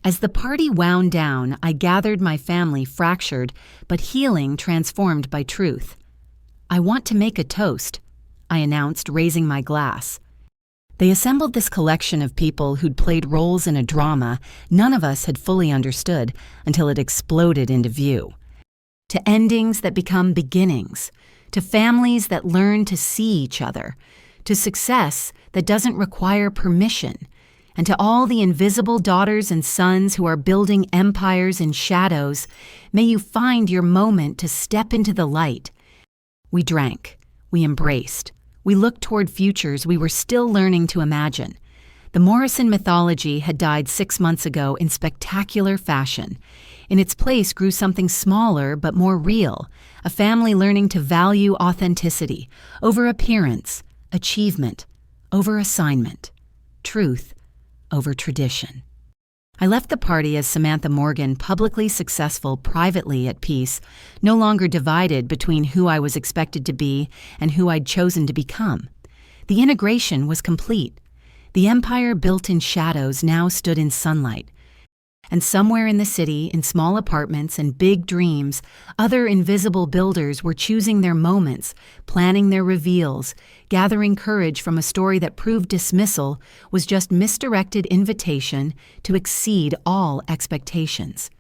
As the party wound down, I gathered my family, fractured, but healing, transformed by truth. I want to make a toast, I announced, raising my glass. They assembled this collection of people who'd played roles in a drama none of us had fully understood until it exploded into view. To endings that become beginnings, to families that learn to see each other, to success that doesn't require permission, and to all the invisible daughters and sons who are building empires in shadows, may you find your moment to step into the light. We drank, we embraced, we looked toward futures we were still learning to imagine. The Morrison mythology had died 6 months ago in spectacular fashion. In its place grew something smaller but more real, a family learning to value authenticity over appearance, achievement over assignment. truth over tradition. I left the party as Samantha Morgan, publicly successful, privately at peace, no longer divided between who I was expected to be and who I'd chosen to become. The integration was complete. The empire built in shadows now stood in sunlight. And somewhere in the city, in small apartments and big dreams, other invisible builders were choosing their moments, planning their reveals, gathering courage from a story that proved dismissal was just misdirected invitation to exceed all expectations.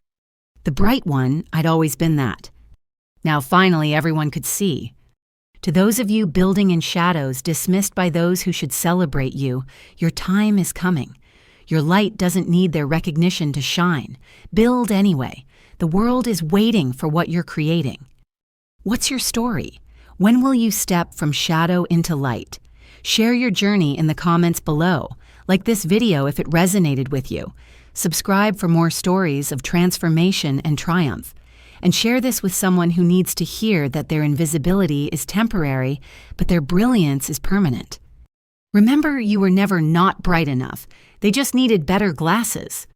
The bright one, I'd always been that. Now finally everyone could see. To those of you building in shadows, dismissed by those who should celebrate you, your time is coming. Your light doesn't need their recognition to shine. Build anyway. The world is waiting for what you're creating. What's your story? When will you step from shadow into light? Share your journey in the comments below. Like this video if it resonated with you. Subscribe for more stories of transformation and triumph. And share this with someone who needs to hear that their invisibility is temporary, but their brilliance is permanent. Remember, you were never not bright enough. They just needed better glasses.